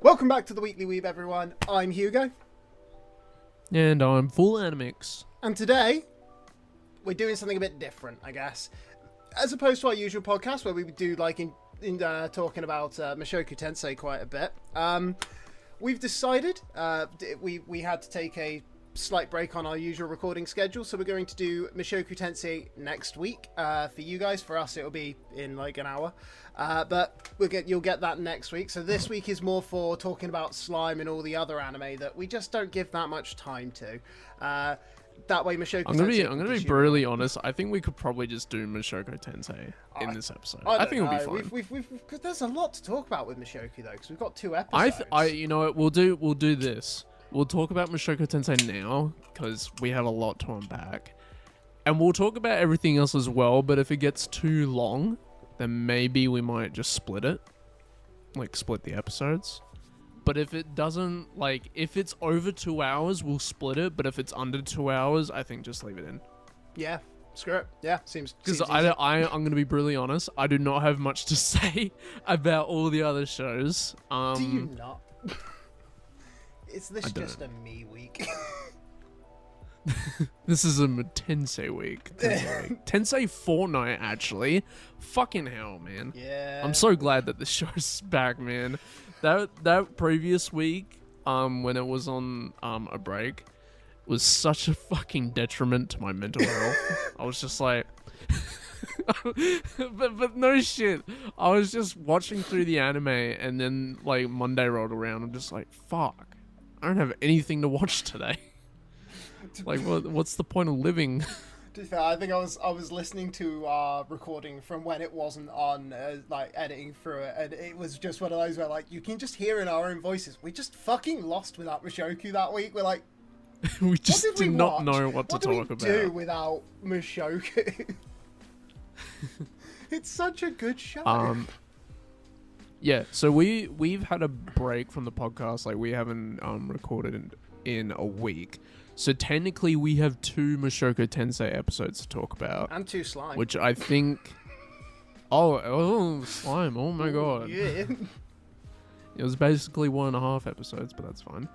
Welcome back to the Weekly Weeb, everyone. I'm Hugo. And I'm Full Animix. And today, we're doing something a bit different, I guess. As opposed to our usual podcast, where we do like talking about Mushoku Tensei quite a bit. We've decided we had to take a slight break on our usual recording schedule, so we're going to do Mushoku Tensei next week. For you guys, for us, it'll be in like an hour. But you'll get that next week. So this week is more for talking about Slime and all the other anime that we just don't give that much time to. That way, Mushoku Tensei. I'm gonna be brutally honest. I think we could probably just do Mushoku Tensei in this episode. I think it'll be fine. Cause there's a lot to talk about with Mushoku though, because we've got 2 episodes. You know what? We'll do this. We'll talk about Mushoku Tensei now because we have a lot to unpack, and we'll talk about everything else as well. But if it gets too long, then maybe we might just split it, like split the episodes. But if it doesn't, like, if it's over 2 hours, we'll split it. But if it's under 2 hours, I think just leave it in. Yeah, screw it. Yeah, seems because I'm gonna be brutally honest. I do not have much to say about all the other shows. Do you not? Is this just a me week? This is a Tensei week. Tensei fortnight, actually. Fucking hell, man. Yeah. I'm so glad that the show's back, man. That previous week, when it was on a break, was such a fucking detriment to my mental health. I was just like, but no shit. I was just watching through the anime, and then like Monday rolled around. I'm just like, fuck. I don't have anything to watch today. Like, what's the point of living? To be fair, I think I was listening to our recording from when it wasn't on, like editing through it, and it was just one of those where like you can just hear in our own voices, we just fucking lost without Mushoku that week. We're like, we just did not know what to talk about. What do we do without Mushoku? It's such a good show. Yeah, so we've had a break from the podcast. Like, we haven't recorded in a week. So technically we have 2 Mushoku Tensei episodes to talk about. And 2 Slime. Which I think... Oh, Slime. Oh my god. Yeah. It was basically 1.5 episodes, but that's fine.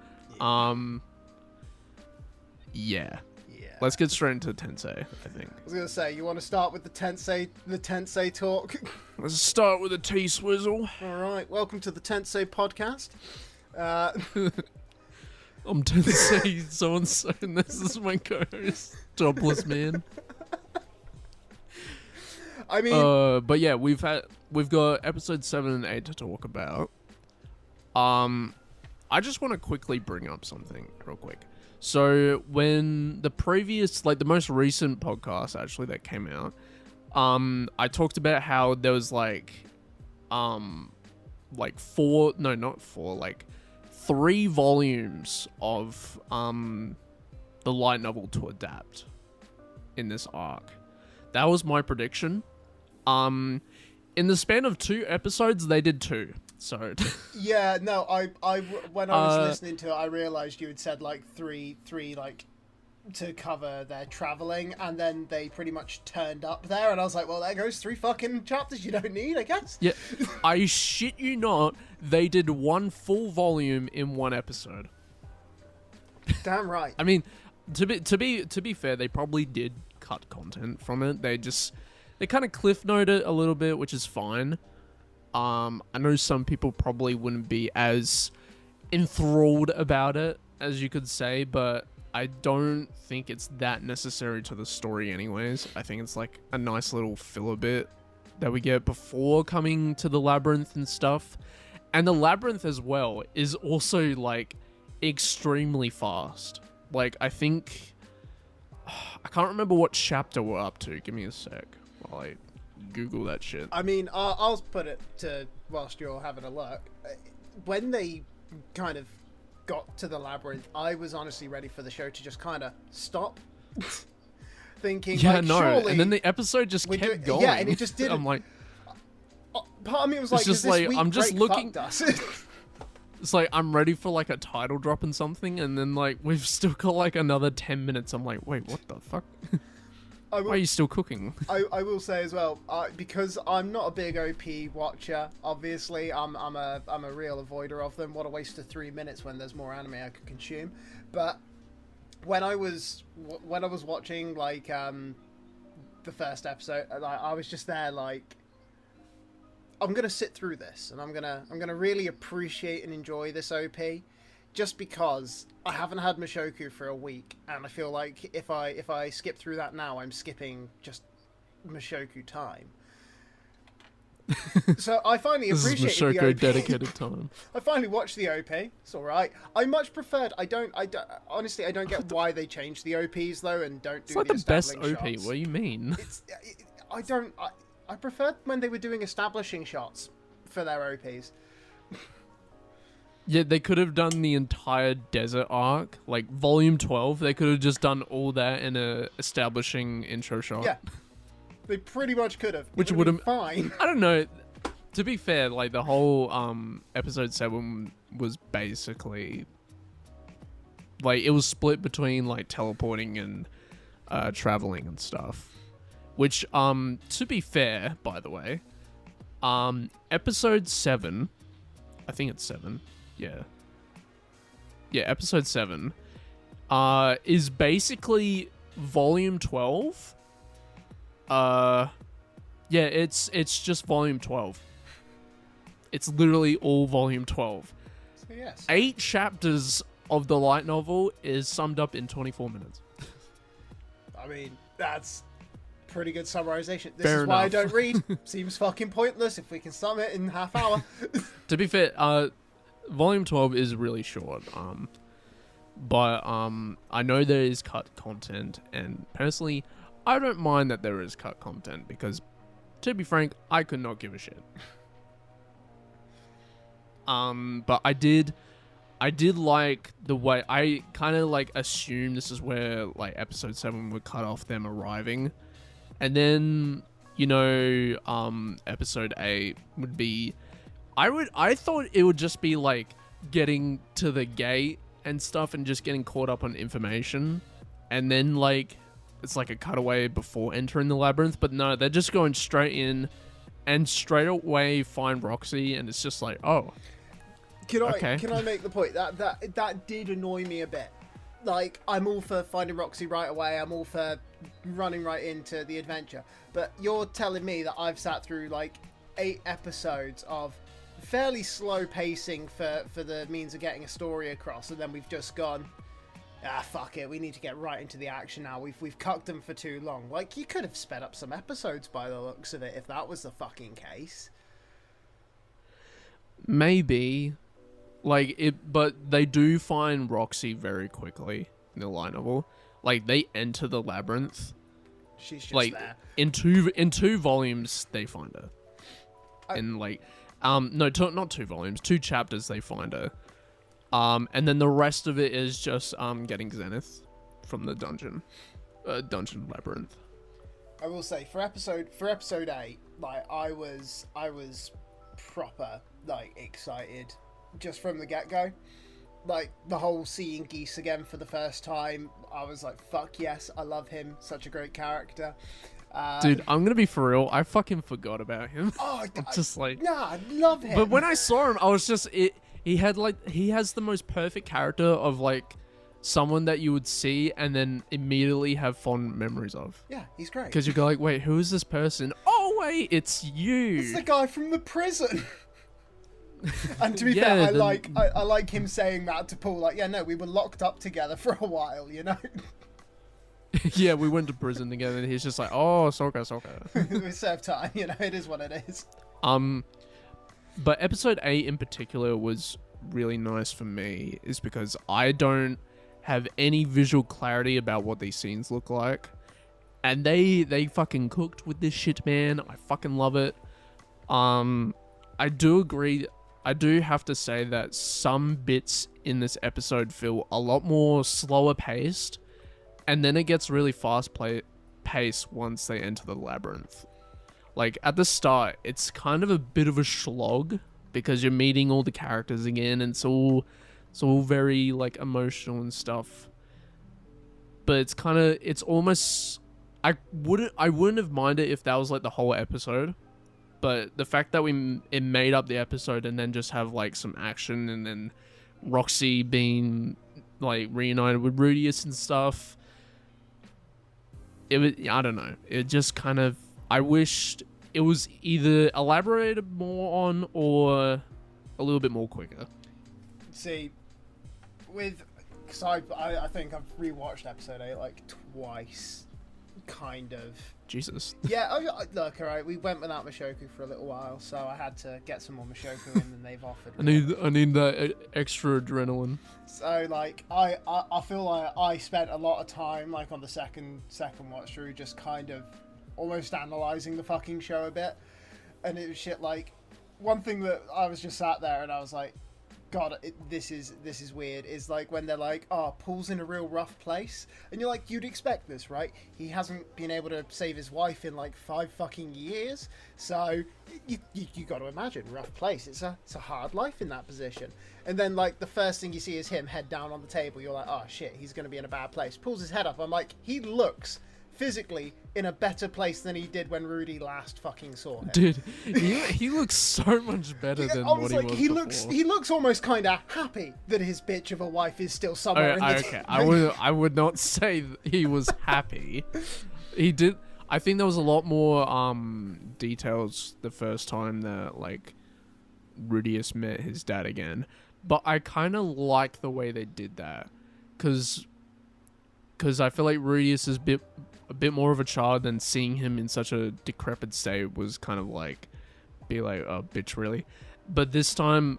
Yeah. Let's get straight into Tensei, I think. I was going to say, you want to start with the Tensei talk? Let's start with a T-Swizzle. Alright, welcome to the Tensei podcast. I'm Tensei so-and-so, and this is my co-host, Jobless man. I mean... but yeah, we've got episodes 7 and 8 to talk about. I just want to quickly bring up something real quick. So when the previous, like the most recent podcast actually that came out, I talked about how there was like 3 volumes of the light novel to adapt in this arc. That was my prediction. In the span of 2 episodes, they did 2. So yeah, no, I when I was listening to it, I realized you had said like three like to cover their traveling, and then they pretty much turned up there, and I was like, well, there goes 3 fucking chapters you don't need, I guess. Yeah, I shit you not, they did 1 full volume in 1 episode. Damn right. I mean, to be fair, they probably did cut content from it. They kind of cliff note it a little bit, which is fine. I know some people probably wouldn't be as enthralled about it as you could say, but I don't think it's that necessary to the story anyways. I think it's like a nice little filler bit that we get before coming to the labyrinth and stuff. And the labyrinth as well is also like extremely fast. Like, I think... I can't remember what chapter we're up to. Give me a sec while I Google that shit. I mean, I'll put it to whilst you're having a look. When they kind of got to the labyrinth, I was honestly ready for the show to just kind of stop. Thinking, yeah, like, no, surely and then the episode just kept going. Yeah, and it just didn't. I'm like, part of me was like, just like, I'm just looking. It's like, I'm ready for like a title drop and something, and then like we've still got like another 10 minutes. I'm like, wait, what the fuck? I Why will, are you still cooking? I will say as well, because I'm not a big OP watcher. Obviously, I'm a real avoider of them. What a waste of 3 minutes when there's more anime I could consume. But when I was watching like the first episode, like, I was just there like, I'm gonna sit through this, and I'm gonna really appreciate and enjoy this OP, just because I haven't had Mushoku for a week, and I feel like if I skip through that now, I'm skipping just Mushoku time. So I finally This is appreciated the Mushoku OP. dedicated time. I finally watched the OP. It's all right. I much preferred. Honestly, I don't get why they changed the OPs though, and don't do It's like the the best establishing OP. shots. What do you mean? I preferred when they were doing establishing shots for their OPs. Yeah, they could have done the entire desert arc, like volume 12. They could have just done all that in a establishing intro shot. Yeah, they pretty much could have. Which would have would've- fine. I don't know. To be fair, like the whole episode 7 was basically like it was split between like teleporting and traveling and stuff. Which to be fair, by the way, episode 7, I think it's 7. Yeah. Yeah, episode 7 is basically volume 12. Yeah, it's just volume 12. It's literally all volume 12. So yes. 8 chapters of the light novel is summed up in 24 minutes. I mean, that's pretty good summarization. This Fair is why I enough. don't read. Seems fucking pointless if we can sum it in half hour. To be fair, volume 12 is really short. But I know there is cut content, and personally, I don't mind that there is cut content because, to be frank, I could not give a shit. But I did like the way I kind of like assumed this is where like episode 7 would cut off them arriving, and then episode 8 would be. I thought it would just be like getting to the gate and stuff and just getting caught up on information, and then like it's like a cutaway before entering the labyrinth. But no, they're just going straight in and straight away find Roxy, and it's just like, oh. Can Okay. I make the point that did annoy me a bit? Like, I'm all for finding Roxy right away. I'm all for running right into the adventure. But you're telling me that I've sat through like 8 episodes of fairly slow pacing for the means of getting a story across, and then we've just gone, fuck it, we need to get right into the action now. We've cucked them for too long. Like, you could have sped up some episodes by the looks of it if that was the fucking case. Maybe. Like it, but they do find Roxy very quickly in the light novel. Like they enter the labyrinth. She's just Like there. in two volumes they find her. In like not 2 volumes, 2 chapters they find her. And then the rest of it is just getting Zenith from the dungeon labyrinth. I will say for episode 8, like I was proper like excited just from the get-go. Like the whole seeing Geese again for the first time, I was like, fuck yes, I love him, such a great character. Dude, I'm gonna be for real, I fucking forgot about him. Oh, I'm just like, nah, I love him. but when I saw him, I was just he has the most perfect character of like someone that you would see and then immediately have fond memories of. Yeah, he's great. Because you go like, wait, who is this person? Oh wait, it's you. It's the guy from the prison. And to be Yeah, fair, the- I like him saying that to Paul, like, yeah, no, we were locked up together for a while, you know? Yeah, we went to prison together, and he's just like, oh, Soka. We serve time, you know, it is what it is. But episode 8 in particular was really nice for me, is because I don't have any visual clarity about what these scenes look like, and they fucking cooked with this shit, man. I fucking love it. I do agree. I do have to say that some bits in this episode feel a lot more slower paced, and then it gets really fast paced once they enter the labyrinth. Like at the start, it's kind of a bit of a slog because you're meeting all the characters again, and it's all very like emotional and stuff. But it's almost I wouldn't have minded if that was like the whole episode, but the fact that it made up the episode and then just have like some action and then Roxy being like reunited with Rudius and stuff, it was, I don't know, it just kind of, I wished it was either elaborated more on or a little bit more quicker. See, because I think I've rewatched episode 8 like twice, kind of. Jesus. Yeah, look, alright, we went without Mushoku for a little while, so I had to get some more Mushoku in than they've offered. I need that extra adrenaline. So, like, I feel like I spent a lot of time, like, on the second watch through, just kind of almost analysing the fucking show a bit. And it was shit, like, one thing that I was just sat there and I was like, God, this is weird, is like when they're like, oh, Paul's in a real rough place. And you're like, you'd expect this, right? He hasn't been able to save his wife in like 5 fucking years. So you got to imagine, rough place. It's a hard life in that position. And then like the first thing you see is him head down on the table. You're like, oh shit, he's going to be in a bad place. Pulls his head up. I'm like, he looks physically in a better place than he did when Rudy last fucking saw him. Dude, he looks so much better than what he was before. He looks almost kind of happy that his bitch of a wife is still somewhere in the okay. I would not say he was happy. He did. I think there was a lot more details the first time that like Rudius met his dad again, but I kind of like the way they did that, because I feel like Rudius is a bit more of a child, than seeing him in such a decrepit state was kind of like, be like, oh, bitch, really? But this time,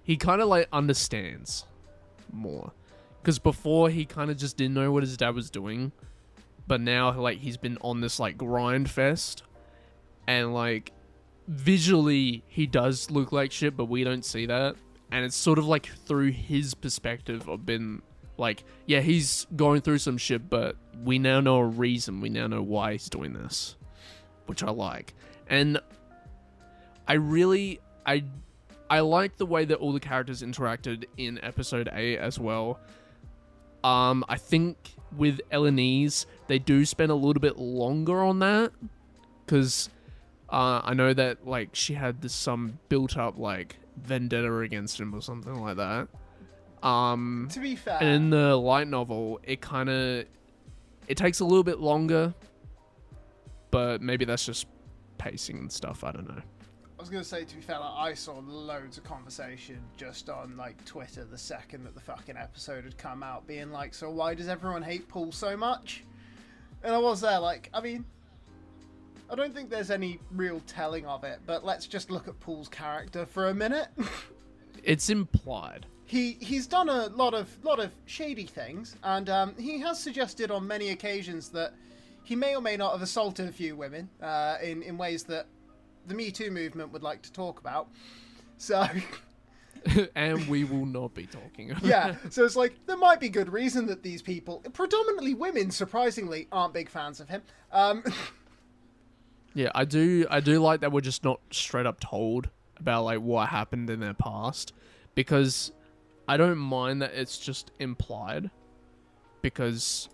he kind of like understands more. Because before, he kind of just didn't know what his dad was doing. But now, like, he's been on this, like, grind fest. And, like, visually, he does look like shit, but we don't see that. And it's sort of like through his perspective of being... Like, yeah, he's going through some shit, but we now know a reason. We now know why he's doing this, which I like. And I like the way that all the characters interacted in episode 8 as well. I think with Elenise, they do spend a little bit longer on that, because I know that, like, she had some built up, like, vendetta against him or something like that. To be fair, and in the light novel, it takes a little bit longer, but maybe that's just pacing and stuff. I don't know. I was gonna say, to be fair, like, I saw loads of conversation just on like Twitter the second that the fucking episode had come out, being like, "So why does everyone hate Paul so much?" And I was there, like, I mean, I don't think there's any real telling of it, but let's just look at Paul's character for a minute. It's implied. He's done a lot of shady things, and he has suggested on many occasions that he may or may not have assaulted a few women in ways that the Me Too movement would like to talk about. So, and we will not be talking about. Yeah, so it's like there might be good reason that these people, predominantly women, surprisingly, aren't big fans of him. Yeah, I do like that we're just not straight up told about like what happened in their past, because I don't mind that it's just implied, because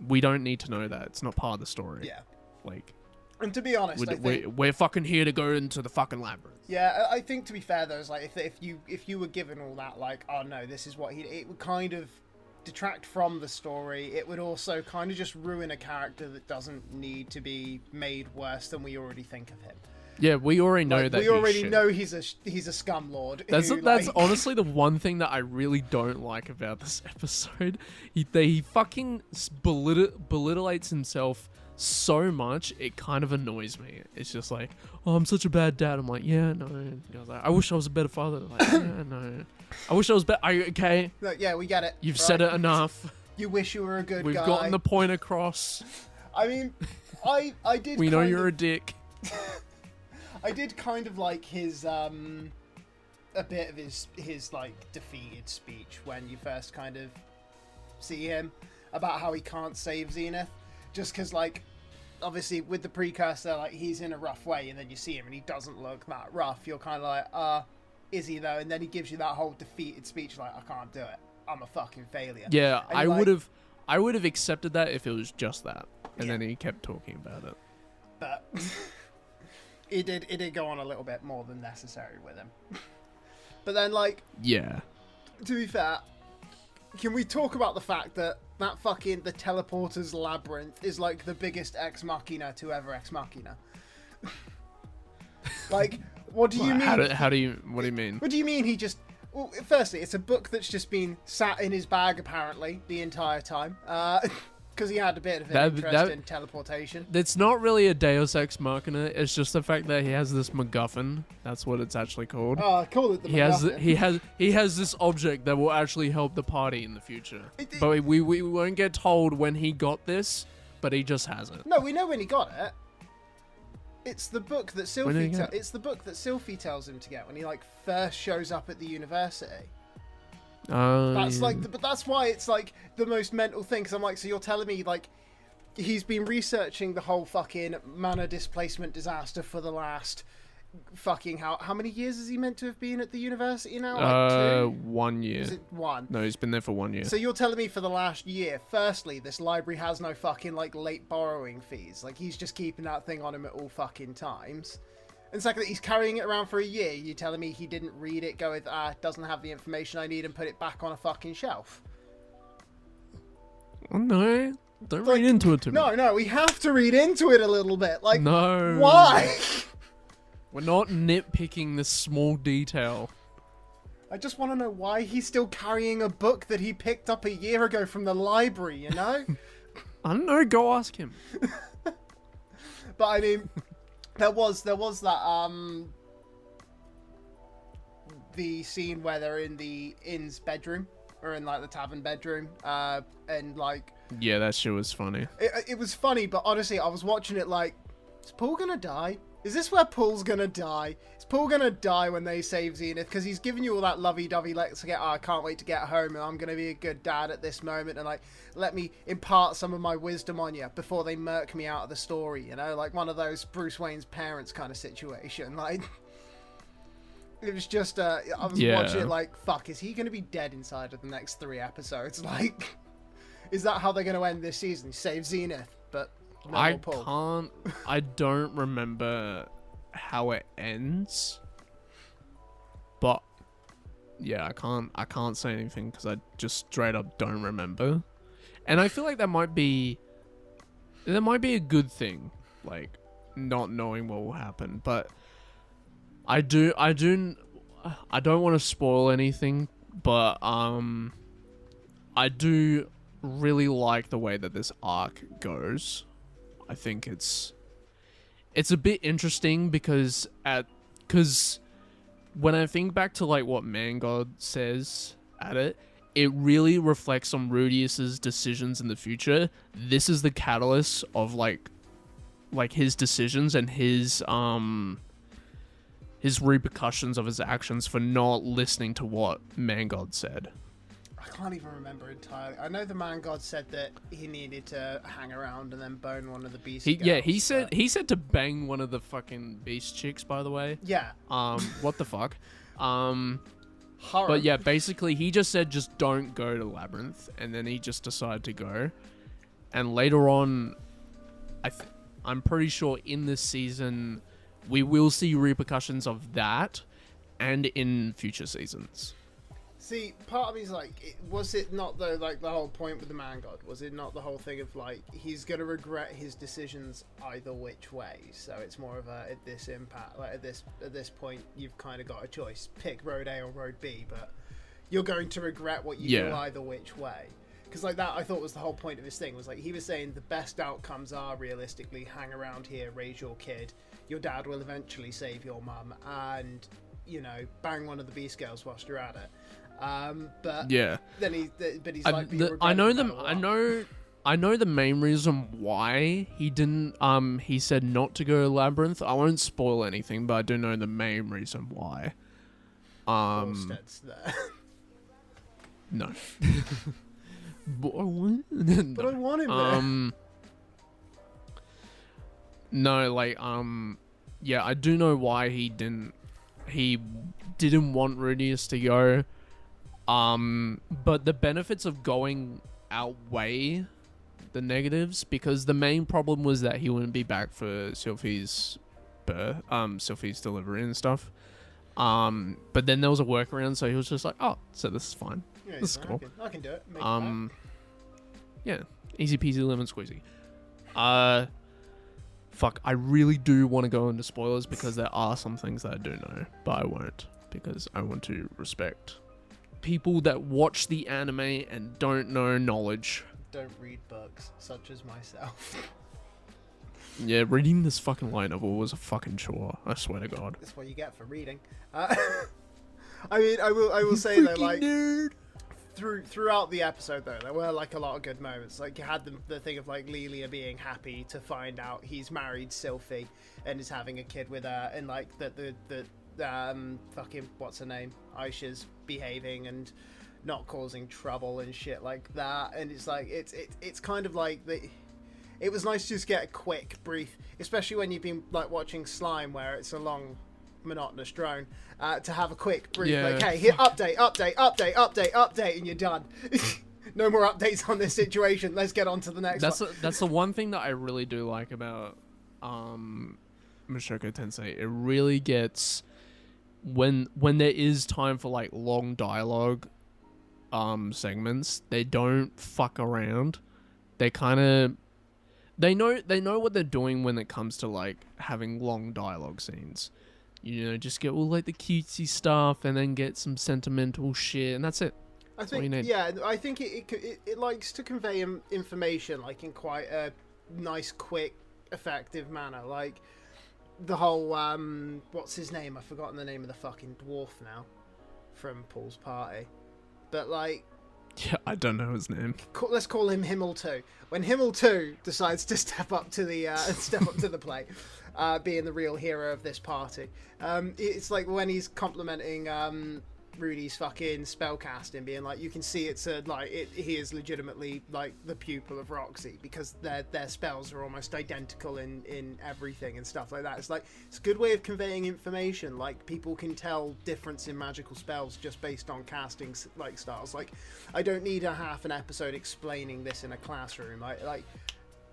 we don't need to know that. It's not part of the story. Yeah. Like, and to be honest, we're fucking here to go into the fucking labyrinth. Yeah, I think, to be fair though, it's like if you were given all that, like, oh no, this is what it would kind of detract from the story. It would also kind of just ruin a character that doesn't need to be made worse than we already think of him. Yeah, we already know that. We already know he's a scumlord. That's honestly the one thing that I really don't like about this episode. He fucking belittles himself so much, it kind of annoys me. It's just like, oh, I'm such a bad dad. I'm like, yeah, no. Like, I wish I was a better father. Like, yeah, no. I wish I was better. Are you okay? Like, yeah, we get it. You've said it enough. You wish you were a good guy. We've gotten the point across. I mean, I did. We know you're a dick. I did kind of like his a bit of his like defeated speech when you first kind of see him, about how he can't save Zenith, just because, like, obviously with the precursor, like, he's in a rough way, and then you see him and he doesn't look that rough. You're kind of like, is he though? And then he gives you that whole defeated speech, like, I can't do it. I'm a fucking failure. Yeah, I would have accepted that if it was just that. And then he kept talking about it. But it did go on a little bit more than necessary with him. But then, like... Yeah. To be fair, can we talk about the fact that fucking the teleporter's labyrinth is like the biggest ex machina to ever ex machina? Like, what do you mean? What do you mean? What do you mean he just... Well, firstly, it's a book that's just been sat in his bag, apparently, the entire time. Because he had a bit of an interest in teleportation. It's not really a Deus Ex Machina. It's just the fact that he has this MacGuffin. That's what it's actually called. Oh, I call it the MacGuffin. He has this object that will actually help the party in the future. But we won't get told when he got this, but he just has it. No, we know when he got it. It's the book that Sylphie tells him to get when he like first shows up at the university. That's yeah. but that's why it's like the most mental thing. Because I'm like, so you're telling me like he's been researching the whole fucking mana displacement disaster for the last fucking how many years is he meant to have been at the university now? Like 2? 1 year. Is it 1? No, he's been there for 1 year. So you're telling me for the last year, firstly, this library has no fucking like late borrowing fees. Like he's just keeping that thing on him at all fucking times. And secondly, he's carrying it around for a year. You telling me he didn't read it, go with doesn't have the information I need, and put it back on a fucking shelf? Oh, no. Don't read into it too much. No, we have to read into it a little bit. Like, no. Why? We're not nitpicking this small detail. I just want to know why he's still carrying a book that he picked up a year ago from the library, you know? I don't know, go ask him. But I mean, there was that the scene where they're in the inn's bedroom, or in like the tavern bedroom, and like... Yeah, that shit was funny. It was funny, but honestly, I was watching it like, is Paul gonna die? Is this where Paul's gonna die? Is Paul gonna die when they save Zenith? Because he's giving you all that lovey-dovey, let's get, I can't wait to get home, and I'm gonna be a good dad at this moment, and like, let me impart some of my wisdom on you before they murk me out of the story, you know? Like one of those Bruce Wayne's parents kind of situation. Like, it was just, I was watching it like, fuck, is he gonna be dead inside of the next 3 episodes? Like, is that how they're gonna end this season? Save Zenith, but... I don't remember how it ends, but yeah, I can't say anything because I just straight up don't remember, and I feel like that might be a good thing, like not knowing what will happen, but I don't want to spoil anything, but I do really like the way that this arc goes. I think it's a bit interesting because when I think back to like what Man God says at it really reflects on Rudius's decisions in the future. This is the catalyst of like his decisions and his repercussions of his actions for not listening to what Man God said. I can't even remember entirely. I know the Man God said that he needed to hang around and then bone one of the beast girls. Yeah, he said to bang one of the fucking beast chicks, by the way. Yeah. What the fuck? Horror. But yeah, basically he just said just don't go to Labyrinth, and then he just decided to go. And later on, I'm pretty sure in this season we will see repercussions of that, and in future seasons. See, part of me is like, was it not though, like the whole point with the Man God? Was it not the whole thing of like, he's going to regret his decisions either which way? So it's more of a, at this impact, like at this point, you've kind of got a choice. Pick road A or road B, but you're going to regret what you do either which way. Because like that, I thought was the whole point of his thing, was like, he was saying the best outcomes are realistically, hang around here, raise your kid, your dad will eventually save your mum, and, you know, bang one of the beast girls whilst you're at it. But yeah, then he's like, I know the main reason why he didn't. He said not to go to Labyrinth. I won't spoil anything, but I do know the main reason why. Halstead's there. No. But I want him there. No, like yeah, I do know why he didn't want Rudius to go. But the benefits of going outweigh the negatives, because the main problem was that he wouldn't be back for Sylphie's birth, Sylphie's delivery and stuff. But then there was a workaround, so he was just like, oh, so this is fine. Yeah, this is cool. I can do it. Make it yeah, easy peasy lemon squeezy. Fuck, I really do want to go into spoilers because there are some things that I do know, but I won't because I want to respect people that watch the anime and don't know knowledge. Don't read books, such as myself. Yeah, reading this fucking light novel was a fucking chore. I swear to God. That's what you get for reading. I mean, I will say though, like, nerd. throughout the episode though, there were like a lot of good moments. Like you had the thing of like Lilia being happy to find out he's married Sylphie and is having a kid with her, and like the fucking what's her name, Aisha's behaving and not causing trouble and shit like that. And it's like it's kind of like it was nice to just get a quick brief, especially when you've been like watching Slime where it's a long monotonous drone, to have a quick brief, like, hey, here, update, and you're done. No more updates on this situation. Let's get on to the next one. That's the one thing that I really do like about Mushoku Tensei. It really gets when there is time for like long dialogue segments, they don't fuck around. They kind of they know what they're doing when it comes to like having long dialogue scenes. You know, just get all like the cutesy stuff and then get some sentimental shit, and that's it. I think, yeah, I think it likes to convey information like in quite a nice, quick, effective manner. Like the whole what's his name? I've forgotten the name of the fucking dwarf now from Paul's party, but like. Yeah, I don't know his name. Let's call him Himmel 2. When Himmel 2 decides to step up to the plate, being the real hero of this party, it's like when he's complimenting Rudy's fucking spellcasting, being like, you can see he is legitimately like the pupil of Roxy because their spells are almost identical in everything and stuff like that. It's like it's a good way of conveying information. Like people can tell difference in magical spells just based on casting like styles. Like I don't need a half an episode explaining this in a classroom. Like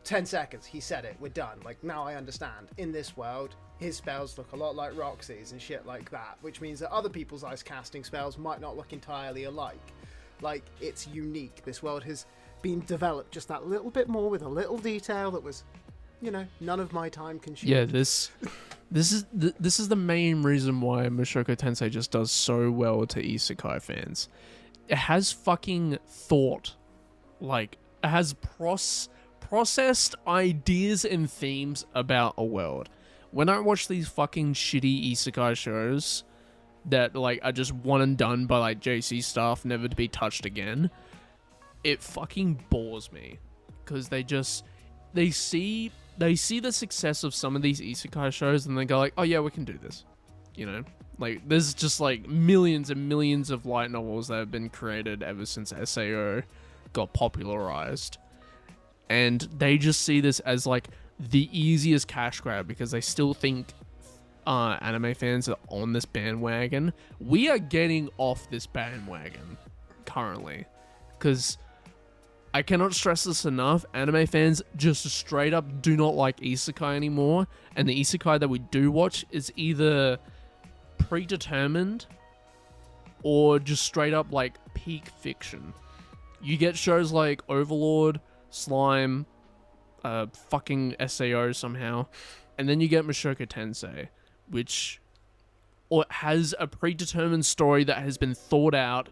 10 seconds, he said it, we're done. Like now I understand. In this world, his spells look a lot like Roxy's and shit like that, which means that other people's ice casting spells might not look entirely alike. Like, it's unique. This world has been developed just that little bit more with a little detail that was, you know, none of my time consumed. Yeah, this is the main reason why Mushoku Tensei just does so well to isekai fans. It has fucking thought. Like, it has processed ideas and themes about a world. When I watch these fucking shitty isekai shows that like are just one and done by like JC staff, never to be touched again, it fucking bores me because they see the success of some of these isekai shows and they go like, oh yeah, we can do this, you know. Like there's just like millions and millions of light novels that have been created ever since SAO got popularized, and they just see this as like the easiest cash grab because they still think anime fans are on this bandwagon. We are getting off this bandwagon currently because I cannot stress this enough. Anime fans just straight up do not like isekai anymore, and the isekai that we do watch is either predetermined or just straight up like peak fiction. You get shows like Overlord, Slime, fucking SAO somehow, and then you get Mushoku Tensei, which has a predetermined story that has been thought out,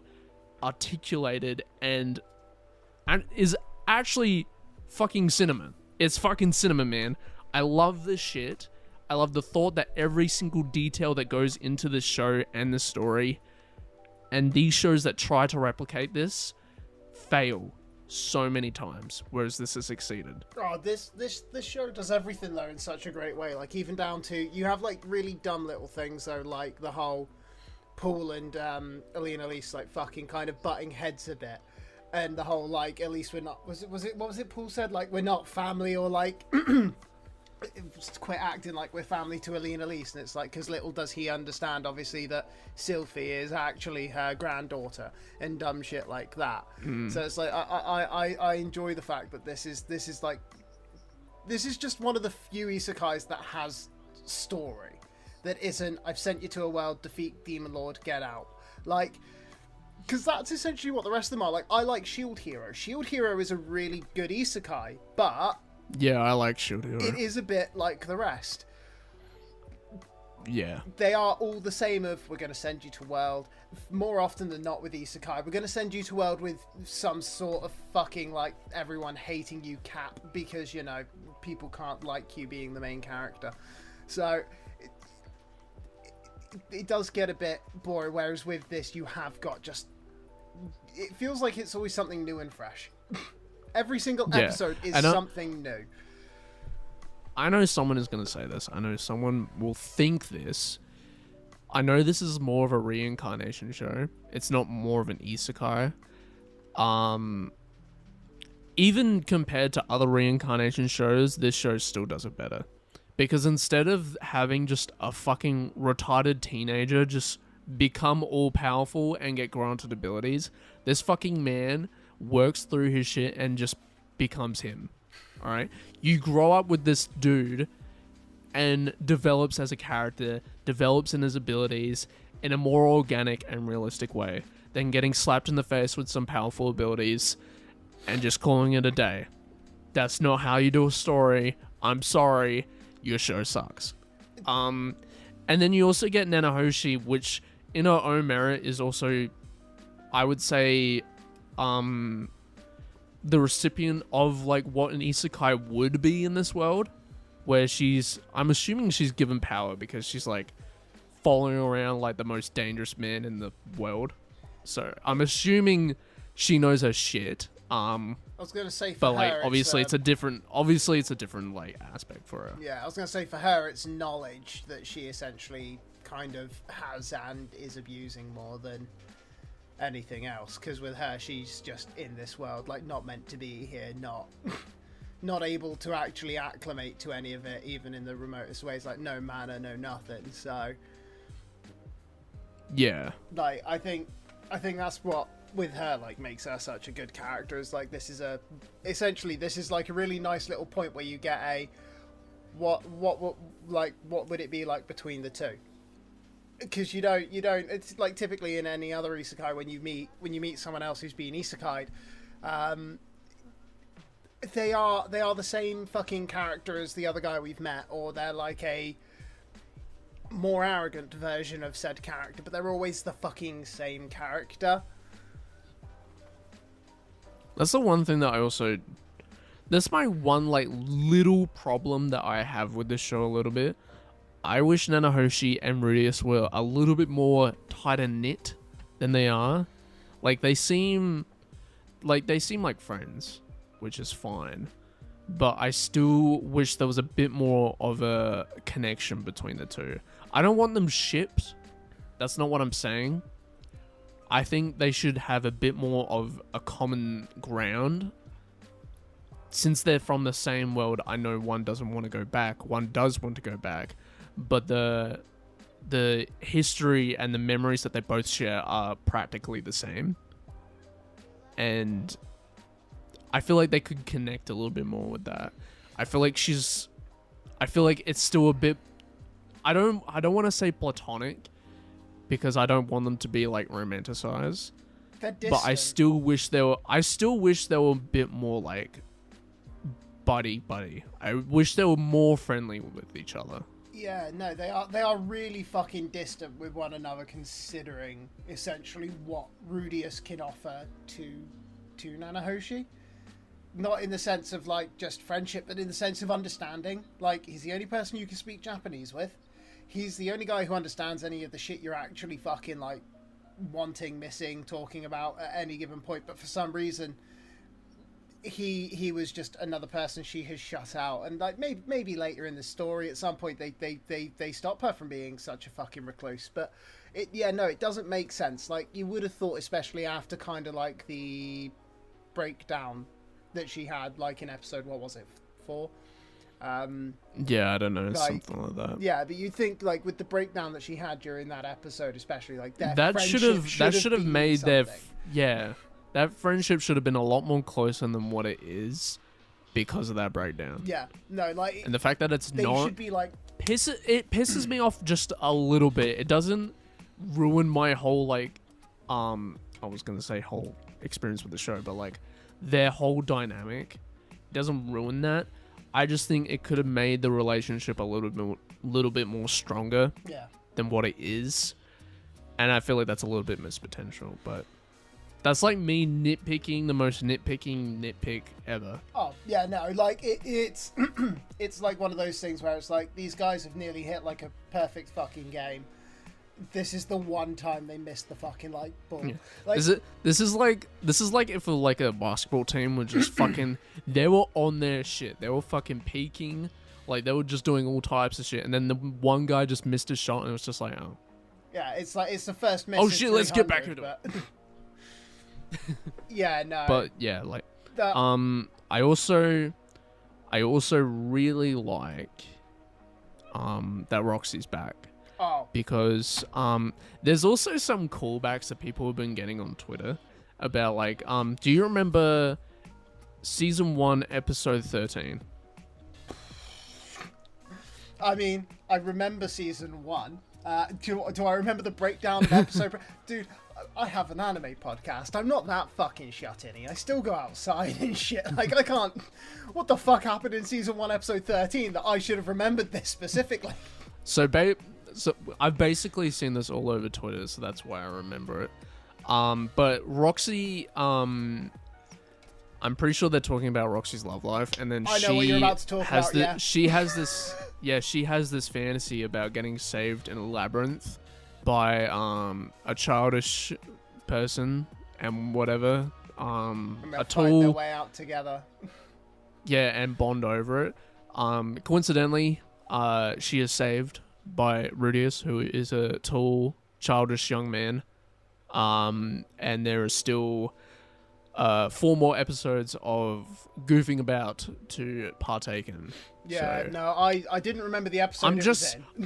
articulated, and is actually fucking cinema. It's fucking cinema, man. I love this shit. I love the thought that every single detail that goes into this show and the story, and these shows that try to replicate this fail so many times, whereas this has succeeded. Oh, this show does everything though in such a great way. Like even down to you have like really dumb little things though, like the whole Paul and Elise like fucking kind of butting heads a bit, and the whole like at least we're not what was it Paul said, like we're not family, or like quit acting like we're family to Alina Elise, and it's like, because little does he understand, obviously, that Sylphie is actually her granddaughter and dumb shit like that. So it's like I enjoy the fact that this is just one of the few isekais that has story, that isn't I've sent you to a world, defeat Demon Lord, get out. Like, because that's essentially what the rest of them are. Like, I like Shield Hero. Shield Hero is a really good isekai, but Yeah, I like Shield Hero. it is a bit like the rest. Yeah. They are all the same of, we're going to send you to world. More often than not with isekai, we're going to send you to world with some sort of fucking, like, everyone hating you cap because, you know, people can't like you being the main character. So it does get a bit boring, whereas with this you have got just, it feels like it's always something new and fresh. Every single episode is something new. I know someone is going to say this. I know someone will think this. I know this is more of a reincarnation show. It's not more of an isekai. Even compared to other reincarnation shows, this show still does it better. Because instead of having just a fucking retarded teenager just become all-powerful and get granted abilities, this fucking man works through his shit and just becomes him. Alright? You grow up with this dude and develops as a character, develops in his abilities in a more organic and realistic way than getting slapped in the face with some powerful abilities and just calling it a day. That's not how you do a story. I'm sorry. Your show sucks. And then you also get Nanahoshi, which in her own merit is also, I would say, the recipient of like what an isekai would be in this world, where I'm assuming she's given power because she's like following around like the most dangerous man in the world. So I'm assuming she knows her shit. I was gonna say, but like obviously it's a different like aspect for her. Yeah, I was gonna say for her it's knowledge that she essentially kind of has and is abusing more than anything else. Because with her, she's just in this world, like not meant to be here, not able to actually acclimate to any of it, even in the remotest ways. Like no mana, no nothing. So yeah, like I think that's what with her like makes her such a good character. Is like this is like a really nice little point where you get a what would it be like between the two, because you don't it's like typically in any other isekai when you meet someone else who's been isekai'd, they are the same fucking character as the other guy we've met, or they're like a more arrogant version of said character, but they're always the fucking same character. That's the one thing that I also... That's my one, like, little problem that I have with this show a little bit. I wish Nanahoshi and Rudius were a little bit more tighter knit than they are. Like, they seem like friends, which is fine. But I still wish there was a bit more of a connection between the two. I don't want them shipped. That's not what I'm saying. I think they should have a bit more of a common ground. Since they're from the same world, I know one doesn't want to go back. One does want to go back. But the history and the memories that they both share are practically the same. And I feel like they could connect a little bit more with that. I feel like it's still a bit... I don't want to say platonic, because I don't want them to be like romanticized. But I still wish they were a bit more like buddy. I wish they were more friendly with each other. Yeah, no, they are really fucking distant with one another, considering essentially what Rudius can offer to Nanahoshi. Not in the sense of like just friendship, but in the sense of understanding. Like, he's the only person you can speak Japanese with. He's the only guy who understands any of the shit you're actually fucking like wanting, missing, talking about at any given point. But for some reason, he was just another person she has shut out. And like maybe later in the story, at some point they stop her from being such a fucking recluse. But it doesn't make sense. Like, you would have thought, especially after kind of like the breakdown that she had, like in episode, what was it, 4? Yeah, I don't know, something like that. Yeah, but you think like with the breakdown that she had during that episode, especially like that should have made that friendship should have been a lot more closer than what it is because of that breakdown. Yeah, no, like, and the fact that it's not should be like it pisses me off just a little bit. It doesn't ruin my whole like I was gonna say whole experience with the show, but like their whole dynamic doesn't ruin that. I just think it could have made the relationship a little bit more stronger than what it is. And I feel like that's a little bit missed potential, but that's like me nitpicking the most nitpick ever. Oh, yeah, no, like it's it's like one of those things where it's like these guys have nearly hit like a perfect fucking game. This is the one time they missed the fucking like ball. Yeah. Like, this is like if like a basketball team were just fucking they were on their shit. They were fucking peaking. Like they were just doing all types of shit, and then the one guy just missed his shot, and it was just like, oh. Yeah, it's like it's the first miss. Oh shit, let's get back to it. Yeah, no. But yeah, like I also really like that Roxy's back. Oh. Because there's also some callbacks that people have been getting on Twitter about like do you remember season 1 episode 13? I mean, I remember season 1. Do I remember the breakdown of episode? Dude, I have an anime podcast. I'm not that fucking shut-in-y. I still go outside and shit. Like, I can't... What the fuck happened in season 1 episode 13 that I should have remembered this specifically? So I've basically seen this all over Twitter, so that's why I remember it. But Roxy, I'm pretty sure they're talking about Roxy's love life, and then I know what you're about to talk about, yeah. She has this fantasy about getting saved in a labyrinth by a childish person and whatever. A tool. Find their way out together. Yeah, and bond over it. Coincidentally, she is saved by Rudius, who is a tall, childish young man. And there are still 4 more episodes of goofing about to partake in. Yeah, so, no, I didn't remember the episode.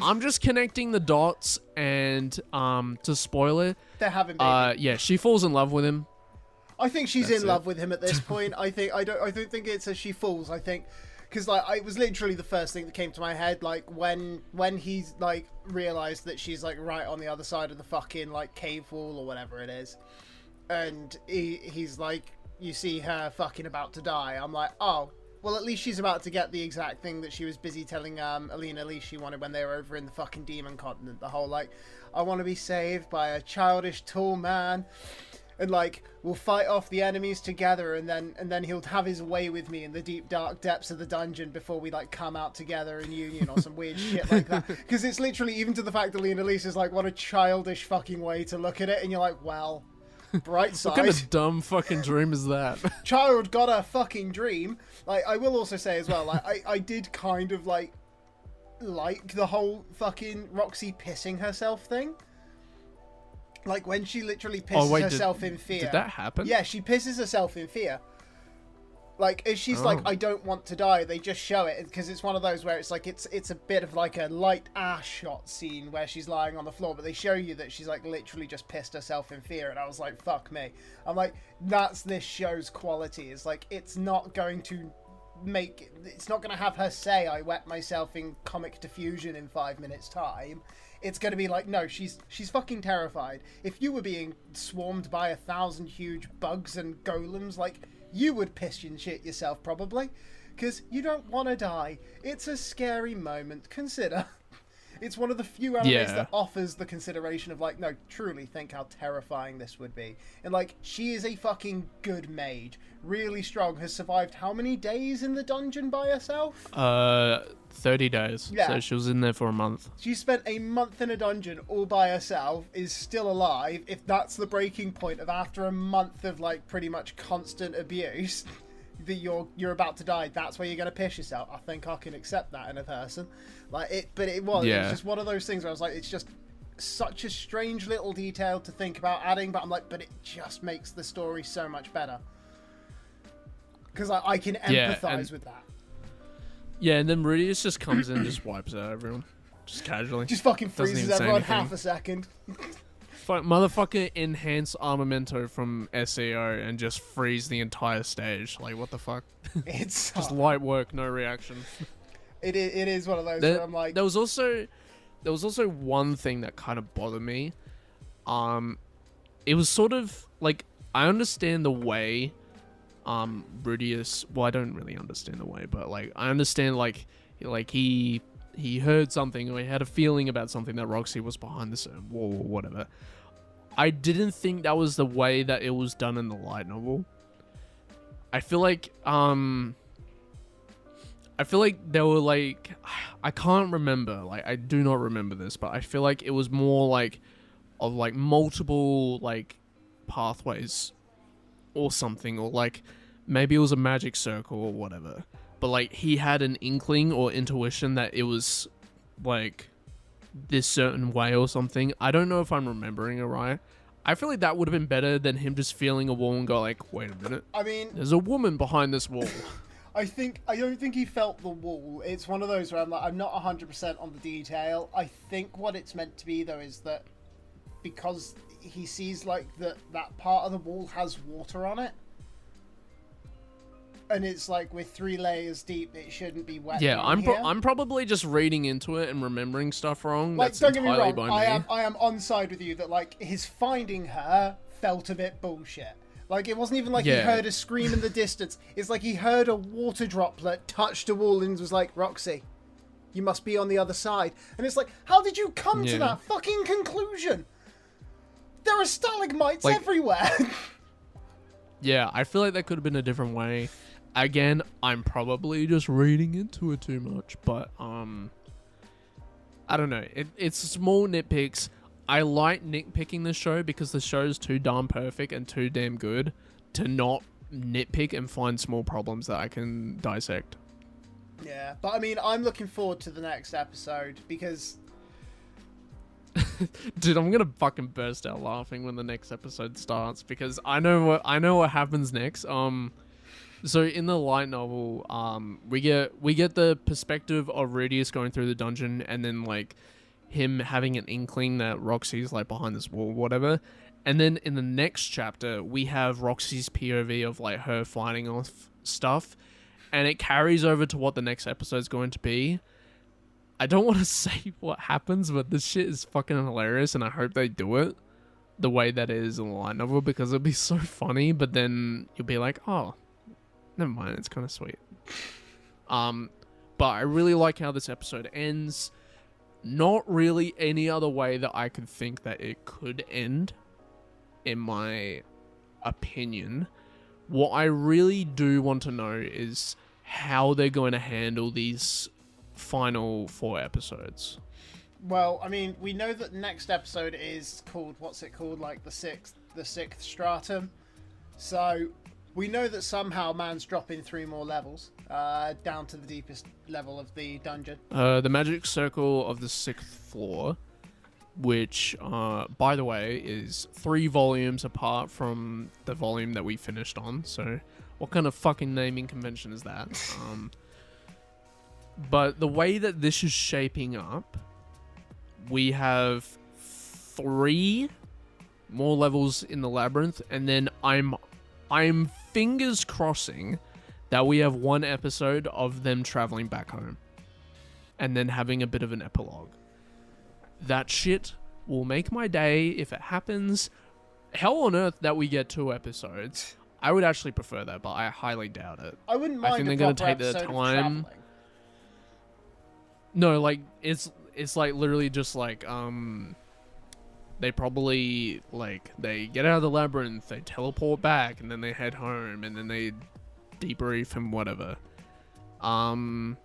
I'm just connecting the dots, and to spoil it, they're having babies. Yeah, she falls in love with him. I think she's in love with him at this point. I don't think it's as she falls. I think because like it was literally the first thing that came to my head. Like when he's like realized that she's like right on the other side of the fucking like cave wall or whatever it is, and he's like, you see her fucking about to die. I'm like, oh, well, at least she's about to get the exact thing that she was busy telling Alina Lee she wanted when they were over in the fucking demon continent. The whole like, I want to be saved by a childish tall man, and like we'll fight off the enemies together, and then he'll have his way with me in the deep dark depths of the dungeon before we like come out together in union or some weird shit like that. Because it's literally, even to the fact that Alina Lee is like, what a childish fucking way to look at it, and you're like, well. Bright side. What kind of dumb fucking dream is that? Child got a fucking dream. Like, I will also say as well, like, I did kind of like the whole fucking Roxy pissing herself thing. Like when she literally pisses herself in fear. Did that happen? Yeah, she pisses herself in fear. Like, if she's like, I don't want to die, they just show it, because it's one of those where it's like, it's a bit of like a light ass shot scene where she's lying on the floor, but they show you that she's like literally just pissed herself in fear, and I was like, fuck me. I'm like, that's this show's quality. It's like, it's not going to have her say, I wet myself in comic diffusion in 5 minutes time. It's going to be like, no, she's fucking terrified. If you were being swarmed by 1,000 huge bugs and golems, like, you would piss and shit yourself probably, because you don't want to die. It's a scary moment. Consider. It's one of the few animes that offers the consideration of like, no, truly think how terrifying this would be. And like, she is a fucking good mage, really strong, has survived how many days in the dungeon by herself? 30 days. Yeah. So she was in there for a month. She spent a month in a dungeon all by herself, is still alive. If that's the breaking point of after a month of like pretty much constant abuse, that you're about to die, that's where you're going to piss yourself. I think I can accept that in a person. Like it, but it was just one of those things where I was like, it's just such a strange little detail to think about adding, but I'm like, but it just makes the story so much better. Because I can empathize with that. Yeah, and then Rudius just comes in and just wipes out everyone. Just casually. Just fucking Doesn't freezes even say everyone anything. half a second. Motherfucker enhance armamento from SEO and just freeze the entire stage. Like, what the fuck? It's Just light work, no reaction. It is one of those where I'm like... There was also one thing that kind of bothered me. It was sort of like, I understand the way Rudius, well, I don't really understand the way, but like I understand like he heard something, or he had a feeling about something, that Roxy was behind this wall or whatever. I didn't think that was the way that it was done in the light novel. I feel like they were like, I can't remember, like I do not remember this, but I feel like it was more like of like multiple like pathways or something, or like maybe it was a magic circle or whatever, but like he had an inkling or intuition that it was like this certain way or something. I don't know if I'm remembering it right. I feel like that would have been better than him just feeling a wall and go like, wait a minute, I mean, there's a woman behind this wall. I don't think he felt the wall. It's one of those where I'm like, I'm not 100% on the detail. I think what it's meant to be though is that because he sees like that part of the wall has water on it, and it's like with 3 layers deep, it shouldn't be wet. Yeah, I'm I'm probably just reading into it and remembering stuff wrong. Like, That's don't get me entirely wrong, by me. I am on side with you that like his finding her felt a bit bullshit. Like, it wasn't even like he heard a scream in the distance. It's like he heard a water droplet touch the wall and was like, Roxy, you must be on the other side. And it's like, how did you come to that fucking conclusion? There are stalagmites everywhere. Yeah, I feel like that could have been a different way. Again, I'm probably just reading into it too much, but I don't know. It's small nitpicks. I like nitpicking the show because the show's too darn perfect and too damn good to not nitpick and find small problems that I can dissect. Yeah, but I mean, I'm looking forward to the next episode because... Dude, I'm gonna fucking burst out laughing when the next episode starts because I know what happens next. So in the light novel, we get the perspective of Rudius going through the dungeon, and then like him having an inkling that Roxy's like behind this wall, whatever. And then in the next chapter, we have Roxy's POV of like her fighting off stuff, and it carries over to what the next episode's going to be. I don't want to say what happens, but this shit is fucking hilarious, and I hope they do it the way that it is in the light novel because it'll be so funny. But then you'll be like, oh, never mind, it's kind of sweet. But I really like how this episode ends. Not really any other way that I could think that it could end, in my opinion. What I really do want to know is how they're going to handle these final 4 episodes. Well, I mean, we know that the next episode is called, what's it called? Like the sixth stratum. So we know that somehow man's dropping 3 more levels, down to the deepest level of the dungeon. The magic circle of the 6th floor, which, by the way, is 3 volumes apart from the volume that we finished on. So what kind of fucking naming convention is that? But the way that this is shaping up, we have 3 more levels in the labyrinth, and then I'm fingers crossing that we have 1 episode of them traveling back home and then having a bit of an epilogue. That shit will make my day if it happens. Hell on earth that we get 2 episodes. I would actually prefer that, but I highly doubt it. I wouldn't mind. I think they're going to take their time. No, like it's like literally just like they probably like they get out of the labyrinth, they teleport back, and then they head home, and then they debrief and whatever. I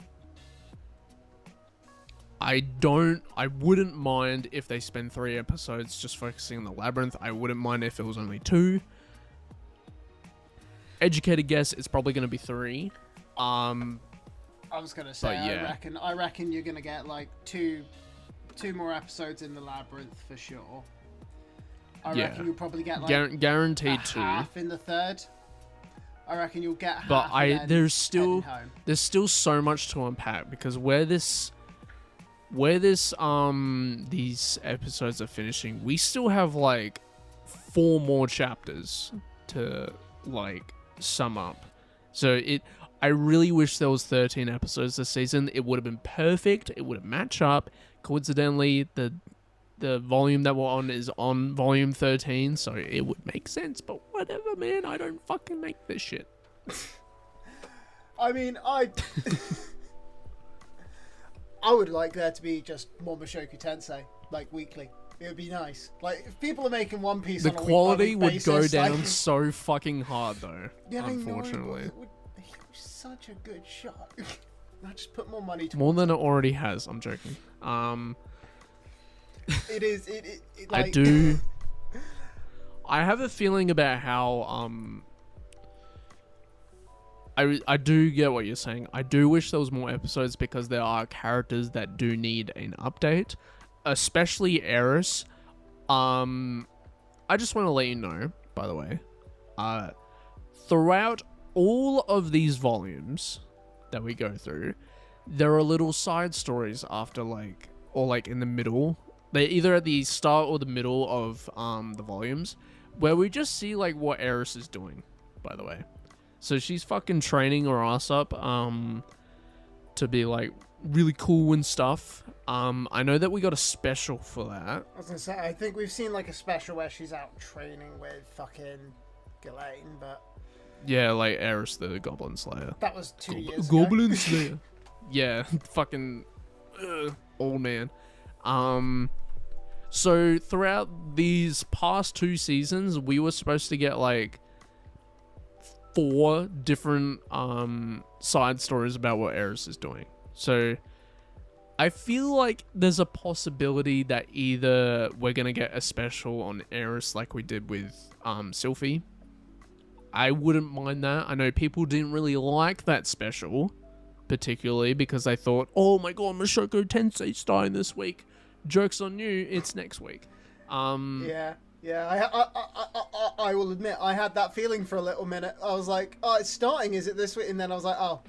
wouldn't mind if they spend 3 episodes just focusing on the labyrinth. I wouldn't mind if it was only 2. Educated guess, it's probably going to be 3. I was gonna say, yeah. I reckon you're gonna get like two more episodes in the labyrinth for sure. I reckon you'll probably get like guaranteed 2. half in the 3rd. I reckon you'll get half. But and then there's still heading home. there's still so much to unpack, because where these episodes are finishing, we still have like 4 more chapters to like sum up. So I really wish there was 13 episodes this season. It would have been perfect. It would have matched up. Coincidentally, the volume that we're on is on volume 13, so it would make sense. But whatever, man. I don't fucking make this shit. I mean, I would like there to be just more Mushoku Tensei, like weekly. It would be nice. Like, if people are making One Piece The on a quality would basis, go down like, so fucking hard, though. Yeah, unfortunately. I know, it would be such a good show. I just put more money towards More than it already has. I'm joking. It is. It like... I do. I have a feeling about how I do get what you're saying. I do wish there was more episodes, because there are characters that do need an update, especially Eris. I just want to let you know, by the way, throughout all of these volumes that we go through, there are little side stories after, like, or like in the middle. They're either at the start or the middle of the volumes, where we just see like what Eris is doing, by the way. So she's fucking training her ass up to be like really cool and stuff. I know that we got a special for that. I was gonna say, I think we've seen like a special where she's out training with fucking Ghislaine, but yeah, like Eris the Goblin Slayer. That was 2 years ago. Goblin Slayer. Yeah, fucking old man. So throughout these past 2 seasons, we were supposed to get like 4 different side stories about what Eris is doing. So I feel like there's a possibility that either we're gonna get a special on Eris like we did with Sylphie. I wouldn't mind that. I know people didn't really like that special, particularly because they thought, oh my god, Mushoku Tensei starting this week. Joke's on you, it's next week. Yeah. I will admit, I had that feeling for a little minute. I was like, oh, it's starting, is it this week? And then I was like, oh,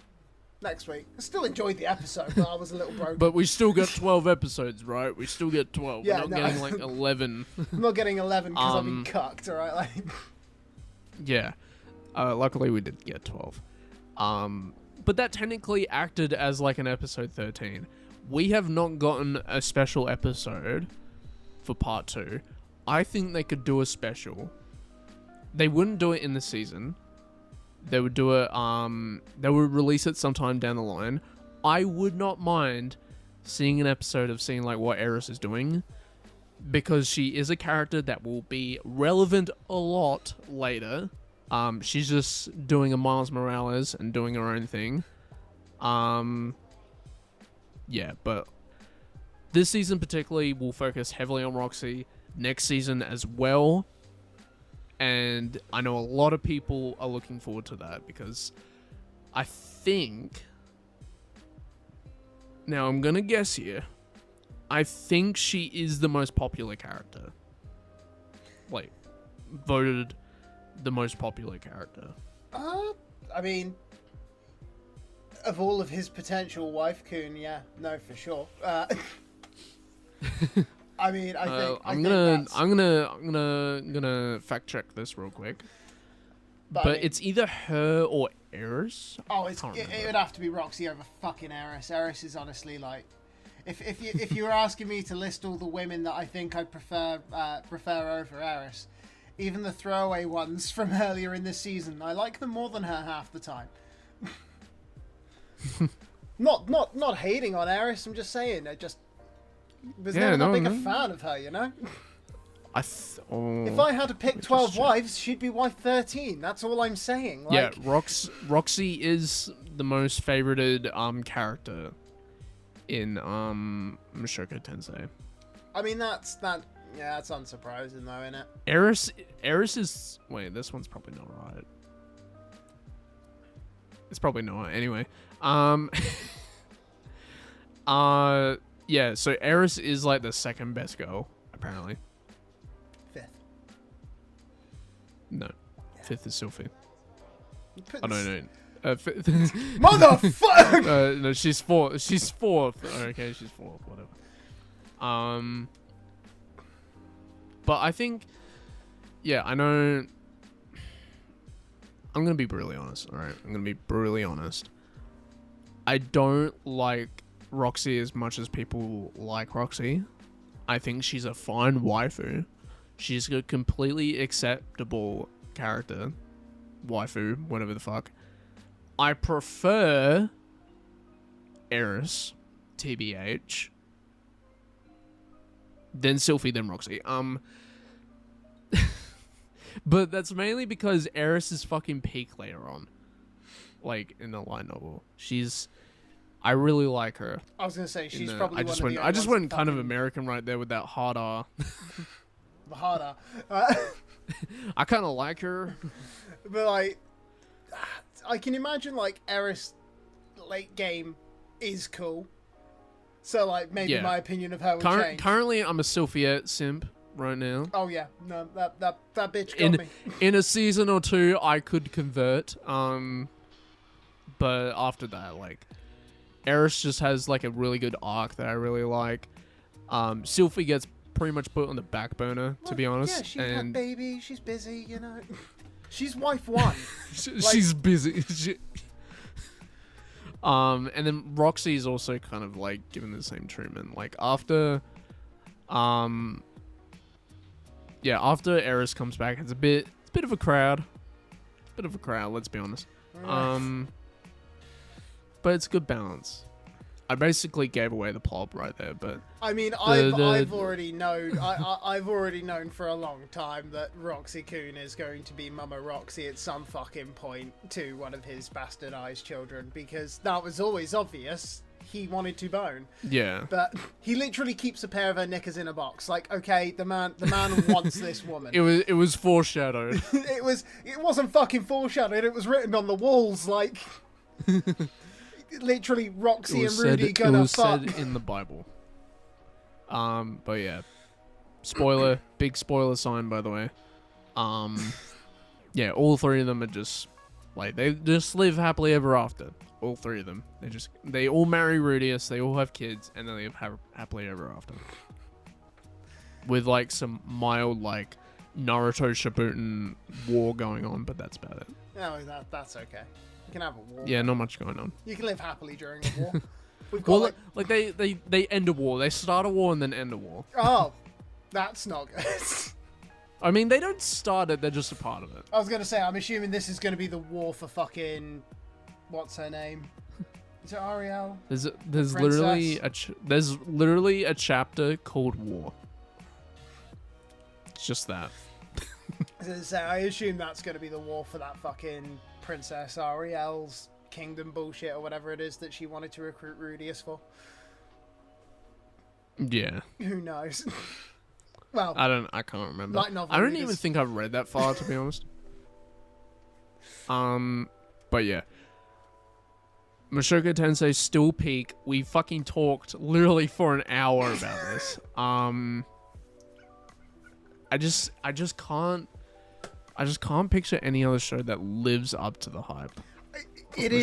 next week. I still enjoyed the episode, but I was a little broken. But we still got 12 episodes, right? We still get 12. Yeah, We're not getting like 11. I'm not getting 11 because I've been cucked, alright? Like... Yeah. Luckily we did get 12. But that technically acted as like an episode 13. We have not gotten a special episode for part 2. I think they could do a special. They wouldn't do it in the season. They would do it, they would release it sometime down the line. I would not mind seeing an episode of seeing like what Eris is doing, because she is a character that will be relevant a lot later. She's just doing a Miles Morales and doing her own thing. Yeah, but this season particularly will focus heavily on Roxy. Next season as well. And I know a lot of people are looking forward to that, because I think... Now, I'm going to guess here. I think she is the most popular character. Like, voted the most popular character. I mean, of all of his potential wife coon, yeah, no, for sure. I mean, I'm gonna fact check this real quick. But I mean, it's either her or Eris. Oh, it would have to be Roxy over fucking Eris. Eris is honestly like, if you were asking me to list all the women that I think I'd prefer over Eris, even the throwaway ones from earlier in this season, I like them more than her half the time. not hating on Eris. I'm just saying, I just was never that big a fan of her, you know. If I had to pick 12 wives, she'd be wife 13. That's all I'm saying. Like, yeah, Roxy is the most favorited character in Mushoku Tensei. I mean, that's unsurprising though, isn't it? Eris is... Wait, this one's probably not right. It's probably not. Anyway. Yeah, so Eris is like the second best girl, apparently. 5th. No. Yeah. 5th is Sylphie. I don't know. Motherfucker! No, she's fourth. She's fourth. Okay, she's fourth. Whatever. But I think, yeah, I know. I'm gonna be brutally honest. All right, I'm gonna be brutally honest. I don't like Roxy as much as people like Roxy. I think she's a fine waifu. She's a completely acceptable character. Waifu, whatever the fuck. I prefer Eris, TBH, then Sylphie, then Roxy. But that's mainly because Eris is fucking peak later on. Like, in the light novel. I really like her. I was gonna say, she's probably I just went kind of American right there with that hard R. The harder. I kind of like her. But, like, I can imagine, like, Eris late game is cool. So, like, maybe my opinion of her will change. Currently, I'm a Sylphie simp right now. Oh, yeah. No, that bitch got me. In a season or two, I could convert. But after that, like, Eris just has, like, a really good arc that I really like. Sylphie gets pretty much put on the back burner, to be honest. Yeah, she's had baby. She's busy, you know. She's wife one. She's busy. And then Roxy is also kind of like given the same treatment. Like after Eris comes back, it's a bit of a crowd. Let's be honest. But it's good balance. I basically gave away the plot right there, but I mean, I've already known. I've already known for a long time that Roxy Kun is going to be Mama Roxy at some fucking point to one of his bastardized children, because that was always obvious. He wanted to bone. Yeah. But he literally keeps a pair of her knickers in a box. Like, okay, the man wants this woman. It was foreshadowed. It wasn't fucking foreshadowed. It was written on the walls, like. Literally, Roxy and Rudy gonna fuck. It was said in the Bible. But yeah, big spoiler sign, by the way. Yeah, all three of them are just like they just live happily ever after. All three of them, they all marry Rudius, they all have kids, and then they live happily ever after. With like some mild like Naruto Shippuden war going on, but that's about it. No, that's okay. You can have a war. Yeah, not much going on. You can live happily during a war. We've got they end a war. They start a war and then end a war. Oh, that's not good. I mean, they don't start it. They're just a part of it. I was going to say, I'm assuming this is going to be the war for fucking... What's her name? Is it Ariel? There's literally a chapter called War. It's just that. I assume that's going to be the war for that fucking Princess Ariel's kingdom bullshit or whatever it is that she wanted to recruit Rudius for. Yeah. Who knows? Well, I can't remember. I don't even think I've read that far, to be honest. But yeah. Mushoku Tensei still peak. We fucking talked literally for an hour about this. I just can't picture any other show that lives up to the hype. It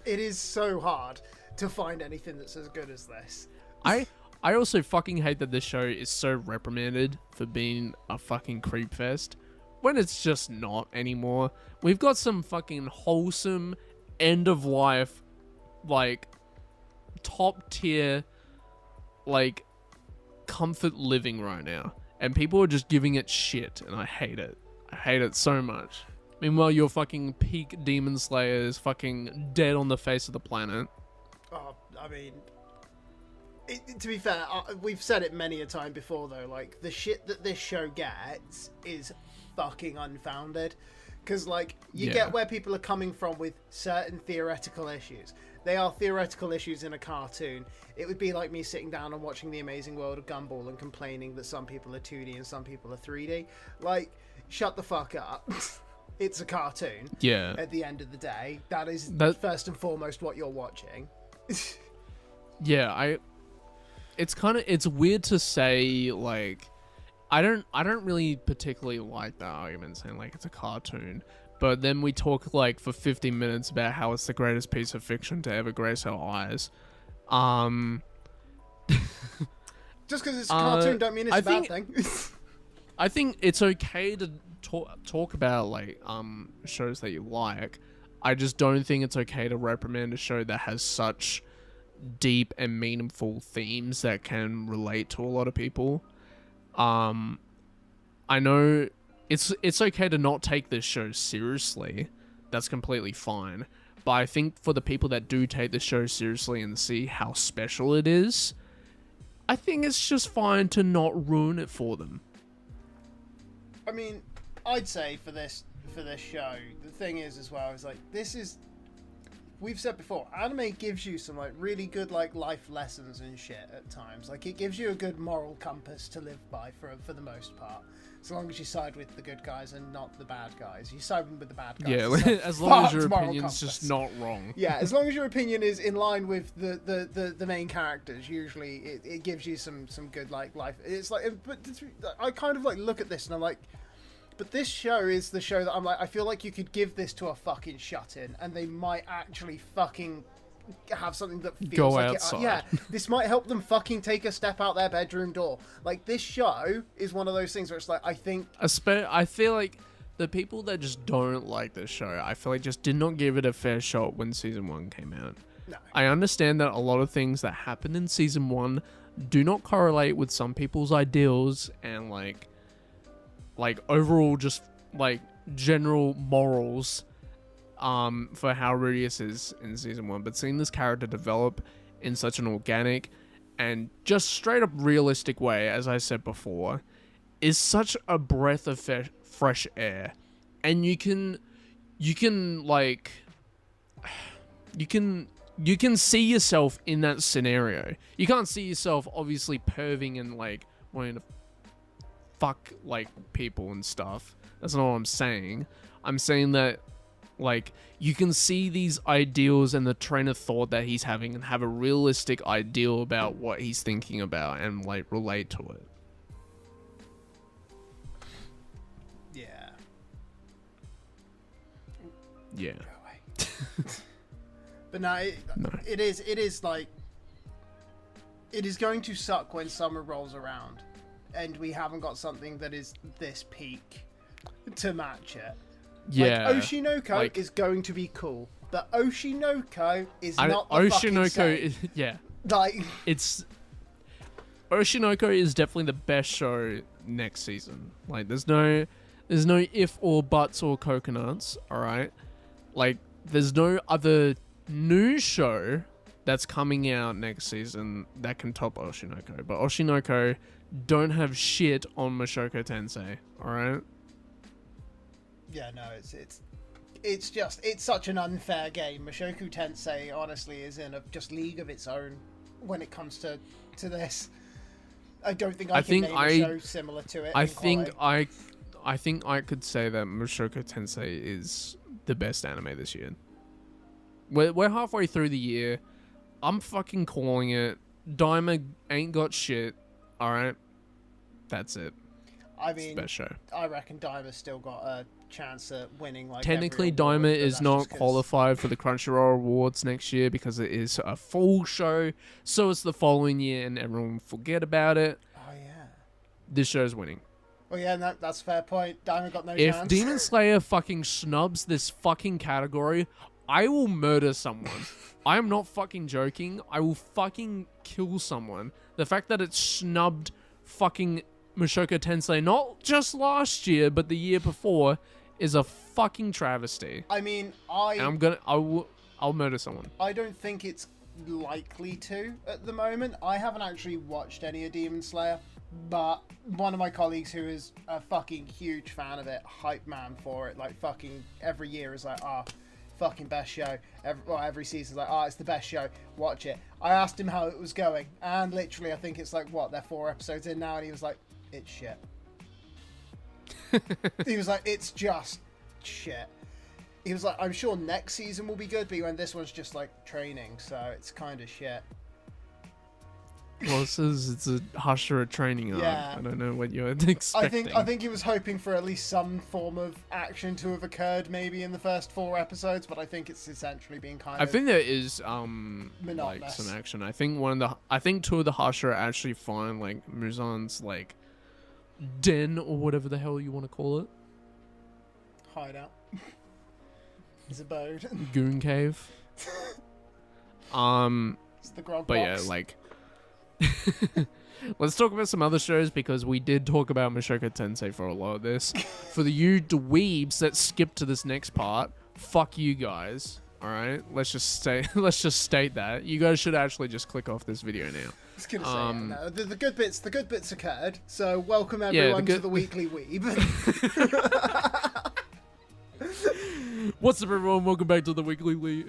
is so hard to find anything that's as good as this. I also fucking hate that this show is so reprimanded for being a fucking creep fest when it's just not anymore. We've got some fucking wholesome end of life, like top tier, like comfort living right now, and people are just giving it shit, and I hate it. I hate it so much. Meanwhile, your fucking peak Demon Slayer is fucking dead on the face of the planet. Oh, I mean, to be fair, we've said it many a time before, though. Like, the shit that this show gets is fucking unfounded. Because, like, you get where people are coming from with certain theoretical issues. They are theoretical issues in a cartoon. It would be like me sitting down and watching The Amazing World of Gumball and complaining that some people are 2D and some people are 3D. Like, shut the fuck up. It's a cartoon. Yeah. At the end of the day, that is first and foremost what you're watching. Yeah, it's weird to say, like, I don't really particularly like that argument saying like it's a cartoon, but then we talk like for 50 minutes about how it's the greatest piece of fiction to ever grace our eyes. Just because it's a cartoon don't mean it's a bad thing. I think it's okay to talk about like shows that you like. I just don't think it's okay to reprimand a show that has such deep and meaningful themes that can relate to a lot of people. I know it's okay to not take this show seriously. That's completely fine. But I think for the people that do take the show seriously and see how special it is, I think it's just fine to not ruin it for them. I mean, I'd say for this show, the thing is as well is like we've said before, anime gives you some like really good like life lessons and shit at times. Like it gives you a good moral compass to live by for the most part. As long as you side with the good guys and not the bad guys. You side with the bad guys. Yeah, as long as your opinion's just not wrong. Yeah, as long as your opinion is in line with the main characters, usually it gives you some good like life. It's like, but I kind of like look at this and I'm like, but this show is the show that I'm like, I feel like you could give this to a fucking shut-in and they might actually fucking have something that feels go like outside. yeah, this might help them fucking take a step out their bedroom door. Like, this show is one of those things where it's like, I think... I feel like the people that just don't like this show, I feel like just did not give it a fair shot when Season 1 came out. No. I understand that a lot of things that happened in Season 1 do not correlate with some people's ideals and, like overall just, like, general morals for how Rudius is in Season 1. But seeing this character develop in such an organic and just straight up realistic way, as I said before, is such a breath of fresh air. And you can see yourself in that scenario. You can't see yourself obviously perving and like wanting to fuck like people and stuff. That's not what I'm saying. I'm saying that like you can see these ideals and the train of thought that he's having and have a realistic ideal about what he's thinking about and like relate to it. Yeah. Yeah. Go away. But no, it is like, it is going to suck when summer rolls around and we haven't got something that is this peak to match it. Yeah. Like, Oshinoko is going to be cool, but Oshinoko is not the fucking same. Yeah. Like, Oshinoko is definitely the best show next season. Like, there's no if or buts or coconuts, alright? Like, there's no other new show that's coming out next season that can top Oshinoko. But Oshinoko don't have shit on Mushoku Tensei, alright? yeah, no, it's such an unfair game. Mushoku Tensei, honestly, is in a just league of its own when it comes to this. I don't think I can name a show similar to it. I think I could say that Mushoku Tensei is the best anime this year. We're halfway through the year. I'm fucking calling it. Daima ain't got shit. Alright? That's it. I mean, it's the best show. I reckon Daima's still got a chance at winning. Like, technically, Daima is not qualified for the Crunchyroll Awards next year because it is a full show. So it's the following year, and everyone will forget about it. Oh yeah. This show's winning. Oh yeah, that's a fair point. Daima got no chance. If Demon Slayer fucking snubs this fucking category, I will murder someone. I am not fucking joking. I will fucking kill someone. The fact that it snubbed fucking Mushoku Tensei, not just last year, but the year before, is a fucking travesty. I mean, I'll murder someone. I don't think it's likely to at the moment. I haven't actually watched any of Demon Slayer, but one of my colleagues who is a fucking huge fan of it, hype man for it, like fucking every year is like, fucking best show. Every season's like, it's the best show. Watch it. I asked him how it was going, and literally, I think it's like, they're 4 episodes in now, and he was like, it's shit. He was like, it's just shit. He was like, I'm sure next season will be good, but when this one's just like training, so it's kind of shit. Well, it says it's a Hashira training arc. Yeah. I don't know what you're expecting. I think he was hoping for at least some form of action to have occurred maybe in the first 4 episodes, but I think it's essentially being kind of... I think there is like monotonous. some action. I think 2 of the Hashira actually find like Muzan's like den or whatever the hell you want to call it. Hideout. His abode. Goon cave. It's the grog But box. yeah, like let's talk about some other shows because we did talk about Mushoku Tensei for a lot of this. For the weebs that skipped to this next part, fuck you guys. All right, let's just state that you guys should actually just click off this video now. I was gonna say, no, the good bits occurred. So welcome everyone to the weekly Weeb. What's up, everyone? Welcome back to the weekly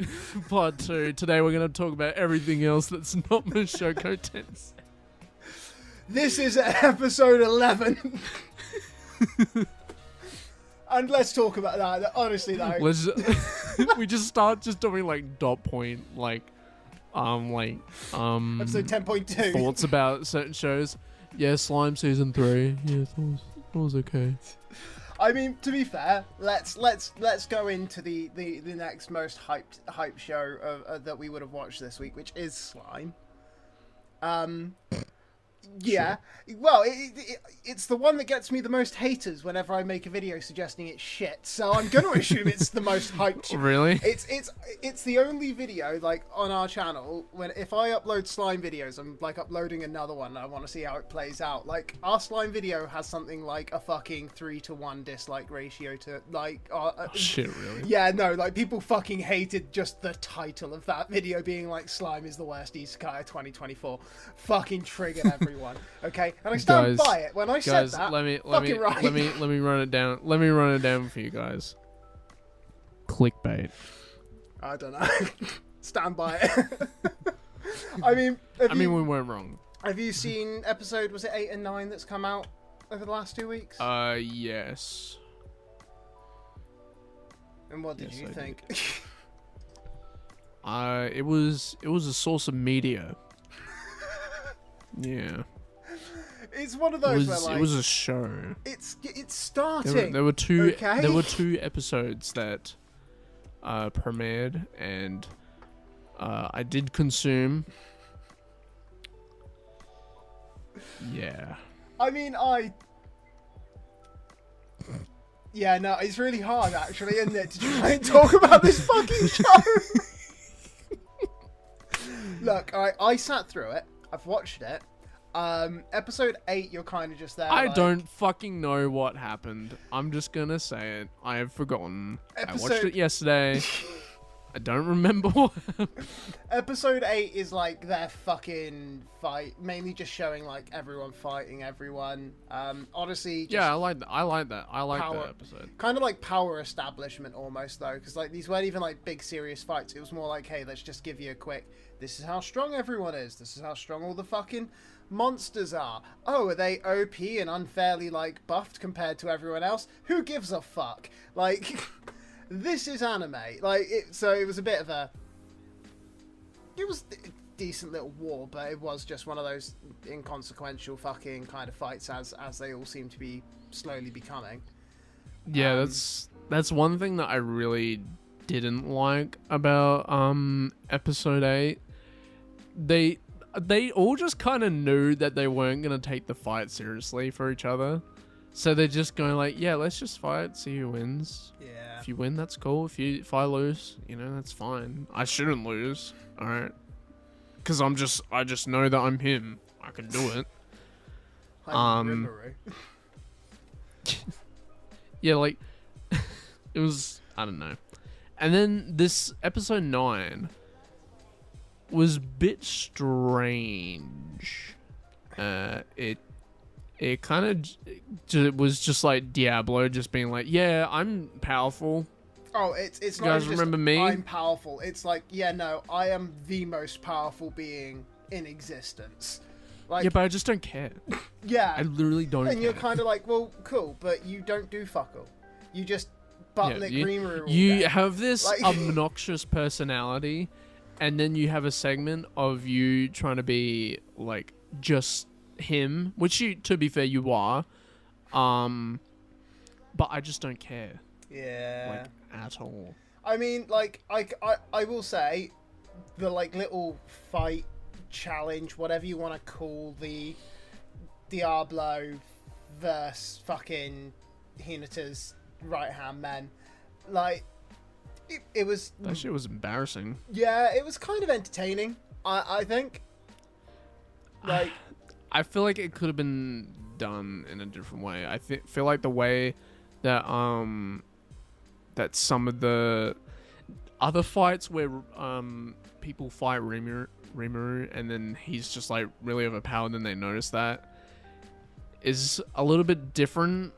part 2. Today we're gonna talk about everything else that's not Mushoku Tensei. This is episode 11. And let's talk about that. Honestly, though. We just start just doing like dot point, episode 10.2. thoughts about certain shows. Yeah, Slime season 3. Yeah, that was okay. I mean, to be fair, let's go into the next most hyped show that we would have watched this week, which is Slime. Yeah, sure. Well, it's the one that gets me the most haters whenever I make a video suggesting it's shit. So I'm gonna assume it's the most hyped. Really? It's the only video like on our channel when if I upload Slime videos, I'm like uploading another one. And I want to see how it plays out. Like our Slime video has something like a fucking 3-to-1 dislike ratio to like. Oh, shit, really? Yeah, no, like people fucking hated just the title of that video being like Slime is the worst isekai of 2024. Fucking triggered everyone. Okay, and I stand by it. When I said that, let me run it down. Let me run it down for you guys. Clickbait. I don't know. Stand by it. I mean, we weren't wrong. Have you seen episode? Was it 8 and 9 that's come out over the last 2 weeks? Yes. And what did you think? It was a source of media. Yeah. It's one of those where like it was a show. It's starting. There were two okay? There were 2 episodes that premiered, and I did consume. Yeah. I mean, yeah, no, it's really hard actually, isn't it, to try and talk about this fucking show. Look, I sat through it. I've watched it. Episode 8, you're kind of just there. I don't fucking know what happened. I'm just gonna say it. I have forgotten. I watched it yesterday. I don't remember what happened. Episode 8 is like their fucking fight, mainly just showing like everyone fighting everyone. Honestly, just yeah, I like that. I like that episode. Kind of like power establishment almost though, because like these weren't even like big serious fights. It was more like, hey, let's just give you a quick. This is how strong everyone is. This is how strong all the fucking monsters are. Oh, are they OP and unfairly like buffed compared to everyone else? Who gives a fuck? Like, this is anime. Like, so it was a bit of a. It was a decent little war, but it was just one of those inconsequential fucking kind of fights as they all seem to be slowly becoming. Yeah, that's one thing that I really didn't like about episode 8. They all just kind of knew that they weren't going to take the fight seriously for each other. So they're just going like, yeah, let's just fight, see who wins. Yeah. If you win, that's cool. If I lose, that's fine. I shouldn't lose, all right? Because I just know that I'm him. I can do it. Yeah, like, it was, I don't know. And then this episode 9 was a bit strange. It kind of was just like Diablo just being like, yeah, I'm powerful. Oh, it's you not guys just remember me? I'm powerful. It's like, yeah, no, I am the most powerful being in existence. Like, yeah, but I just don't care. Yeah. I literally don't care. And you're kind of like, well, cool, but you don't do fuck all. You just butt-lick Rimuru all You day. have this Like obnoxious personality, and then you have a segment of you trying to be like just him, which you, to be fair, you are. But I just don't care. Yeah. Like, at all. I mean, like, I will say, the, like, little fight challenge, whatever you want to call the Diablo versus fucking Hinata's right-hand men, like, it was... That shit was embarrassing. Yeah, it was kind of entertaining, I think. Like... I feel like it could have been done in a different way. I feel like the way that that some of the other fights where people fight Rimuru and then he's just like really overpowered and they notice that is a little bit different,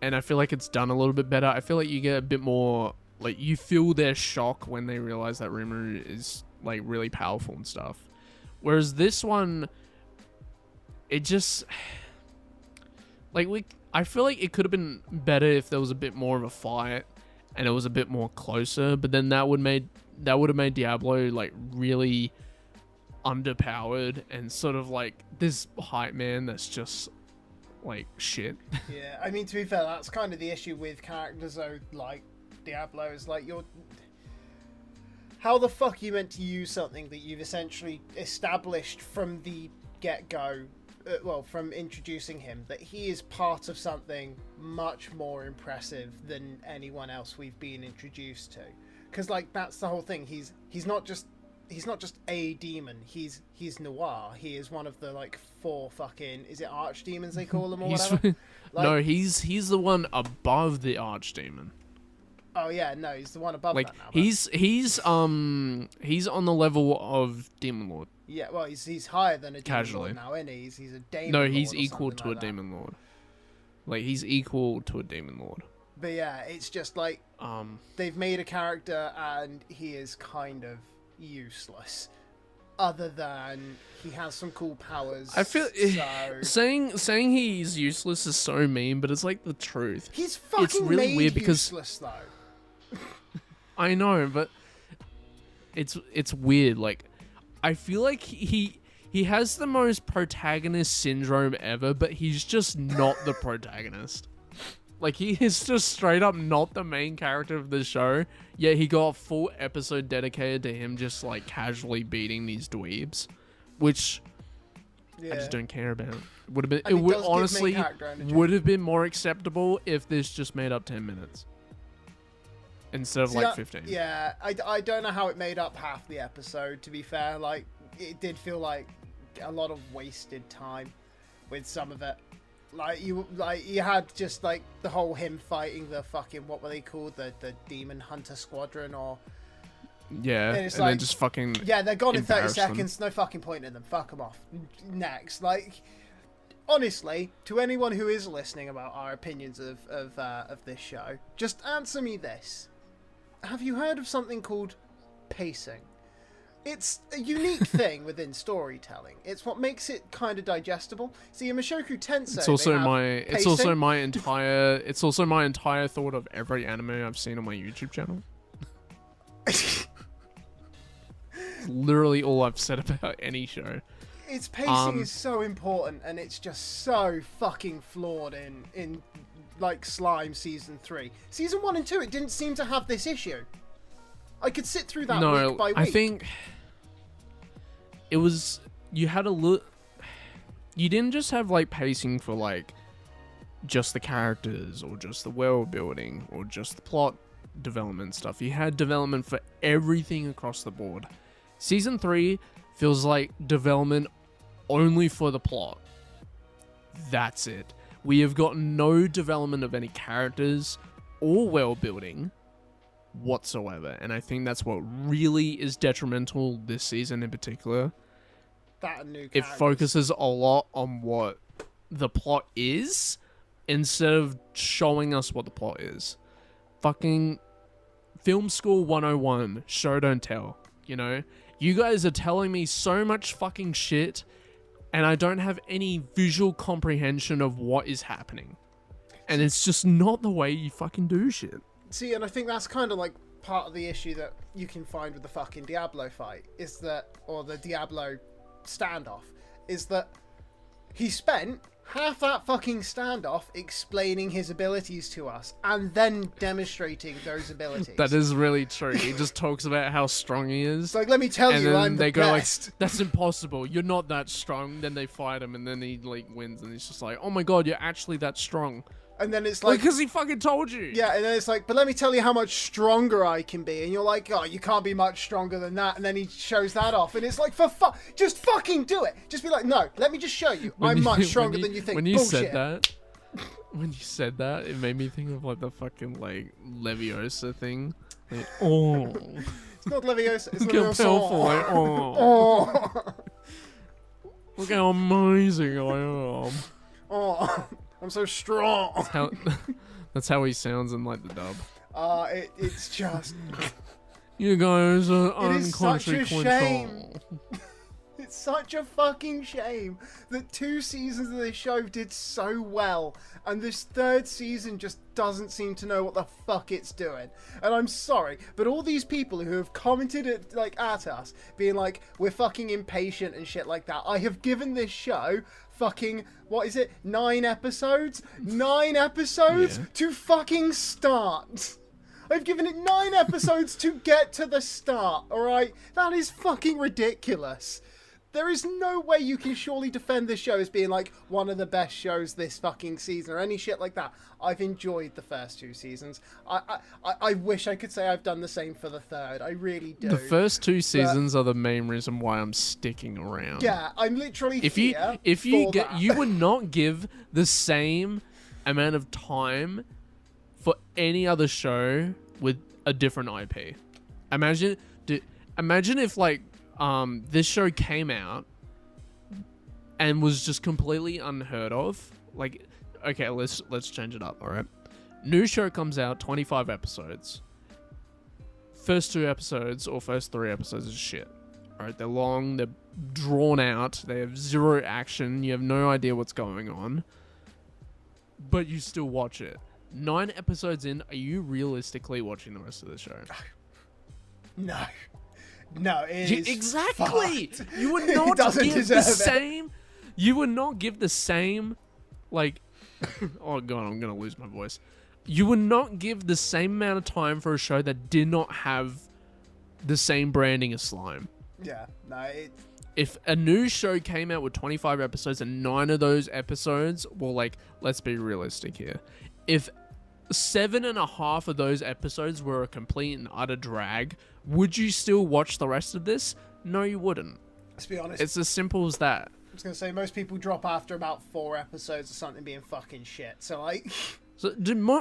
and I feel like it's done a little bit better. I feel like you get a bit more, like, you feel their shock when they realize that Rimuru is like really powerful and stuff, whereas this one, it just, like, I feel like it could have been better if there was a bit more of a fight and it was a bit more closer, but then that would have made Diablo like really underpowered and sort of like this hype man that's just like shit. Yeah, I mean, to be fair, that's kind of the issue with characters though, like Diablo, is like, how the fuck are you meant to use something that you've essentially established from the get-go, from introducing him, that he is part of something much more impressive than anyone else we've been introduced to? Because, like, that's the whole thing. He's not just a demon. He's noir. He is one of the, like, 4 fucking, is it archdemons they call them or whatever? Like, no, he's the one above the archdemon. Oh yeah, no, he's the one above like, that now. He's on the level of Demon Lord. Yeah, well, he's higher than a demon Casually. lord now, isn't he? He's a demon No, lord he's or equal something to like a that. demon lord. Like, he's equal to a demon lord. But yeah, it's just like they've made a character and he is kind of useless, other than he has some cool powers. I feel so... saying he's useless is so mean, but it's like the truth. He's fucking it's really made weird because useless though. I know, but it's weird. Like, I feel like he has the most protagonist syndrome ever, but he's just not the protagonist. Like, he is just straight up not the main character of the show, yet he got a full episode dedicated to him just, like, casually beating these dweebs, which I just don't care about. It would honestly would have been more acceptable if this just made up 10 minutes. Instead of, like, 15. Yeah, I don't know how it made up half the episode, to be fair. Like, it did feel like a lot of wasted time with some of it. Like, you had just, like, the whole him fighting the fucking, what were they called? The Demon Hunter Squadron, or... Yeah, and like, then just fucking... Yeah, they're gone in 30 seconds, them. no fucking point in them. Fuck them off. Next. Like, honestly, to anyone who is listening about our opinions of this show, just answer me this. Have you heard of something called pacing? It's a unique thing within storytelling. It's what makes it kind of digestible. See, in Mushoku Tensei, it's also my entire thought of every anime I've seen on my YouTube channel. It's literally all I've said about any show. Its pacing is so important, and it's just so fucking flawed in like Slime Season 3. Season 1 and 2, it didn't seem to have this issue. I could sit through that week by week. I think it was... You had a look... You didn't just have, like, pacing for, like, just the characters, or just the world building, or just the plot development stuff. You had development for everything across the board. Season 3 feels like development only for the plot. That's it. We have got no development of any characters or world building whatsoever, and I think that's what really is detrimental this season in particular. That new it focuses a lot on what the plot is instead of showing us what the plot is. Fucking Film School 101, show don't tell, you know? You guys are telling me so much fucking shit, and I don't have any visual comprehension of what is happening. And it's just not the way you fucking do shit. See, and I think that's kind of like part of the issue that you can find with the fucking Diablo fight, is that, or the Diablo standoff, is that he spent half that fucking standoff explaining his abilities to us and then demonstrating those abilities. That is really true. He just talks about how strong he is. It's like, let me tell and you, then I'm they the go best. like, that's impossible. You're not that strong. Then they fight him, and then he like wins, and he's just like, oh my god, you're actually that strong. And then it's like, because he fucking told you. Yeah, and then it's like, but let me tell you how much stronger I can be. And you're like, oh, you can't be much stronger than that. And then he shows that off. And it's like, just fucking do it. Just be like, no, let me just show you. I'm much stronger than you think. When you Bullshit. said that, it made me think of like the fucking like Leviosa thing. Like, oh. It's not Leviosa. It's Look how powerful I am. Oh. Look how amazing I am. Oh. I'm so strong. That's how he sounds in like the dub. It's just. You guys are It is such a unconsequential. shame. It's such a fucking shame that 2 seasons of this show did so well, and this 3rd season just doesn't seem to know what the fuck it's doing. And I'm sorry, but all these people who have commented at us, being like, we're fucking impatient and shit like that, I have given this show fucking, what is it, 9 episodes? 9 episodes to fucking start. I've given it 9 episodes to get to the start, alright? That is fucking ridiculous. There is no way you can surely defend this show as being like one of the best shows this fucking season or any shit like that. I've enjoyed the first 2 seasons. I wish I could say I've done the same for the 3rd. I really do. The first 2 seasons are the main reason why I'm sticking around. Yeah, I'm literally you would not give the same amount of time for any other show with a different IP. Imagine if like this show came out and was just completely unheard of. Like, okay, let's change it up, all right? New show comes out, 25 episodes. First 2 episodes or first 3 episodes is shit. All right, they're long, they're drawn out, they have 0 action, you have no idea what's going on, but you still watch it. 9 episodes in, are you realistically watching the rest of the show? No. No, it is exactly. fucked. You would not give the same. It. You would not give the same, like. Oh god, I'm gonna lose my voice. You would not give the same amount of time for a show that did not have the same branding as Slime. Yeah, no. If a new show came out with 25 episodes and 9 of those episodes were like, let's be realistic here. If 7.5 of those episodes were a complete and utter drag, would you still watch the rest of this? No, you wouldn't. Let's be honest. It's as simple as that. I was going to say, most people drop after about 4 episodes of something being fucking shit. So, like... So,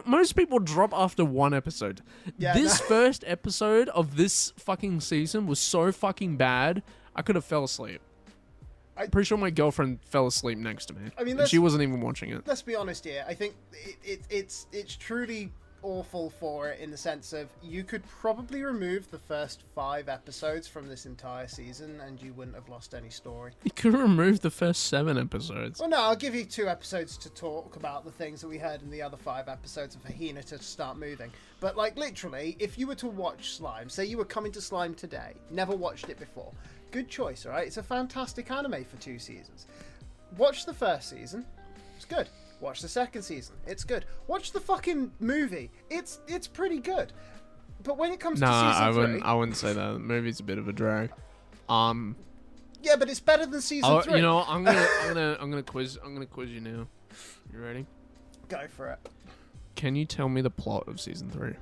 most people drop after 1 episode. Yeah, this first episode of this fucking season was so fucking bad, I could have fell asleep. I'm pretty sure my girlfriend fell asleep next to me. I mean, she wasn't even watching it. Let's be honest here. I think it's truly awful for it in the sense of you could probably remove the first 5 episodes from this entire season and you wouldn't have lost any story. You could remove the first 7 episodes. Well, no, I'll give you 2 episodes to talk about the things that we heard in the other 5 episodes of Hina to start moving. But, like, literally, if you were to watch Slime, say you were coming to Slime today, never watched it before, good choice, alright? It's a fantastic anime for 2 seasons. Watch the first season, it's good. Watch the second season, it's good. Watch the fucking movie, it's pretty good. But when it comes to season 3... I wouldn't say that. The movie's a bit of a drag. Yeah, but it's better than season 3. You know, I'm gonna quiz you now. You ready? Go for it. Can you tell me the plot of season 3?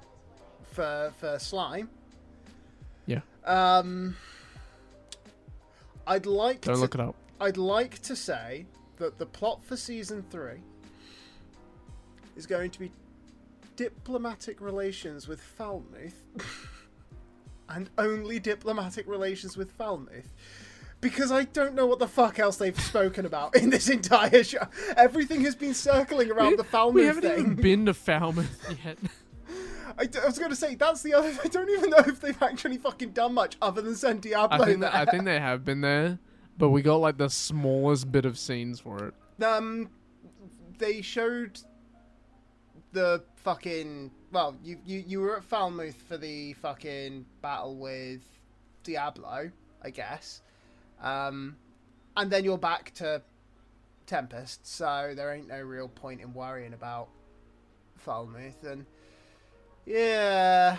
For Slime? Yeah. I'd like Don't look it up. I'd like to say that the plot for season 3 is going to be diplomatic relations with Falmouth and only diplomatic relations with Falmouth. Because I don't know what the fuck else they've spoken about in this entire show. Everything has been circling around the Falmouth thing. We haven't even been to Falmouth yet. I was going to say, that's the other... I don't even know if they've actually fucking done much other than send Diablo there. I think they have been there, but we got like the smallest bit of scenes for it. They showed the fucking... Well, you were at Falmouth for the fucking battle with Diablo, I guess. and then you're back to Tempest, so there ain't no real point in worrying about Falmouth. And yeah,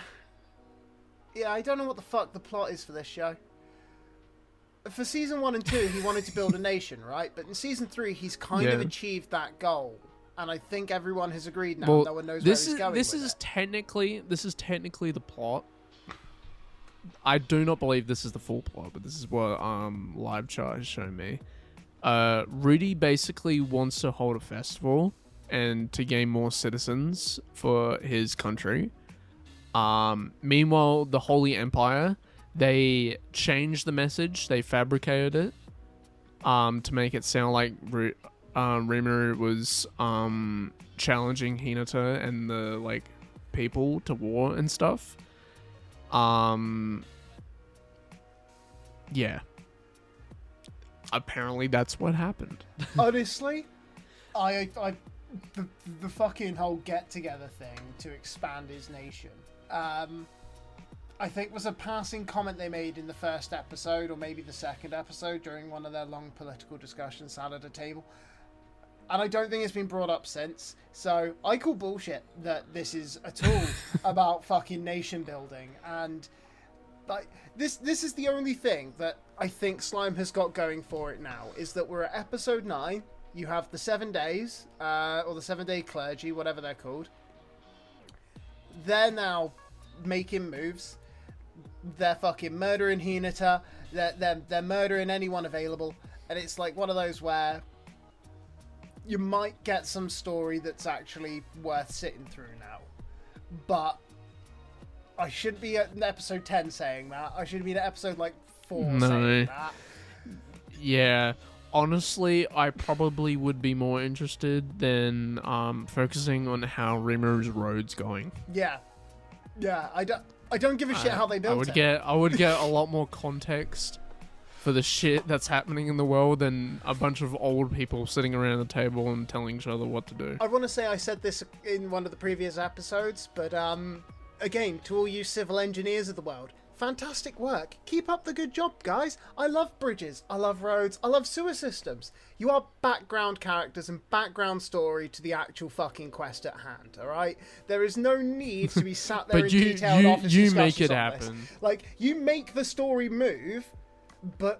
I don't know what the fuck the plot is for this show. For season 1 and 2, he wanted to build a nation, right? But in season 3, he's kind of achieved that goal, and I think everyone has agreed now. No one knows where he's going. This is technically the plot. I do not believe this is the full plot, but this is what live chat has shown me. Rudy basically wants to hold a festival and to gain more citizens for his country. Meanwhile, the Holy Empire, they changed the message. They fabricated it to make it sound like Rimuru was challenging Hinata and the like people to war and stuff. Yeah. Apparently that's what happened. Honestly, the fucking whole get-together thing to expand his nation, I think was a passing comment they made in the first episode, or maybe the second episode, during one of their long political discussions sat at a table. And I don't think it's been brought up since. So I call bullshit that this is at all about fucking nation building. And like this is the only thing that I think Slime has got going for it now, is that we're at episode 9. You have the 7 days, or the 7-day clergy, whatever they're called. They're now making moves. They're fucking murdering Hinata. They're murdering anyone available. And it's like one of those where you might get some story that's actually worth sitting through now. But I shouldn't be at episode 10 saying that. I should be at episode like 4 saying that. Yeah. Honestly, I probably would be more interested than focusing on how Rimuru's road's going. Yeah. I don't give a shit how they built it. I would get a lot more context for the shit that's happening in the world than a bunch of old people sitting around the table and telling each other what to do. I want to say I said this in one of the previous episodes, but again, to all you civil engineers of the world, fantastic work. Keep up the good job, guys. I love bridges, I love roads, I love sewer systems. You are background characters and background story to the actual fucking quest at hand, alright? There is no need to be sat there in detailed office discussions make it on happen. this. Like, you make the story move, but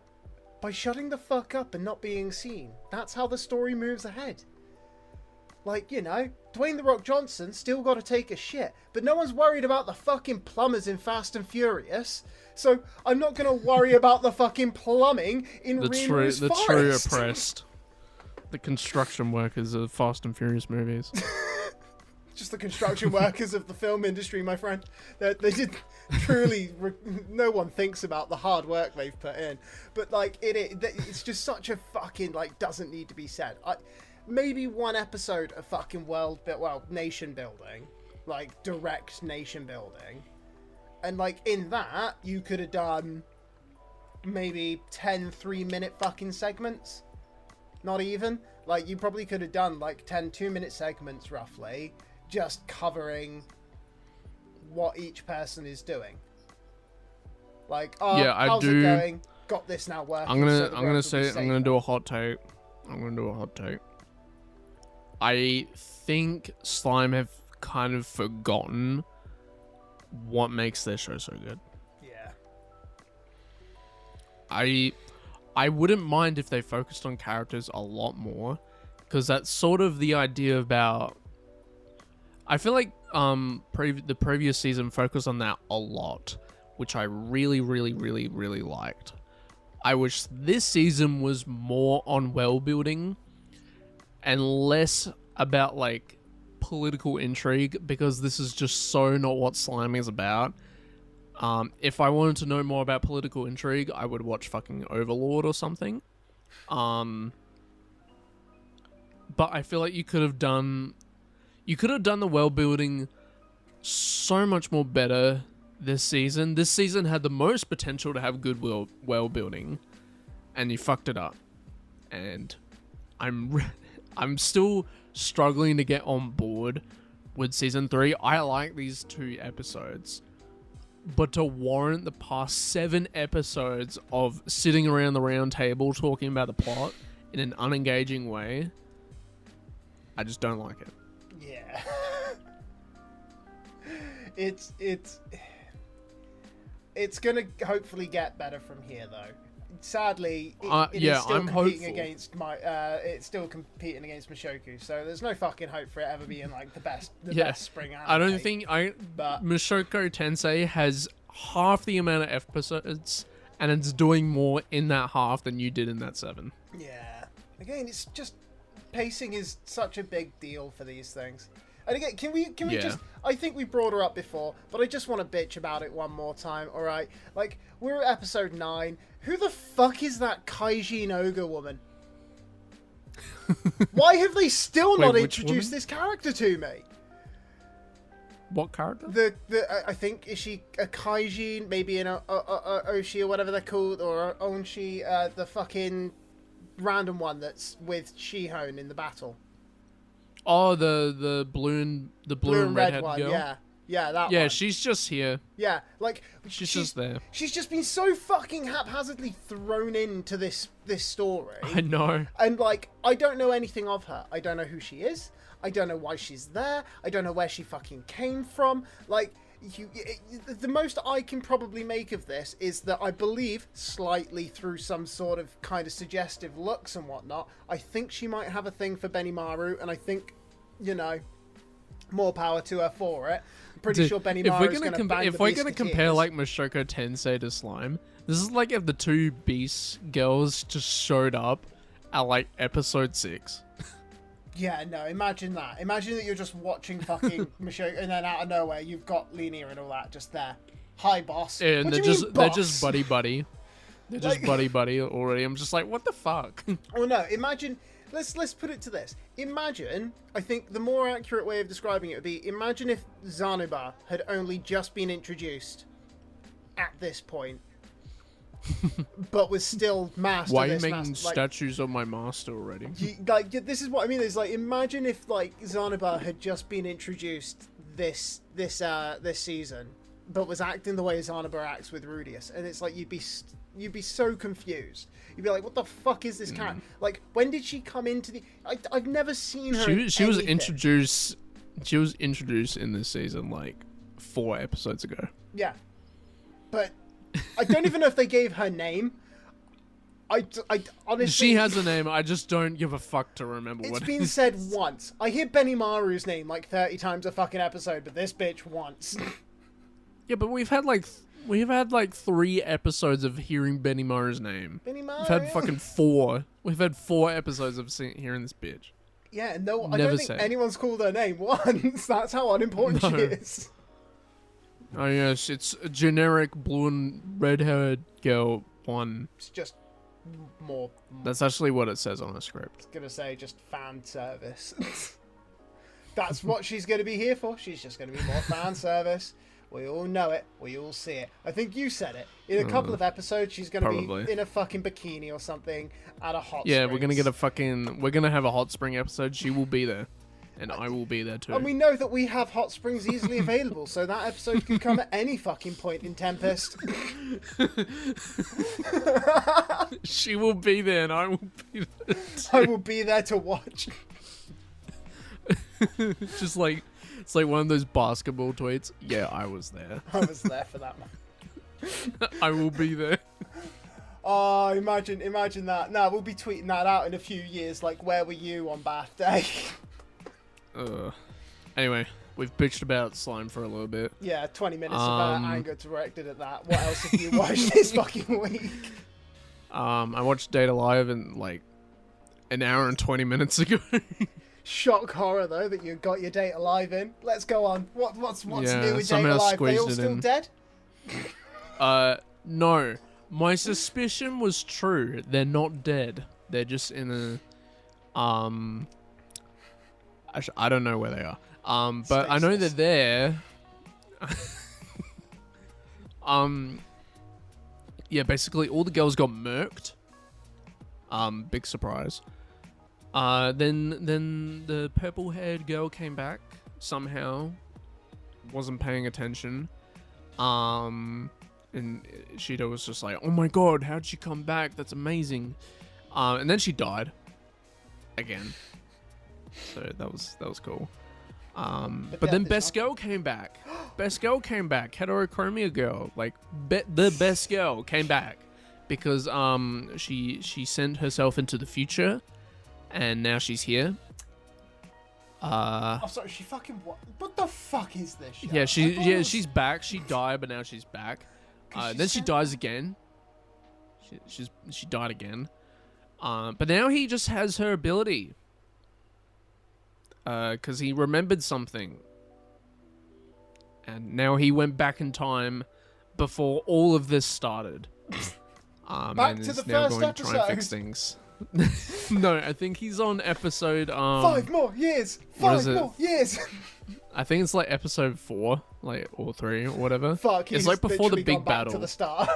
by shutting the fuck up and not being seen. That's how the story moves ahead. Like, you know, Dwayne "The Rock" Johnson still got to take a shit, but no one's worried about the fucking plumbers in Fast and Furious. So I'm not going to worry about the fucking plumbing in Rimuru's forest. True oppressed. The construction workers of Fast and Furious movies. Just the construction workers of the film industry, my friend. They did truly. No one thinks about the hard work they've put in, but like it's just such a fucking like doesn't need to be said. Maybe one episode of fucking nation building, like direct nation building, and like in that you could have done maybe 10 3-minute fucking segments. Not even. Like you probably could have done like 10 2-minute segments roughly, just covering what each person is doing. Like, how's it going? Got this now working. I'm gonna do a hot take. I think Slime have kind of forgotten what makes their show so good. Yeah. I wouldn't mind if they focused on characters a lot more, because that's sort of the idea about. I feel like the previous season focused on that a lot, which I really, really, really, really liked. I wish this season was more on world building and less about like political intrigue, because this is just so not what Slime is about. If I wanted to know more about political intrigue, I would watch fucking Overlord or something. But I feel like you could have done the world building so much more better this season. This season had the most potential to have good world building, and you fucked it up. And I'm still struggling to get on board with season 3. I like these 2 episodes. but to warrant the past 7 episodes of sitting around the round table talking about the plot in an unengaging way, I just don't like it. Yeah. It's gonna hopefully get better from here, though. Sadly, it is still I'm competing hopeful. against it's still competing against Mushoku, so there's no fucking hope for it ever being like the best spring anime. I don't think But Mushoku Tensei has half the amount of episodes, and it's doing more in that half than you did in that 7. yeah, again, it's just pacing is such a big deal for these things. And again, can we just? I think we brought her up before, but I just want to bitch about it one more time. All right, like we're at episode 9. Who the fuck is that Kaiju No woman? Why have they still not introduced this character to me? What character? I think, is she a Kaijin, maybe an Oshi or whatever they're called, or Onshi, the fucking random one that's with Shihon in the battle. Oh, the blue and redhead one, girl. Yeah, that one. Yeah, she's just here. Yeah, like She's just there. She's just been so fucking haphazardly thrown into this story. I know. And like, I don't know anything of her. I don't know who she is. I don't know why she's there. I don't know where she fucking came from. Like, the most I can probably make of this is that I believe, slightly through some sort of kind of suggestive looks and whatnot, I think she might have a thing for Benimaru, and I think, more power to her for it. I'm pretty sure Benimaru's going to bang If we're going to compare like Mushoku Tensei to Slime, this is like if the 2 Beast girls just showed up at like episode 6. Yeah, no, imagine that. Imagine that you're just watching fucking Mushoku, and then out of nowhere you've got Linear and all that just there. Hi, boss. Yeah, and what they're just buddy. They're just buddy already. I'm just like, what the fuck? Oh no, imagine. Let's put it to this. Imagine, I think the more accurate way of describing it would be, imagine if Zanuba had only just been introduced at this point, but was still master. Why are you making statues of my master already? This is what I mean. Is like, imagine if like Zanuba had just been introduced this season, but was acting the way Zanuba acts with Rudius, and it's like you'd be so confused. You'd be like, what the fuck is this character? Like, when did she come into the... I've never seen her She was introduced in this season, like, 4 episodes ago. Yeah. But I don't even know if they gave her name. I honestly... She has a name, I just don't give a fuck to remember what it is. It's been said once. I hear Benimaru's name like 30 times a fucking episode, but this bitch once. Yeah, but we've had like 3 episodes of hearing Benimaru's name. Benimaru. We've had fucking 4. We've had 4 episodes of hearing this bitch. Yeah, no, I don't think anyone's called her name once. That's how unimportant she is. Oh yes, it's a generic blue and red-haired girl 1. It's just more. That's actually what it says on the script. I was gonna say just fan service. That's what she's gonna be here for. She's just gonna be more fan service. We all know it. We all see it. I think you said it. In a couple of episodes, she's going to be in a fucking bikini or something at a hot springs. we're going to have a hot spring episode. She will be there. And I will be there too. And we know that we have hot springs easily available, so that episode can come at any fucking point in Tempest. She will be there and I will be there too. I will be there to watch. Just like... It's like one of those basketball tweets. Yeah, I was there. I was there for that one. I will be there. Oh, imagine that. No, we'll be tweeting that out in a few years. Like, where were you on Bath Day? Anyway, we've bitched about slime for a little bit. Yeah, 20 minutes of anger directed at that. What else have you watched this fucking week? I watched Data Live in like an hour and 20 minutes ago. Shock horror though that you got your Data Live in. Let's go on. What's new with somehow Data Live? They all squeezed it still in. dead? No. My suspicion was true. They're not dead. They're just in a actually, I don't know where they are. But I know they're there. Yeah, basically all the girls got murked. Big surprise. Then the purple-haired girl came back somehow. Wasn't paying attention. And Shido was just like, "Oh my god, how'd she come back? That's amazing." And then she died again. So that was cool. But then Best Girl came back. Best Girl came back. Heterochromia girl, like the best girl came back because she sent herself into the future, and now she's here. I'm sorry, she fucking what the fuck is this show? Yeah, she's back. She died, but now she's back. Then she dies again. She died again. But now he just has her ability. Because he remembered something. And now he went back in time before all of this started. Back to the first episode. Try and fix things. No, I think he's on episode 5 more years. 5 more years. I think it's like episode 4, like, or 3 or whatever. Fuck, it's like before the big battle. To the start.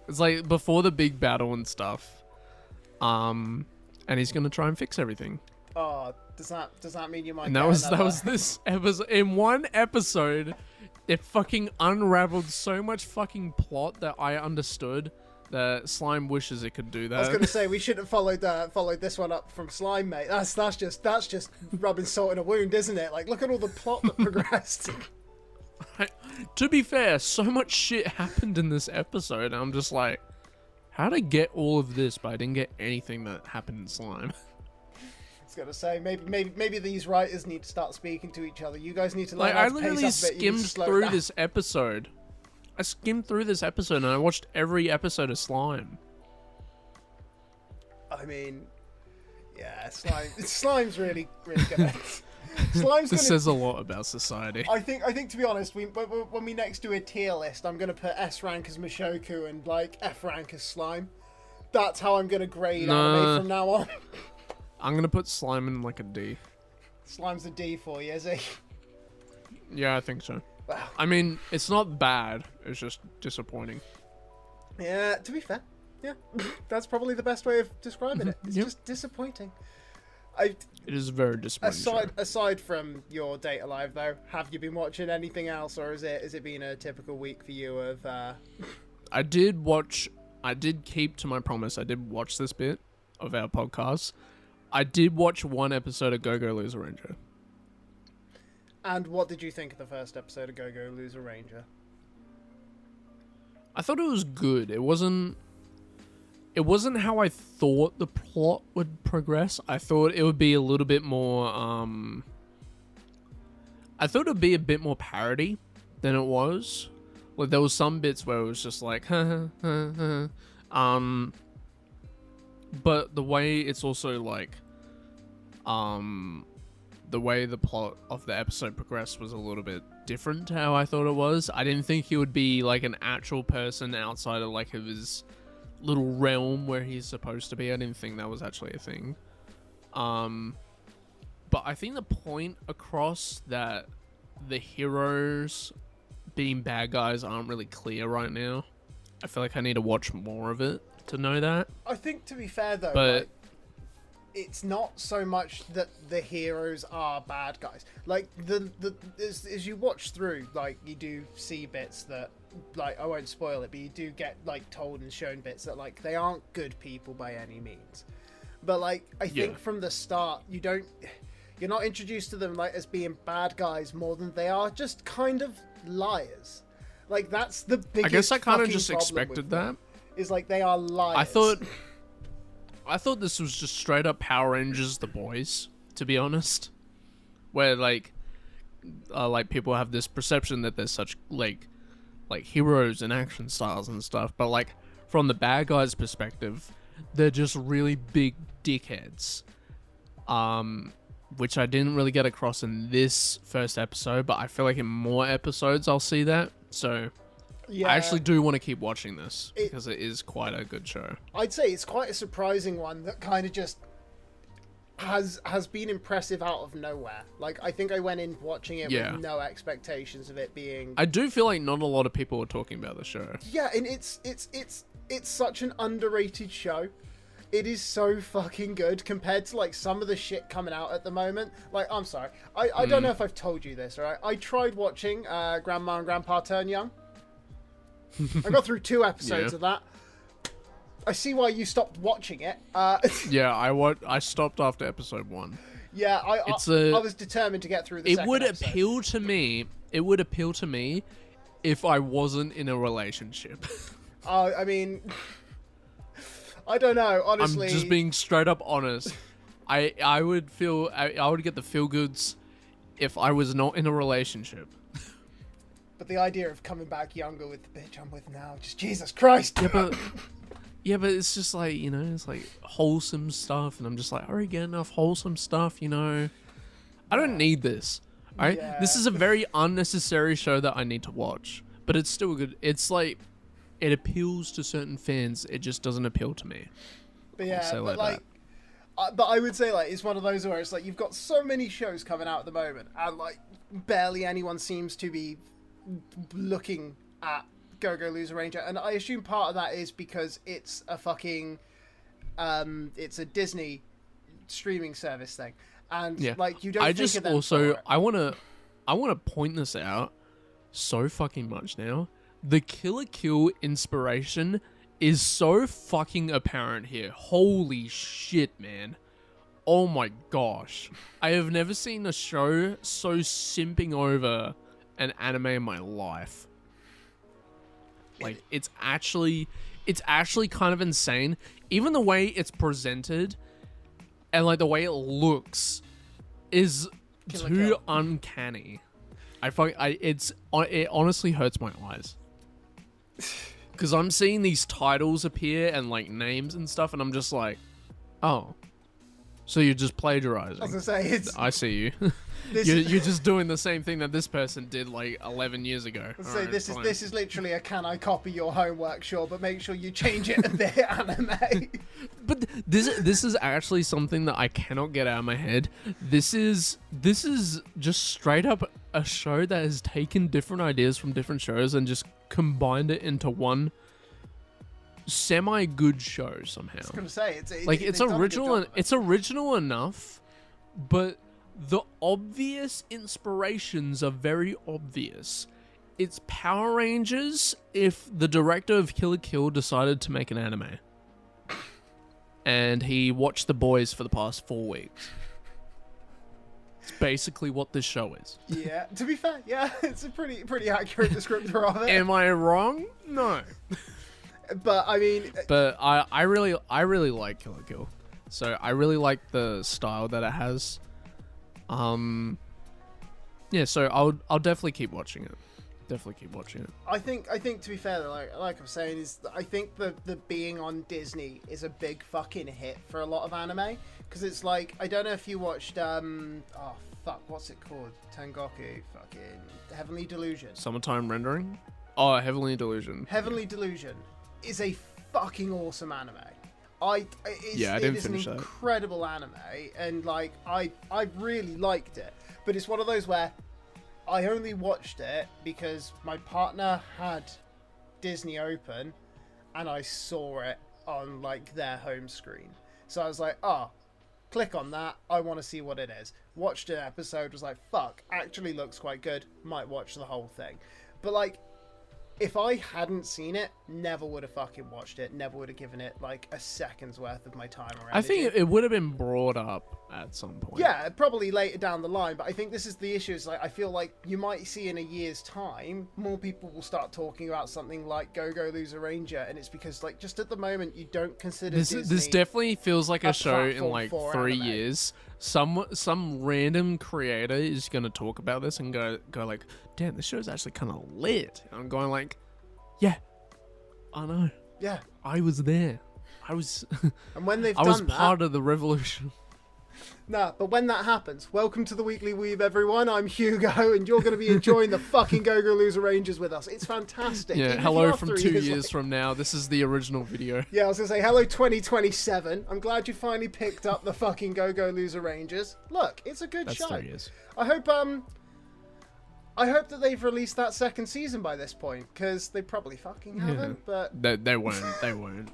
It's like before the big battle and stuff. And he's gonna try and fix everything. Oh, does that mean you might? And that was this episode. In one episode, it fucking unraveled so much fucking plot that I understood that Slime wishes it could do that. I was gonna say we should have followed this one up from Slime, mate. That's just rubbing salt in a wound, isn't it? Like, look at all the plot that progressed. To be fair, so much shit happened in this episode, and I'm just like, how did I get all of this, but I didn't get anything that happened in Slime? I was gonna say maybe these writers need to start speaking to each other. You guys need to learn like, how I to literally pace up a bit. skimmed through this episode. I skimmed through this episode and I watched every episode of Slime. I mean, yeah, Slime's really good. This says a lot about society. I think to be honest, when we next do a tier list, I'm gonna put S rank as Mushoku and like F rank as Slime. That's how I'm gonna grade anime from now on. I'm gonna put Slime in like a D. Slime's a D for you, is he? Yeah, I think so. Wow. I mean, it's not bad. It's just disappointing. Yeah, to be fair, yeah, that's probably the best way of describing it. It's Yep. just disappointing. It is very disappointing. Aside from your Date Alive though, have you been watching anything else, or is it been a typical week for you of? I did keep to my promise. I did watch this bit of our podcast. I did watch one episode of Go-Go Loser Ranger. And what did you think of the first episode of Go-Go Loser Ranger? I thought it was good. It wasn't how I thought the plot would progress. I thought it would be a little bit more I thought it would be a bit more parody than it was. Like, there was some bits where it was just like but the way it's also like the way the plot of the episode progressed was a little bit different to how I thought it was. I didn't think he would be like an actual person outside of like of his little realm where he's supposed to be. I didn't think that was actually a thing. But I think the point across that the heroes being bad guys aren't really clear right now. I feel like I need to watch more of it to know that. I think, to be fair though, but like, it's not so much that the heroes are bad guys. Like as you watch through, like, you do see bits that, like, I won't spoil it, but you do get like told and shown bits that like they aren't good people by any means. But like I think from the start you're not introduced to them like as being bad guys more than they are just kind of liars. Like, that's the biggest. I guess I kind of fucking just problem expected with that. them, is like they are liars. I thought this was just straight up Power Rangers The Boys, to be honest. Where like people have this perception that there's such like heroes and action styles and stuff, but like from the bad guys' perspective, they're just really big dickheads. Which I didn't really get across in this first episode, but I feel like in more episodes I'll see that. So yeah, I actually do want to keep watching this because it is quite a good show. I'd say it's quite a surprising one that kind of just has been impressive out of nowhere. Like, I think I went in watching it with no expectations of it being. I do feel like not a lot of people are talking about the show. Yeah, and it's such an underrated show. It is so fucking good compared to like some of the shit coming out at the moment. Like, I'm sorry, I don't know if I've told you this, right? I tried watching Grandma and Grandpa Turn Young. I got through 2 episodes of that. I see why you stopped watching it. Yeah, I stopped after episode 1. Yeah, I was determined to get through the second episode. Appeal to me. It would appeal to me if I wasn't in a relationship. I mean, I don't know. Honestly, I'm just being straight up honest. I would get the feel goods if I was not in a relationship. But the idea of coming back younger with the bitch I'm with now, just Jesus Christ. Yeah, but it's just like, you know, it's like wholesome stuff, and I'm just like, I already get enough wholesome stuff, you know. I don't need this. Right? Yeah. This is a very unnecessary show that I need to watch, but it's still good. It's like it appeals to certain fans. It just doesn't appeal to me. But yeah, but I would say like it's one of those where it's like you've got so many shows coming out at the moment, and like barely anyone seems to be looking at Go Loser Ranger, and I assume part of that is because it's a fucking it's a Disney streaming service thing, and like you don't. I want to point this out so fucking much now. The Kill la Kill inspiration is so fucking apparent here. Holy shit, man. Oh my gosh. I have never seen a show so simping over an anime in my life. Like, it's actually kind of insane. Even the way it's presented and like the way it looks is too uncanny. It honestly hurts my eyes. Because I'm seeing these titles appear and like names and stuff, and I'm just like, oh, so you're just plagiarizing. I was gonna say, I see you. You're just doing the same thing that this person did like 11 years ago. So this is literally a can I copy your homework? Sure, but make sure you change it a bit anime. But this is actually something that I cannot get out of my head. This is just straight up a show that has taken different ideas from different shows and just combined it into one semi-good show somehow. I was gonna say it's original. It's original enough, but the obvious inspirations are very obvious. It's Power Rangers if the director of Kill la Kill decided to make an anime. And he watched The Boys for the past 4 weeks. It's basically what this show is. Yeah, to be fair, yeah, it's a pretty accurate descriptor of it. Am I wrong? No. But I mean, but I really like Kill la Kill. So I really like the style that it has. Yeah, so I'll definitely keep watching it. I think to be fair, like I'm saying, is I think the being on Disney is a big fucking hit for a lot of anime, because it's like, I don't know if you watched what's it called? Tengoku, fucking Heavenly Delusion. Summertime Rendering? Oh, Heavenly Delusion. Heavenly Delusion is a fucking awesome anime. I didn't finish that. An incredible anime, and like I really liked it. But it's one of those where I only watched it because my partner had Disney open, and I saw it on like their home screen. So I was like, click on that. I want to see what it is. Watched an episode, was like, fuck, actually looks quite good. Might watch the whole thing. But like, if I hadn't seen it, never would have fucking watched it. Never would have given it like a second's worth of my time or energy. I think it would have been brought up at some point. Yeah, probably later down the line. But I think this is the issue. Is like, I feel like you might see in a year's time, more people will start talking about something like Go Loser Ranger, and it's because like just at the moment you don't consider this definitely feels like a show in like 3 years. Some random creator is gonna talk about this and go like, damn, this show's actually kind of lit. And I'm going like, yeah, I know. Yeah, I was there. I was. And when they've I done was part of the revolution. Nah, but when that happens, welcome to the Weekly Weeb, everyone. I'm Hugo, and you're going to be enjoying the fucking Go Loser Rangers with us. It's fantastic. Yeah, even hello after from 2 years from now. This is the original video. Yeah, I was going to say, hello 2027. I'm glad you finally picked up the fucking Go Loser Rangers. Look, it's a good show. 3 years. I hope that they've released that second season by this point, because they probably fucking haven't, but... They won't.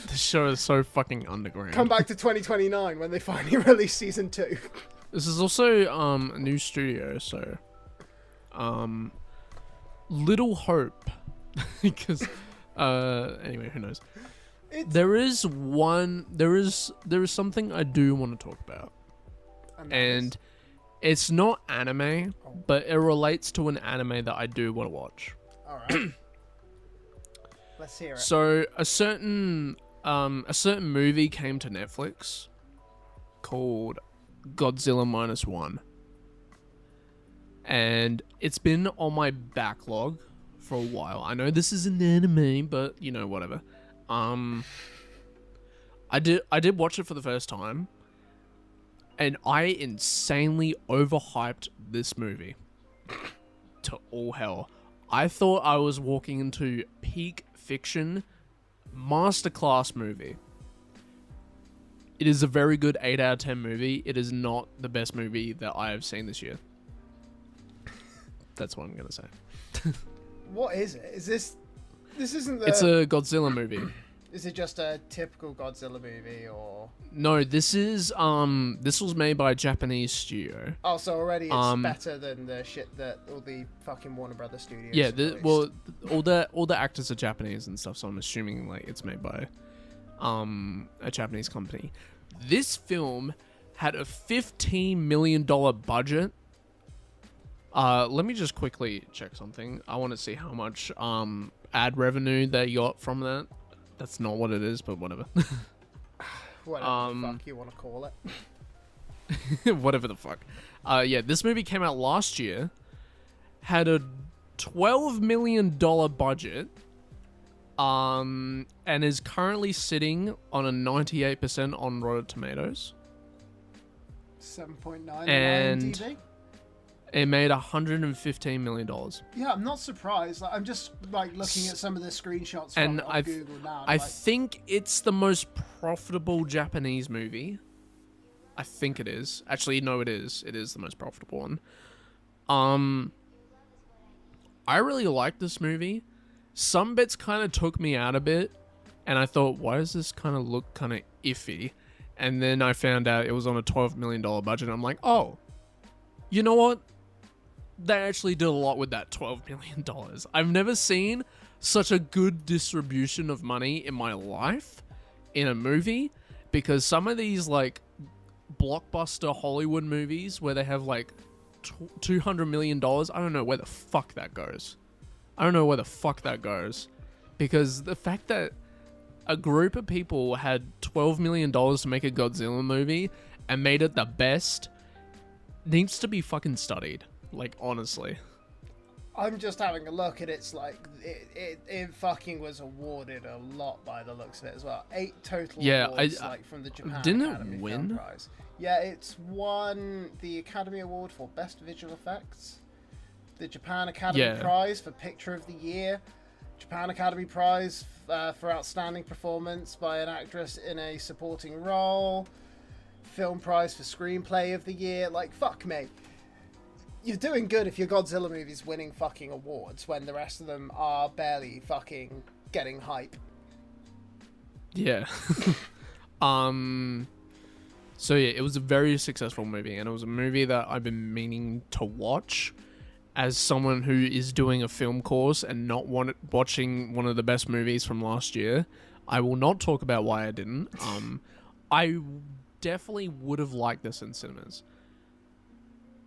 This show is so fucking underground. Come back to 2029 when they finally release season 2. This is also a new studio, so Little Hope because anyway, who knows? It's There is something I do want to talk about, and it's not anime, but it relates to an anime that I do want to watch. All right. Let's hear it. So a certain movie came to Netflix called Godzilla -1, and it's been on my backlog for a while. I know this is an anime, but you know, whatever. I did watch it for the first time, and I insanely overhyped this movie to all hell. I thought I was walking into peak fiction masterclass movie. It is a very good 8 out of 10 movie. It is not the best movie that I have seen this year. That's what I'm gonna say. What is it? Is this isn't the... It's a Godzilla movie. Is it just a typical Godzilla movie, or... No, this was made by a Japanese studio. Oh, so already it's better than the shit that all the fucking Warner Brothers studios. Yeah, all the actors are Japanese and stuff, so I'm assuming like it's made by a Japanese company. This film had a $15 million budget. Let me just quickly check something. I want to see how much ad revenue they got from that. That's not what it is, but whatever. Whatever the fuck you want to call it. Whatever the fuck. Yeah, this movie came out last year. Had a $12 million budget. And is currently sitting on a 98% on Rotten Tomatoes. 7.9 on and IMDb. It made $115 million. Yeah, I'm not surprised. Like, I'm just like looking at some of the screenshots from it on Google now. I think it's the most profitable Japanese movie. I think it is. Actually, no, it is. It is the most profitable one. I really liked this movie. Some bits kind of took me out a bit, and I thought, why does this kind of look kind of iffy? And then I found out it was on a $12 million budget. I'm like, oh, you know what? They actually did a lot with that $12 million. I've never seen such a good distribution of money in my life in a movie, because some of these like blockbuster Hollywood movies where they have like $200 million, I don't know where the fuck that goes. Because the fact that a group of people had $12 million to make a Godzilla movie and made it the best needs to be fucking studied. Like, honestly. I'm just having a look, and it's like it fucking was awarded a lot by the looks of it as well. 8 total awards, like from the Japan Academy Film Prize. Yeah, it's won the Academy Award for Best Visual Effects, the Japan Academy Prize for Picture of the Year, Japan Academy Prize for Outstanding Performance by an Actress in a Supporting Role, Film Prize for Screenplay of the Year. Like, fuck me. You're doing good if your Godzilla movie's winning fucking awards when the rest of them are barely fucking getting hype. Yeah. So yeah, it was a very successful movie, and it was a movie that I've been meaning to watch as someone who is doing a film course and not watching one of the best movies from last year. I will not talk about why I didn't. I definitely would have liked this in cinemas.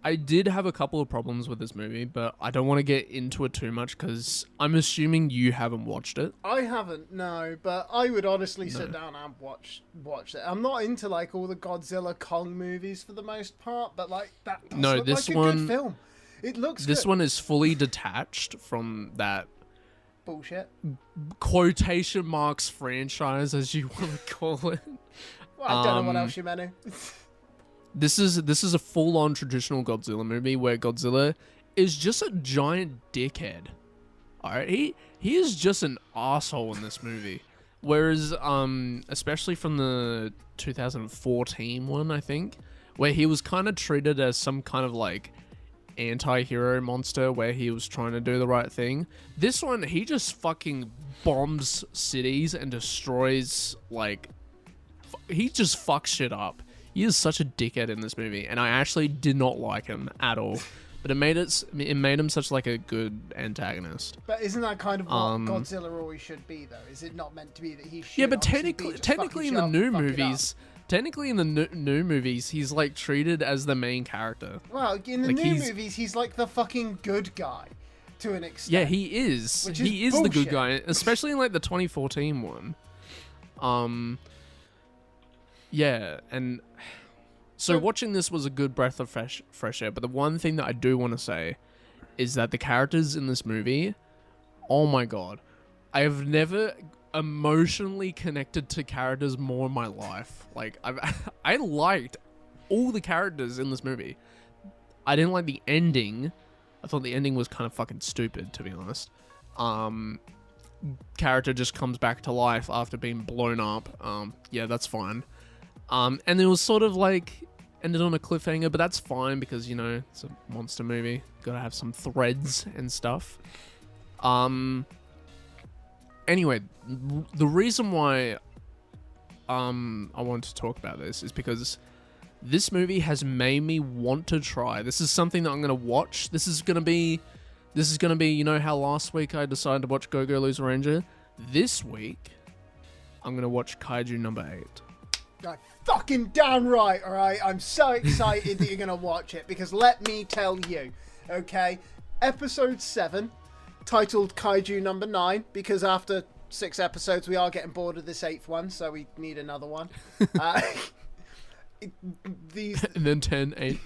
I did have a couple of problems with this movie, but I don't want to get into it too much because I'm assuming you haven't watched it. I haven't, no, but I would honestly sit down and watch it. I'm not into like all the Godzilla Kong movies for the most part, but like that does look like a good film. It looks good. This one is fully detached from that bullshit quotation marks franchise, as you want to call it. Well, I don't know what else you meant. This is a full-on traditional Godzilla movie where Godzilla is just a giant dickhead. Alright, he is just an asshole in this movie. Whereas, especially from the 2014 one, I think, where he was kind of treated as some kind of like anti-hero monster where he was trying to do the right thing. This one, he just fucking bombs cities and destroys, like, he just fucks shit up. He is such a dickhead in this movie, and I actually did not like him at all. but it made him such like a good antagonist. But isn't that kind of what Godzilla always should be, though? Is it not meant to be that he should? Yeah, but technically in the new movies, he's like treated as the main character. Well, in the new movies, he's like the fucking good guy, to an extent. Yeah, he is. He is the good guy, especially in like the 2014 one. Yeah, and so watching this was a good breath of fresh air. But the one thing that I do want to say is that the characters in this movie, oh my god, I have never emotionally connected to characters more in my life. Like I liked all the characters in this movie. I didn't like the ending. I thought the ending was kind of fucking stupid, to be honest. Character just comes back to life after being blown up. Yeah, that's fine. And it was sort of like ended on a cliffhanger, but that's fine because, you know, it's a monster movie. Gotta have some threads and stuff. Anyway, the reason why I want to talk about this is because this movie has made me want to try. This is something that I'm gonna watch. This is gonna be, you know how last week I decided to watch Go Lose a Ranger? This week, I'm gonna watch Kaiju No. 8. Fucking damn right, alright? I'm so excited that you're gonna watch it, because let me tell you, okay? Episode 7, titled Kaiju No. 9, because after 6 episodes we are getting bored of this 8th one, so we need another one. And then 10, 8.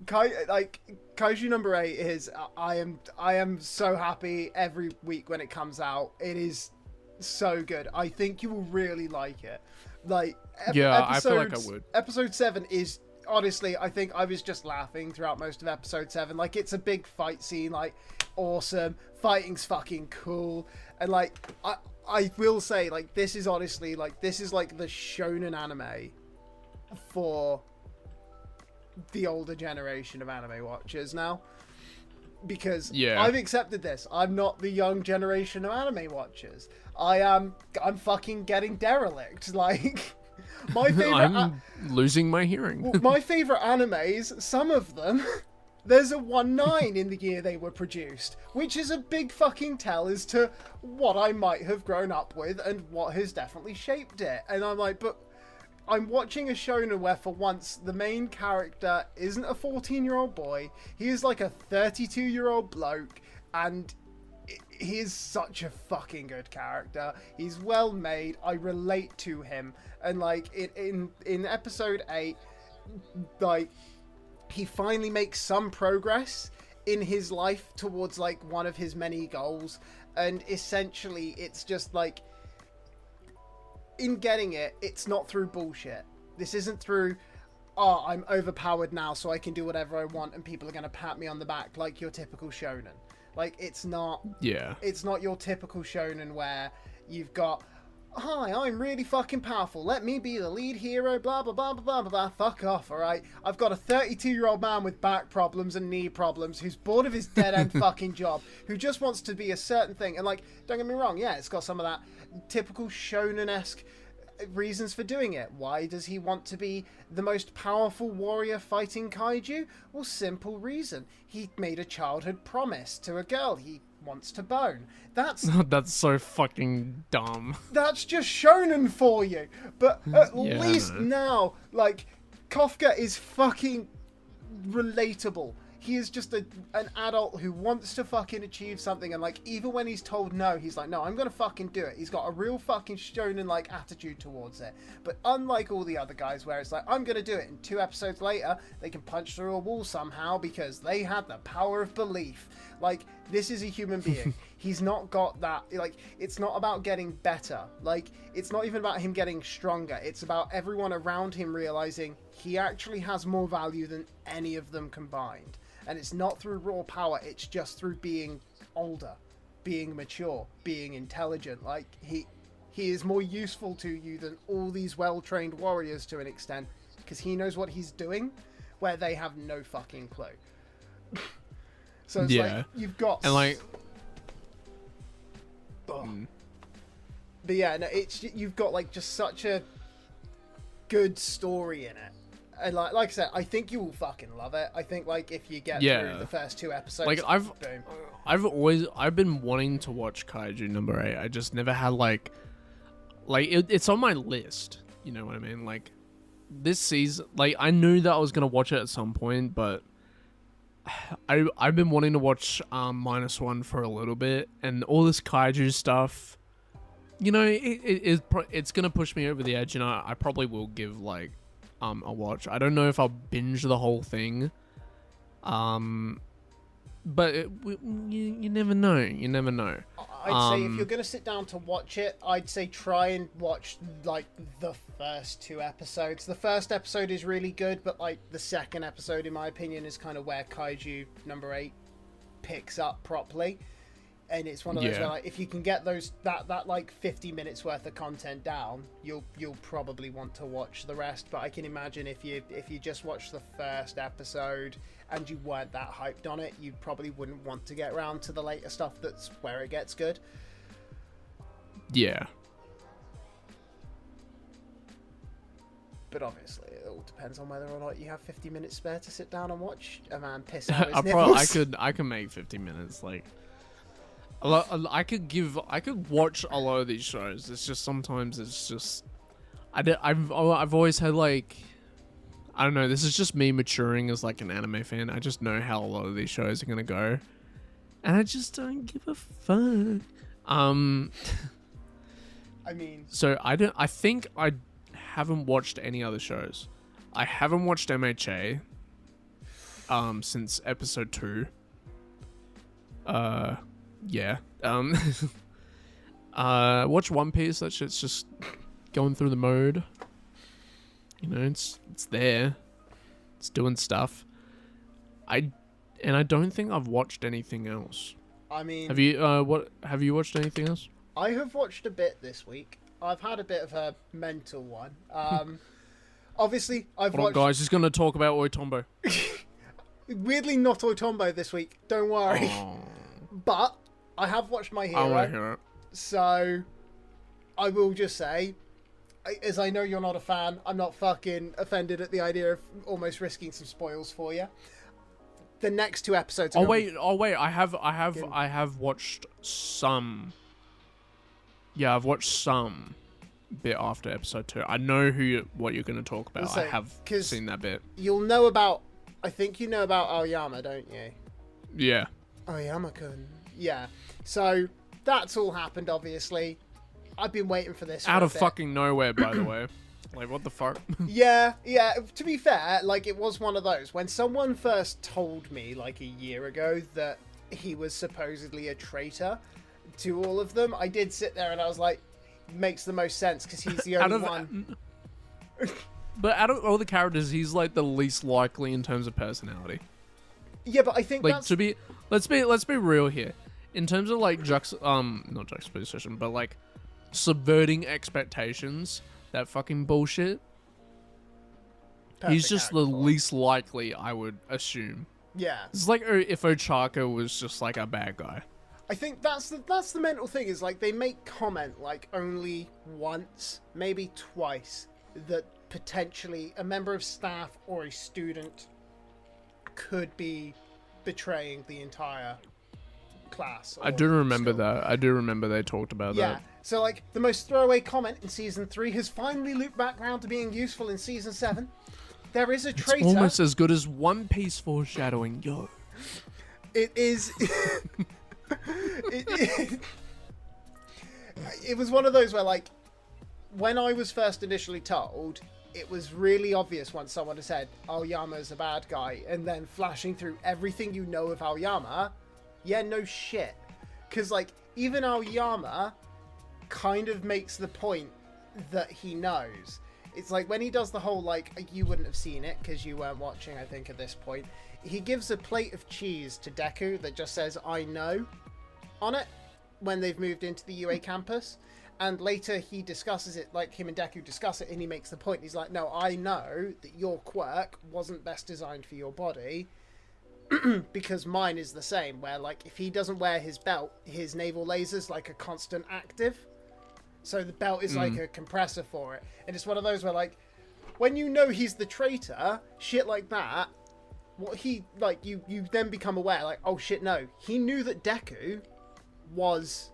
Kaiju No. 8 is, I am so happy every week when it comes out. It is so good. I think you will really like it. Like, I feel like I would. Episode 7 is, honestly, I think I was just laughing throughout most of episode 7. Like, it's a big fight scene, like, awesome. Fighting's fucking cool. And, like, I will say, like, this is honestly, like, this is like the shonen anime for the older generation of anime watchers now. Because I've accepted this. I'm not the young generation of anime watchers. I'm fucking getting derelict. Like, my favorite... I'm losing my hearing. My favorite animes, some of them, there's a 1.9 in the year they were produced, which is a big fucking tell as to what I might have grown up with and what has definitely shaped it. And I'm like, but I'm watching a shonen where for once the main character isn't a 14-year-old boy. He is like a 32-year-old bloke, and he is such a fucking good character. He's well made. I relate to him. And like in episode 8, like, he finally makes some progress in his life towards like one of his many goals. And essentially it's just like, in getting it, it's not through bullshit. This isn't through, oh, I'm overpowered now so I can do whatever I want and people are going to pat me on the back like your typical shonen. Like, it's not... Yeah. It's not your typical shonen where you've got, hi, I'm really fucking powerful. Let me be the lead hero, blah, blah, blah, blah, blah, blah, blah. Fuck off, alright? I've got a 32-year-old man with back problems and knee problems who's bored of his dead-end fucking job, who just wants to be a certain thing. And, like, don't get me wrong, yeah, it's got some of that typical shonen-esque reasons for doing it. Why does he want to be the most powerful warrior fighting kaiju? Well, simple reason. He made a childhood promise to a girl he wants to bone. That's so fucking dumb. That's just shonen for you. But at least now, like, Kafka is fucking relatable. He is just an adult who wants to fucking achieve something, and like, even when he's told no, he's like, no, I'm gonna fucking do it. He's got a real fucking shonen-like attitude towards it. But unlike all the other guys where it's like, I'm gonna do it, and 2 episodes later, they can punch through a wall somehow because they had the power of belief. Like, this is a human being. He's not got that, like, it's not about getting better. Like, it's not even about him getting stronger. It's about everyone around him realizing he actually has more value than any of them combined. And it's not through raw power, it's just through being older, being mature, being intelligent. Like, he is more useful to you than all these well-trained warriors to an extent, because he knows what he's doing, where they have no fucking clue. So it's like, you've got... And like... But yeah, no, it's, you've got like just such a good story in it. And like I said, I think you will fucking love it. I think like if you get through the first 2 episodes, like I've been wanting to watch Kaiju number 8. I just never had like it's on my list. You know what I mean? Like this season, like I knew that I was gonna watch it at some point, but I've been wanting to watch -1 for a little bit, and all this Kaiju stuff. You know, it's gonna push me over the edge, and I probably will give like a watch. I don't know if I'll binge the whole thing, but you never know. You never know. I'd say if you're gonna sit down to watch it, I'd say try and watch like the first 2 episodes. The first episode is really good, but like the second episode, in my opinion, is kind of where Kaiju number 8 picks up properly. And it's one of those where, like, if you can get that like 50 minutes worth of content down, you'll probably want to watch the rest. But I can imagine if you just watched the first episode and you weren't that hyped on it, you probably wouldn't want to get around to the later stuff. That's where it gets good. Yeah. But obviously, it all depends on whether or not you have 50 minutes spare to sit down and watch a man piss out his nipples. I could make 50 minutes like. I could watch a lot of these shows. It's just sometimes it's just I've always had like, I don't know. This is just me maturing as like an anime fan. I just know how a lot of these shows are gonna go, and I just don't give a fuck. I mean, so I think I haven't watched any other shows. I haven't watched MHA since episode 2. Yeah. Watch One Piece. That shit's just going through the mode. You know, it's there. It's doing stuff. I don't think I've watched anything else. I mean, have you watched anything else? I have watched a bit this week. I've had a bit of a mental one. Obviously, I've watched. Hold on, guys. He's going to talk about Oitombo. Weirdly, not Oitombo this week. Don't worry. But I have watched My Hero. I want to hear it. So I will just say, as I know you're not a fan, I'm not fucking offended at the idea of almost risking some spoils for you. The next 2 episodes. Oh wait! I have watched some. Yeah, I've watched some bit after episode 2. I know what you're going to talk about. I have seen that bit. You'll know about. I think you know about Aoyama, don't you? Yeah. Aoyama-kun. Yeah. So that's all happened. Obviously, I've been waiting for this. Out of fucking nowhere, by the way. Like, what the fuck? Yeah. To be fair, like, it was one of those. When someone first told me, like, a year ago that he was supposedly a traitor to all of them, I did sit there and I was like, makes the most sense because he's the only one. But out of all the characters, he's, like, the least likely in terms of personality. Yeah, but I think like, that's... Let's be real here. In terms of, like, not juxtaposition, but, like, subverting expectations... That fucking bullshit. Perfect He's just the least likely, I would assume. Yeah. It's like if Ochaka was just like a bad guy. I think that's the mental thing, is like they make comment like only once, maybe twice, that potentially a member of staff or a student could be betraying the entire class. I do remember that. I do remember they talked about that. Yeah. So, like, the most throwaway comment in Season 3 has finally looped back round to being useful in Season 7. There is a traitor. It's almost as good as One Piece foreshadowing, yo. It is... it was one of those where, like, when I was first initially told, it was really obvious once someone had said, Aoyama's a bad guy, and then flashing through everything you know of Aoyama, yeah, no shit. Because, like, even Aoyama... kind of makes the point that he knows. It's like when he does the whole, like, you wouldn't have seen it because you weren't watching, I think, at this point. He gives a plate of cheese to Deku that just says I know on it when they've moved into the UA campus, and later he discusses it, like him and Deku discuss it, and he makes the point. He's like, no, I know that your quirk wasn't best designed for your body because mine is the same, where, like, if he doesn't wear his belt, his naval laser's like a constant active. So the belt is like a compressor for it. And it's one of those where, like, when you know he's the traitor, shit like that, what he, like, you then become aware, like, oh shit, no. He knew that Deku was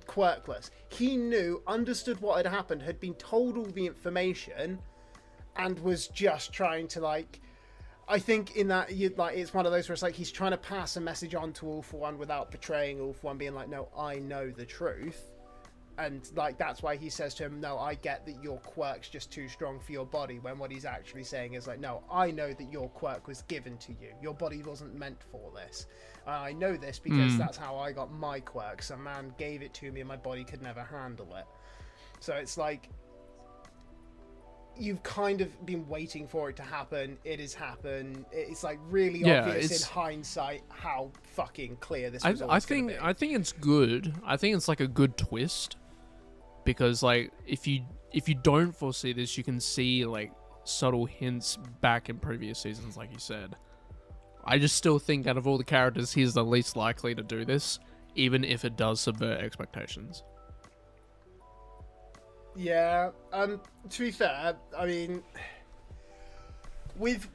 quirkless. He knew, understood what had happened, had been told all the information, and was just trying to, like, I think in that, it's one of those where it's like he's trying to pass a message on to All For One without betraying All For One, being like, no, I know the truth. And, like, that's why he says to him, no, I get that your quirk's just too strong for your body, when what he's actually saying is like, no, I know that your quirk was given to you. Your body wasn't meant for this. I know this because that's how I got my quirk. Some man gave it to me and my body could never handle it. So it's like, you've kind of been waiting for it to happen. It has happened. It's like really obvious in hindsight how fucking clear this was always going to be. I think it's good. I think it's like a good twist, because like if you don't foresee this, you can see like subtle hints back in previous seasons, like you said. I just still think out of all the characters, he's the least likely to do this, even if it does subvert expectations. Yeah, to be fair, I mean, with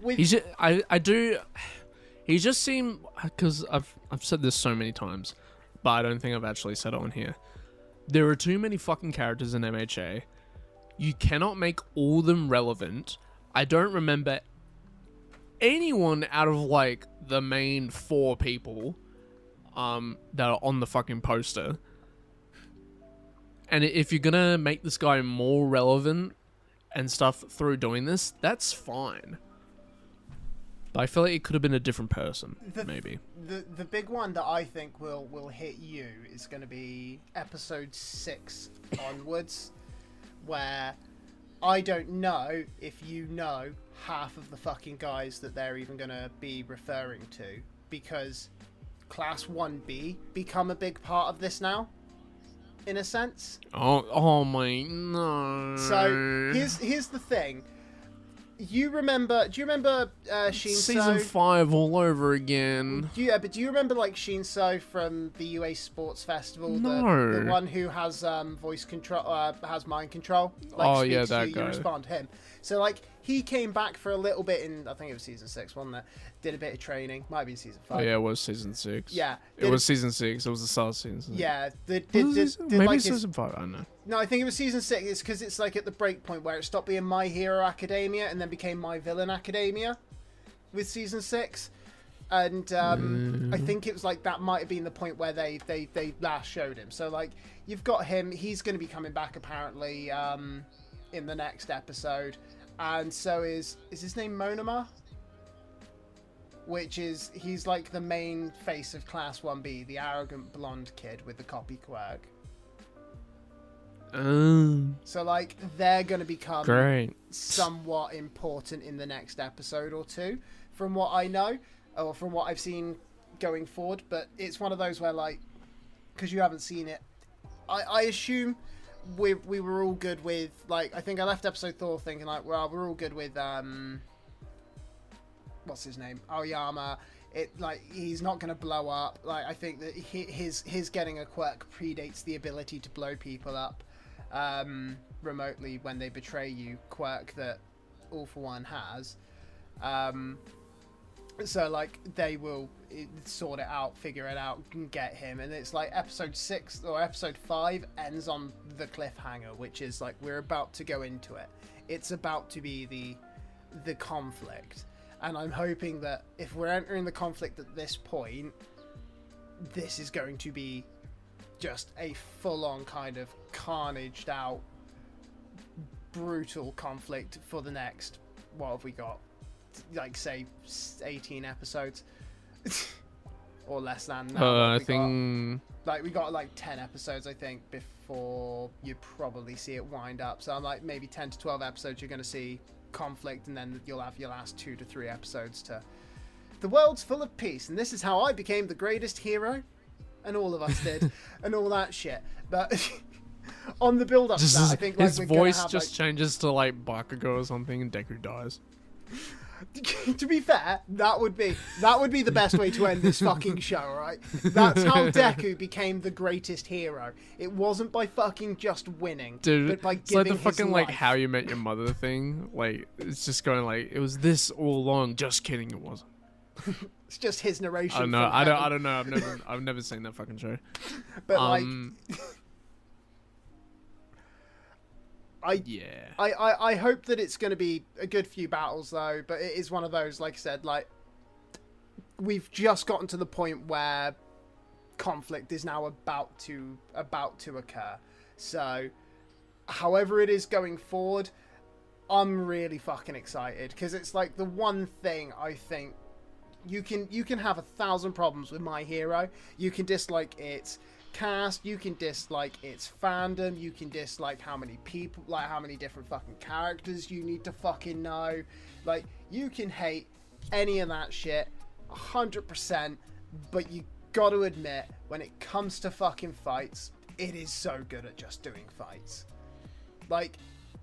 he just seemed, because I've said this so many times, but I don't think I've actually said it on here. There are too many fucking characters in MHA. You cannot make all of them relevant. I don't remember anyone out of like the main 4 people that are on the fucking poster. And if you're gonna make this guy more relevant and stuff through doing this, that's fine. But I feel like it could have been a different person, maybe. The big one that I think will hit you is going to be episode 6 onwards, where I don't know if you know half of the fucking guys that they're even going to be referring to, because Class 1B become a big part of this now, in a sense. Oh my, no. So here's the thing. Do you remember Shinso? Season 5 all over again. Yeah, but do you remember like Shinso from the UA Sports Festival? No. The one who has voice control, has mind control. Like, yeah, speaks to that you, guy. You respond to him. So like he came back for a little bit in, I think it was season 6, wasn't it? Did a bit of training. Might have been season 5. Oh yeah, it was season 6. Yeah. It was season 6. It was the start of season 6. Yeah. Maybe like season 5, I don't know. No, I think it was season 6. It's because it's like at the break point where it stopped being My Hero Academia and then became My Villain Academia with season 6. And I think it was like that might have been the point where they last showed him. So like you've got him. He's going to be coming back apparently in the next episode. And so is his name Monoma? Which is, he's like the main face of Class 1B, the arrogant blonde kid with the copy quirk. So like they're going to become somewhat important in the next episode or two, from what I know, or from what I've seen going forward. But it's one of those where like, because you haven't seen it, I assume we were all good with, like, I think I left episode 4 thinking like, well, we're all good with what's his name, Aoyama. It, like, he's not going to blow up. Like, I think that his getting a quirk predates the ability to blow people up remotely when they betray you, quirk that All For One has. So like they will sort it out, figure it out, and get him. And it's like episode 6 or episode 5 ends on the cliffhanger, which is like we're about to go into it. It's about to be the conflict. And I'm hoping that if we're entering the conflict at this point, this is going to be just a full-on kind of carnaged out, brutal conflict for the next, what have we got? Like, say, 18 episodes? Or less than that. I think... we got like 10 episodes, I think, before you probably see it wind up. So I'm like, maybe 10 to 12 episodes you're going to see conflict, and then you'll have your last 2 to 3 episodes to the world's full of peace, and this is how I became the greatest hero, and all of us did, and all that shit. But on the build up to that, I think like his voice just changes to like Bakugo or something, and Deku dies. To be fair, that would be the best way to end this fucking show, right? That's how Deku became the greatest hero. It wasn't by fucking just winning, Dude, but by it's giving like the fucking his like life. How You Met Your Mother thing. Like, it's just going like, it was this all along. Just kidding, it wasn't. It's just his narration. I don't know. from I heaven. don't know. I've never seen that fucking show. But like, yeah. I hope that it's going to be a good few battles though. But it is one of those, like I said, like we've just gotten to the point where conflict is now about to occur. So, however it is going forward, I'm really fucking excited because it's like the one thing I think you can have 1,000 problems with My Hero. You can dislike its cast, you can dislike its fandom, you can dislike how many people, like how many different fucking characters you need to fucking know. Like, you can hate any of that shit 100%, but you got to admit, when it comes to fucking fights, it is so good at just doing fights. Like,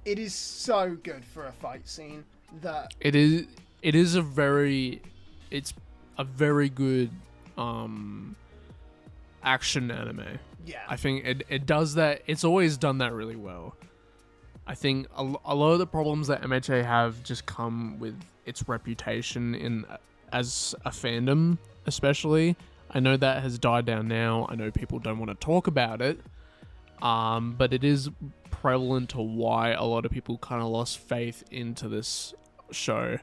it is so good for a fight scene that it's a very good action anime. Yeah. I think it does that. It's always done that really well. I think a lot of the problems that MHA have just come with its reputation as a fandom, especially. I know that has died down now. I know people don't want to talk about it. But it is prevalent to why a lot of people kind of lost faith into this show.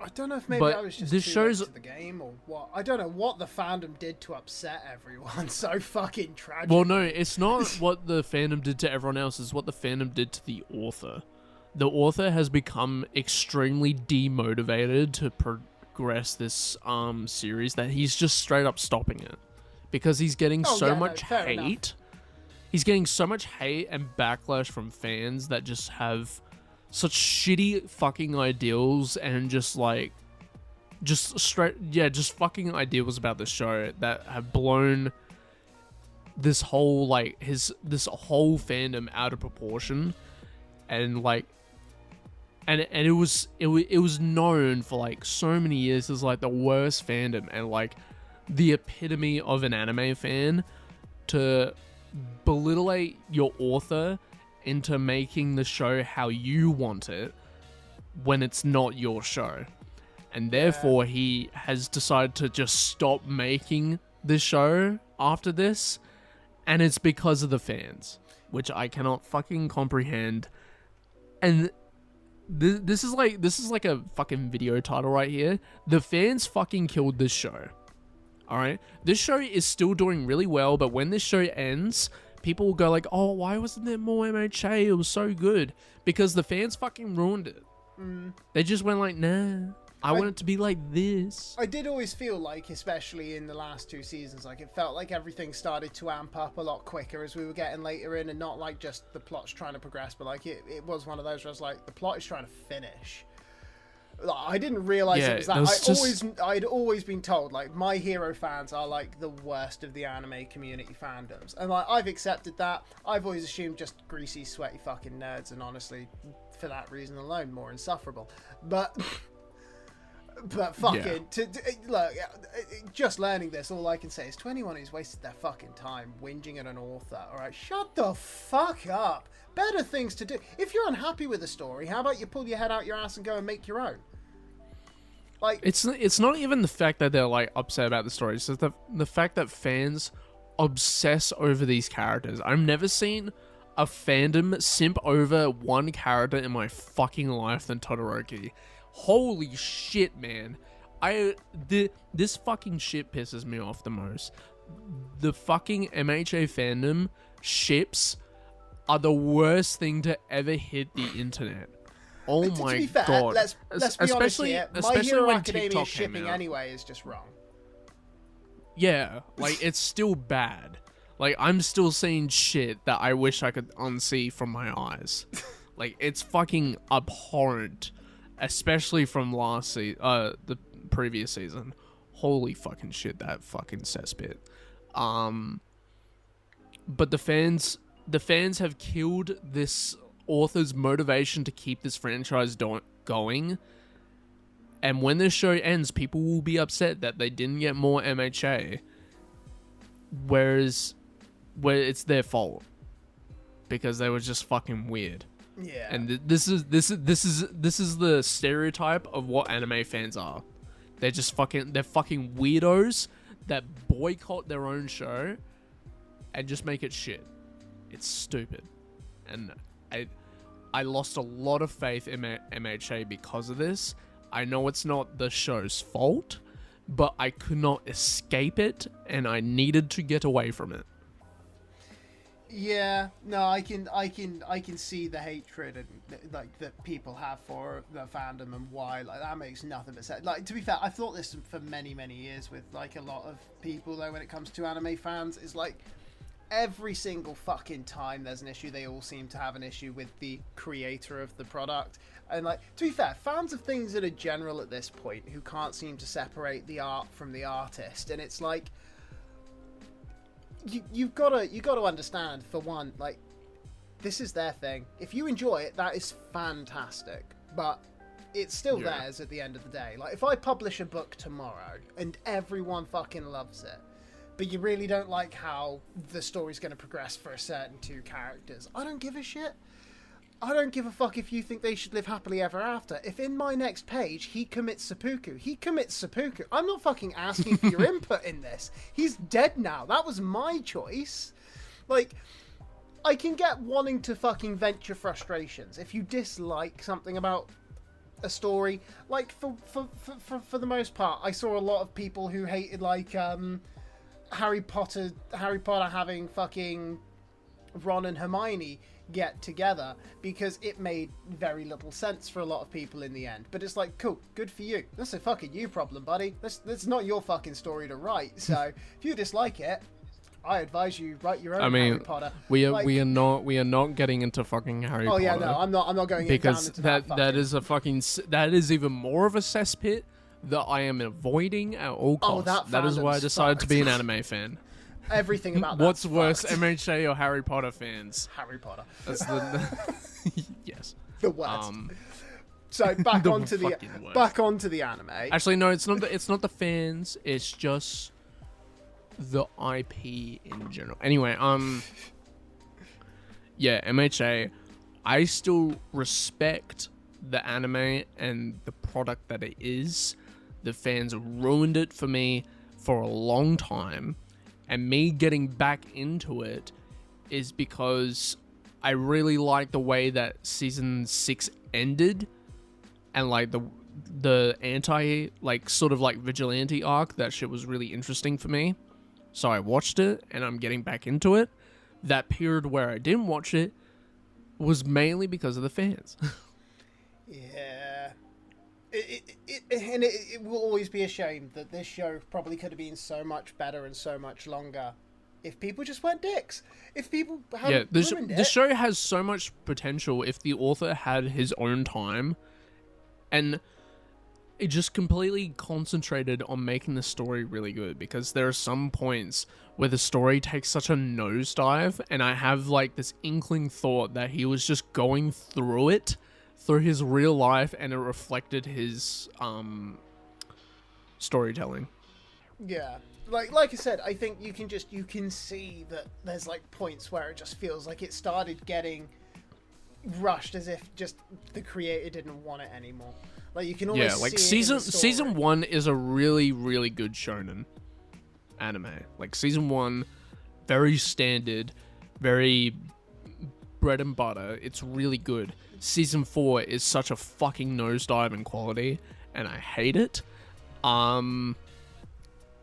I don't know if maybe I was just this too show's late to the game or what. I don't know what the fandom did to upset everyone. So fucking tragic. Well, no, it's not what the fandom did to everyone else. It's what the fandom did to the author. The author has become extremely demotivated to progress this series that he's just straight up stopping it because he's getting much hate. Enough. He's getting so much hate and backlash from fans that just have such shitty fucking ideals and just fucking ideals about the show that have blown this whole this whole fandom out of proportion. And like and it was known for like so many years as like the worst fandom and like the epitome of an anime fan to belittle your author into making the show how you want it when it's not your show. And therefore he has decided to just stop making this show after this, and it's because of the fans, which I cannot fucking comprehend. And this is like a fucking video title right here. The fans fucking killed this show. Alright? This show is still doing really well, but when this show ends, people will go like, oh, why wasn't there more MHA? It was so good. Because the fans fucking ruined it. They just went like, nah, I want it to be like this. I did always feel like, especially in the last 2 seasons, like it felt like everything started to amp up a lot quicker as we were getting later in, and not like just the plot's trying to progress, but like it was one of those where I was like, the plot is trying to finish. Like, I didn't realize it was that. I'd always been told like My Hero fans are like the worst of the anime community fandoms, and like I've accepted that. I've always assumed just greasy, sweaty fucking nerds, and honestly, for that reason alone, more insufferable. But fucking look, just learning this, all I can say is to anyone who's wasted their fucking time whinging at an author, all right, shut the fuck up. Better things to do. If you're unhappy with a story, how about you pull your head out your ass and go and make your own? Like, it's not even the fact that they're like upset about the story. It's just the fact that fans obsess over these characters. I've never seen a fandom simp over one character in my fucking life than Todoroki. Holy shit, man. This fucking shit pisses me off the most. The fucking MHA fandom ships are the worst thing to ever hit the internet. Oh my to be fair, god. Let's be honest here. My Hero Academia shipping anyway is just wrong. Yeah, like it's still bad. Like I'm still seeing shit that I wish I could unsee from my eyes. Like it's fucking abhorrent, especially from the previous season. Holy fucking shit, that fucking cesspit. But the fans have killed this author's motivation to keep this franchise going. And when this show ends, people will be upset that they didn't get more MHA, where it's their fault because they were just fucking weird. Yeah. And this is the stereotype of what anime fans are. They're fucking weirdos that boycott their own show and just make it shit. It's stupid. And I lost a lot of faith in MHA because of this. I know it's not the show's fault, but I could not escape it, and I needed to get away from it. Yeah, no, I can see the hatred and like that people have for the fandom and why. Like, that makes nothing but sense. Like, to be fair, I've thought this for many years with like a lot of people though. When it comes to anime fans, is like every single fucking time there's an issue, they all seem to have an issue with the creator of the product. And like, to be fair, fans of things that are general at this point who can't seem to separate the art from the artist, and it's like, you've got to understand, for one, like, this is their thing. If you enjoy it, that is fantastic, but it's still theirs at the end of the day. Like, if I publish a book tomorrow and everyone fucking loves it, but you really don't like how the story's going to progress for a certain two characters, I don't give a shit. I don't give a fuck if you think they should live happily ever after. If in my next page he commits seppuku, he commits seppuku. I'm not fucking asking for your input in this. He's dead now. That was my choice. Like, I can get wanting to fucking vent your frustrations. If you dislike something about a story, like, for the most part, I saw a lot of people who hated, like, Harry Potter having fucking Ron and Hermione get together because it made very little sense for a lot of people in the end. But it's like, cool, good for you. That's a fucking you problem, buddy. That's not your fucking story to write. So if you dislike it, I advise you write your own Harry Potter. We are not getting into fucking Harry Potter. Oh yeah, no, I'm not going because down into that is even more of a cesspit that I am avoiding at all costs. That is why I decided to be an anime fan. Everything about that. What's worse, MHA or Harry Potter fans? Harry Potter. That's the yes. The worst. So back onto the anime. Actually, no, it's not the fans. It's just the IP in general. Anyway, yeah, MHA. I still respect the anime and the product that it is. The fans ruined it for me for a long time. And me getting back into it is because I really like the way that season 6 ended, and like the anti, like, sort of like vigilante arc. That shit was really interesting for me. So I watched it and I'm getting back into it. That period where I didn't watch it was mainly because of the fans. Yeah. It will always be a shame that this show probably could have been so much better and so much longer if people just weren't dicks. If people hadn't ruined it. The show has so much potential if the author had his own time, and it just completely concentrated on making the story really good, because there are some points where the story takes such a nosedive, and I have like this inkling thought that he was just going through his real life, and it reflected his storytelling. Yeah, like I said, I think you can see that there's like points where it just feels like it started getting rushed, as if just the creator didn't want it anymore. Like, you can almost like see season 1 is a really, really good shonen anime. Like, season 1, very standard, very bread and butter. It's really good. Season 4 is such a fucking nosedive in quality, and I hate it. And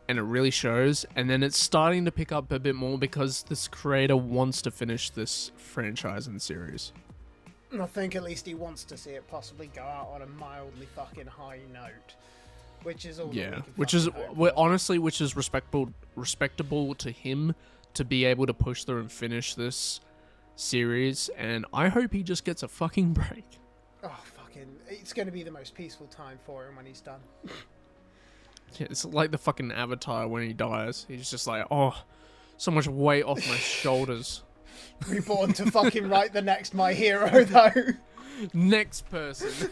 it really shows. And then it's starting to pick up a bit more because this creator wants to finish this franchise and series. I think at least he wants to see it possibly go out on a mildly fucking high note, which is all. Yeah, which is respectable to him to be able to push through and finish this series, and I hope he just gets a fucking break. Oh, fucking! It's going to be the most peaceful time for him when he's done. Yeah, it's like the fucking Avatar when he dies. He's just like, oh, so much weight off my shoulders. Reborn to fucking write the next My Hero, though. Next person.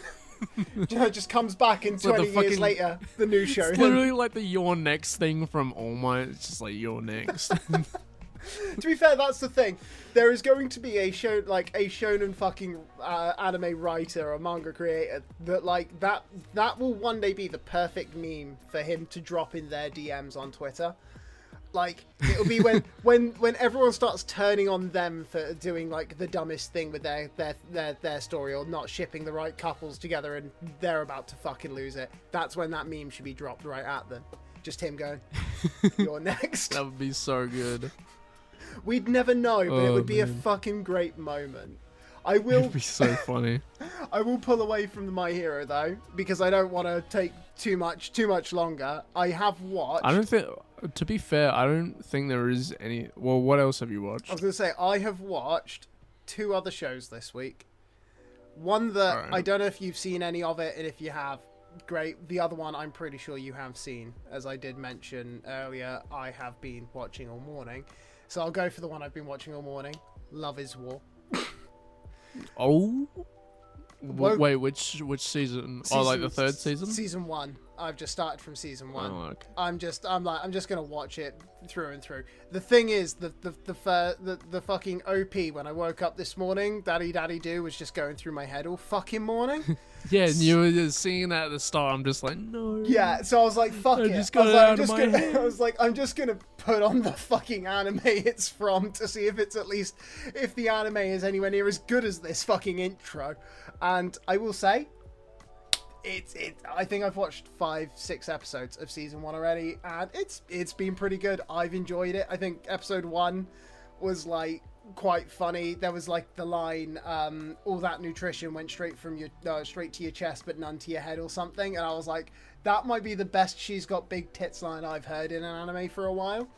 Just comes back in So 20 years later, the new show. It's literally like the You're Next thing from All Might. It's just like, You're Next. To be fair, that's the thing. There is going to be a show, like a shonen fucking anime writer or manga creator that will one day be the perfect meme for him to drop in their DMs on Twitter. Like, it'll be when everyone starts turning on them for doing like the dumbest thing with their story, or not shipping the right couples together, and they're about to fucking lose it. That's when that meme should be dropped right at them. Just him going, "You're next." That would be so good. We'd never know, but it would be a fucking great moment. I will. It'd be so funny. I will pull away from the My Hero though, because I don't want to take too much longer. I have watched. I don't think. To be fair, I don't think there is any. Well, what else have you watched? I was gonna say I have watched 2 other shows this week. One that Alright. I don't know if you've seen any of it, and if you have, great. The other one I'm pretty sure you have seen, as I did mention earlier. I have been watching all morning, so I'll go for the one I've been watching all morning. Love is War. Oh. Well, Wait, which season? Oh, like the 3rd season? Season 1. I've just started from season 1. Oh, okay. I'm just gonna watch it through and through. The thing is, the fucking OP when I woke up this morning, Daddy Do was just going through my head all fucking morning. Yeah, and you were just seeing that at the start. I'm just like, no. Yeah, so I was like, fuck it. Just got it out of my gonna, head. I was like, I'm just gonna put on the fucking anime it's from to see if it's at least, if the anime is anywhere near as good as this fucking intro. And I will say, I think I've watched 5-6 episodes of season 1 already, and it's been pretty good. I've enjoyed it. I think episode 1 was like quite funny. There was like the line, all that nutrition went straight from your straight to your chest but none to your head or something, and I was like, that might be the best she's got big tits line I've heard in an anime for a while.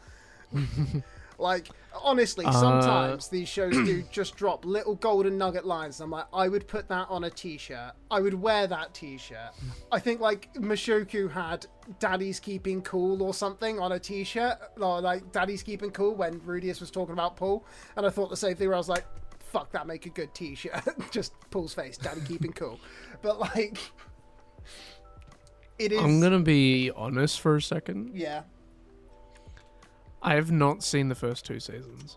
Like, honestly, sometimes these shows do just drop little golden nugget lines, and I'm like, I would put that on a t-shirt. I would wear that t-shirt. I think, like, Mushoku had Daddy's Keeping Cool or something on a t-shirt, or, like, Daddy's Keeping Cool when Rudius was talking about Paul, and I thought the same thing where I was like, fuck, that make a good t-shirt. Just Paul's face, Daddy Keeping Cool. But, like, it is... I'm gonna be honest for a second. Yeah. I have not seen the first 2 seasons.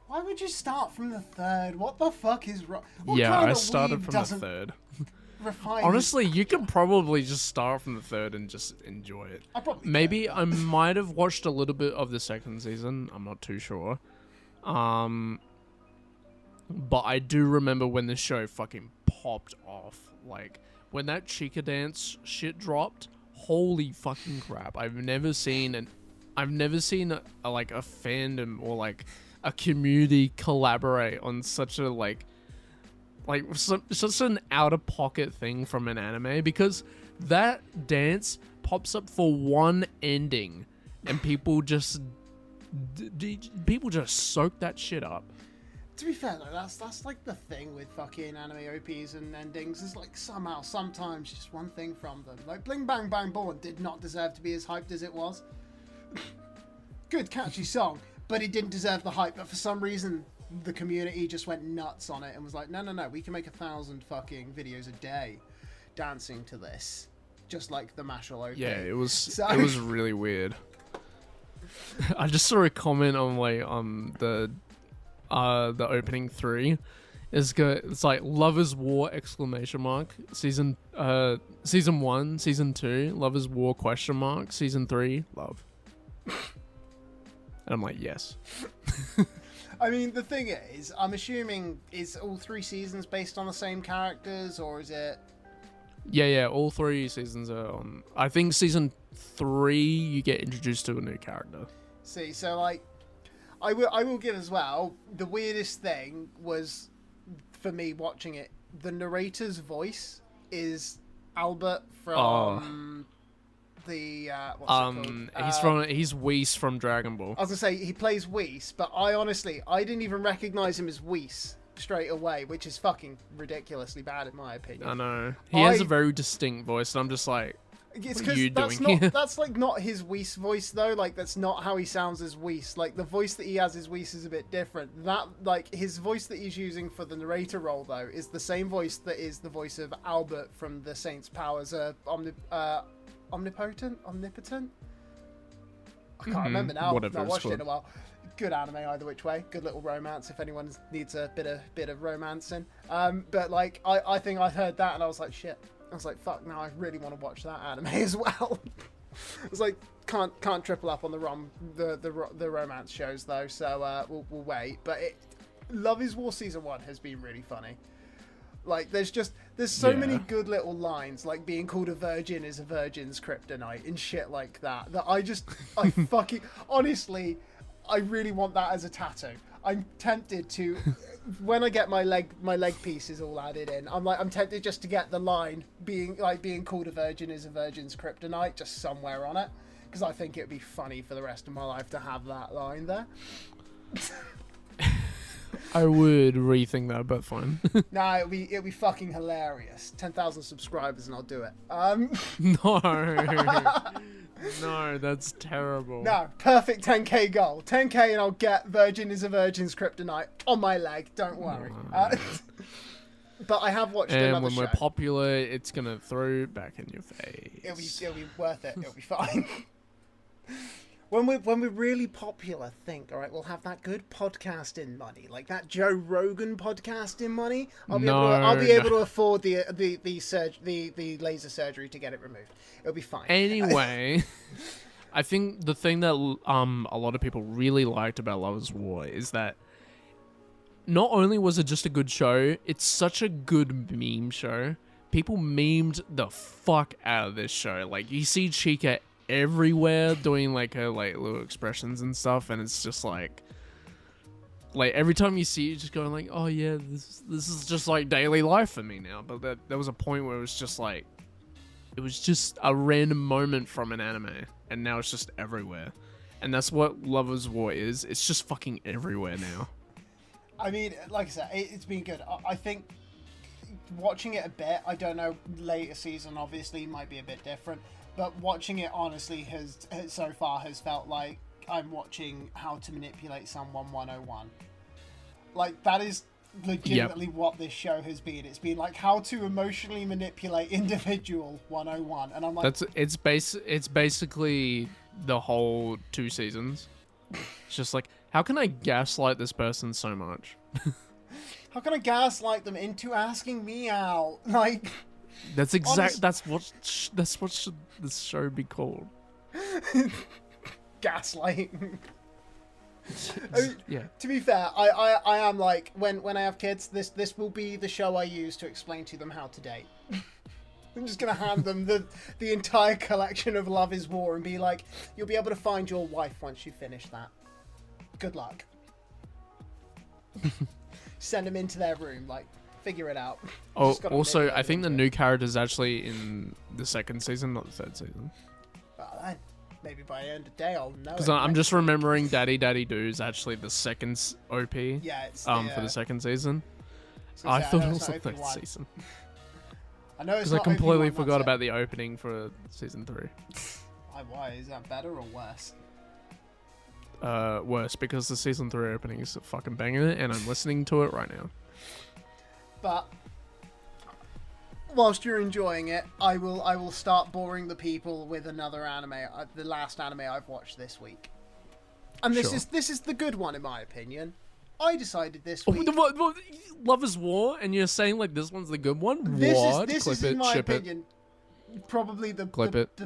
Why would you start from the 3rd? What the fuck is wrong? Yeah, I started from the 3rd. Refine Honestly, you could probably just start from the 3rd and just enjoy it. I probably Maybe I might have watched a little bit of the 2nd season. I'm not too sure. But I do remember when the show fucking popped off. Like, when that Chica dance shit dropped, holy fucking crap. I've never seen a fandom or like a community collaborate on such a such an out of pocket thing from an anime, because that dance pops up for one ending and people just soak that shit up. To be fair though, that's like the thing with fucking anime OPs and endings, is like sometimes just one thing from them. Like Bling Bang Bang Born did not deserve to be as hyped as it was. Good catchy song, but it didn't deserve the hype. But for some reason, the community just went nuts on it and was like, no, we can make 1,000 fucking videos a day dancing to this, just like the Mashal OP. Yeah, it was really weird. I just saw a comment on the opening 3. It's like Lovers War ! Season 1, Season 2, Lovers War ? Season 3, love. And I'm like, yes. I mean, the thing is, I'm assuming, is all 3 seasons based on the same characters, or is it... Yeah, all 3 seasons are on... I think season 3, you get introduced to a new character. See, so, like, I will give as well, the weirdest thing was, for me watching it, the narrator's voice is Albert from... he's Whis from Dragon Ball. I was gonna say he plays Whis, but I didn't even recognize him as Whis straight away, which is fucking ridiculously bad in my opinion. I know he has a very distinct voice, and I'm just like, It's What are you because doing here? that's like not his Whis voice though. Like that's not how he sounds as Whis. Like the voice that he has as Whis is a bit different. That like his voice that he's using for the narrator role though is the same voice that is the voice of Albert from the Saints' Powers. Omnipotent. I can't remember now. I've not watched it in a while. Good anime either which way. Good little romance if anyone needs a bit of romancing. But like I think I heard that and I was like shit. I was like fuck. Now I really want to watch that anime as well. I was like can't triple up on the romance shows though. So we'll wait. But Love is War season 1 has been really funny. Like there's so many good little lines, like being called a virgin is a virgin's kryptonite and shit like that. That I fucking honestly, I really want that as a tattoo. I'm tempted to, when I get my leg pieces all added in. I'm tempted just to get the line being called a virgin is a virgin's kryptonite just somewhere on it, because I think it'd be funny for the rest of my life to have that line there. I would rethink that, but fine. Nah, it'll be fucking hilarious. 10,000 subscribers and I'll do it. No, that's terrible. No, perfect 10k goal. 10k and I'll get virgin is a virgin's kryptonite on my leg. Don't worry. But I have watched another when show. we're popular, it's gonna throw back in your face. It'll be worth it. It'll be fine. When we're really popular, all right, we'll have that good podcasting money, like that Joe Rogan podcasting money. I'll be able to afford the laser surgery to get it removed. It'll be fine. Anyway, I think the thing that a lot of people really liked about Love is War is that not only was it just a good show, it's such a good meme show. People memed the fuck out of this show. Like you see Chica everywhere doing like her like little expressions and stuff, and it's just like every time you see it, just going like, oh yeah, this is just like daily life for me now. But there was a point where it was just like, it was just a random moment from an anime, and now it's just everywhere. And that's what Love is War is. It's just fucking everywhere now. I mean, like I said, it's been good. I think watching it a bit, I don't know, later season obviously might be a bit different. But watching it honestly has so far felt like I'm watching How to Manipulate Someone 101. Like that is legitimately what this show has been. It's been like how to emotionally manipulate individual 101, and I'm like, it's basically the whole 2 seasons. It's just like, how can I gaslight this person so much? How can I gaslight them into asking me out? Like. That's what should this show be called? Gaslighting. Yeah. To be fair, I am like when I have kids, this will be the show I use to explain to them how to date. I'm just gonna hand them the entire collection of Love is War and be like, you'll be able to find your wife once you finish that. Good luck. Send them into their room, like. Figure it out. Oh, also, I think the new character is actually in the 2nd season, not the 3rd season. Well, then, maybe by the end of the day, I'll know. Because I'm just remembering Daddy Do is actually the 2nd OP. Yeah, it's for the 2nd season. I thought it was the 3rd season. I know it's because I completely forgot about the opening for season 3. Why is that better or worse? Worse, because the season 3 opening is a fucking banger, and I'm listening to it right now. But whilst you're enjoying it, I will start boring the people with another anime, the last anime I've watched this week. And this is the good one in my opinion. I decided this week. What? Love is War, and you're saying like this one's the good one? This is in my opinion probably the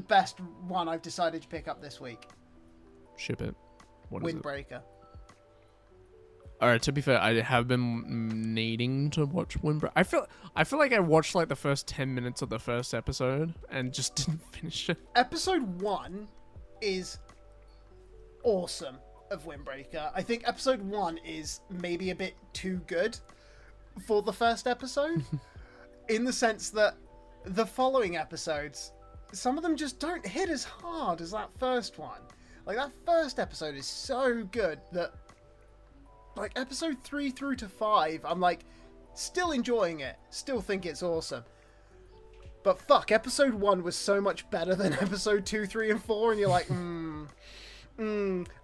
best one I've decided to pick up this week. Ship it. What is Windbreaker. Alright, to be fair, I have been needing to watch Windbreaker. I feel like I watched like the first 10 minutes of the first episode and just didn't finish it. Episode 1 is awesome of Windbreaker. I think episode 1 is maybe a bit too good for the first episode. In the sense that the following episodes, some of them just don't hit as hard as that first one. Like that first episode is so good that like episode 3 through to 5, I'm like still enjoying it, still think it's awesome. But fuck, episode 1 was so much better than episode 2, 3, and 4, and you're like, I'm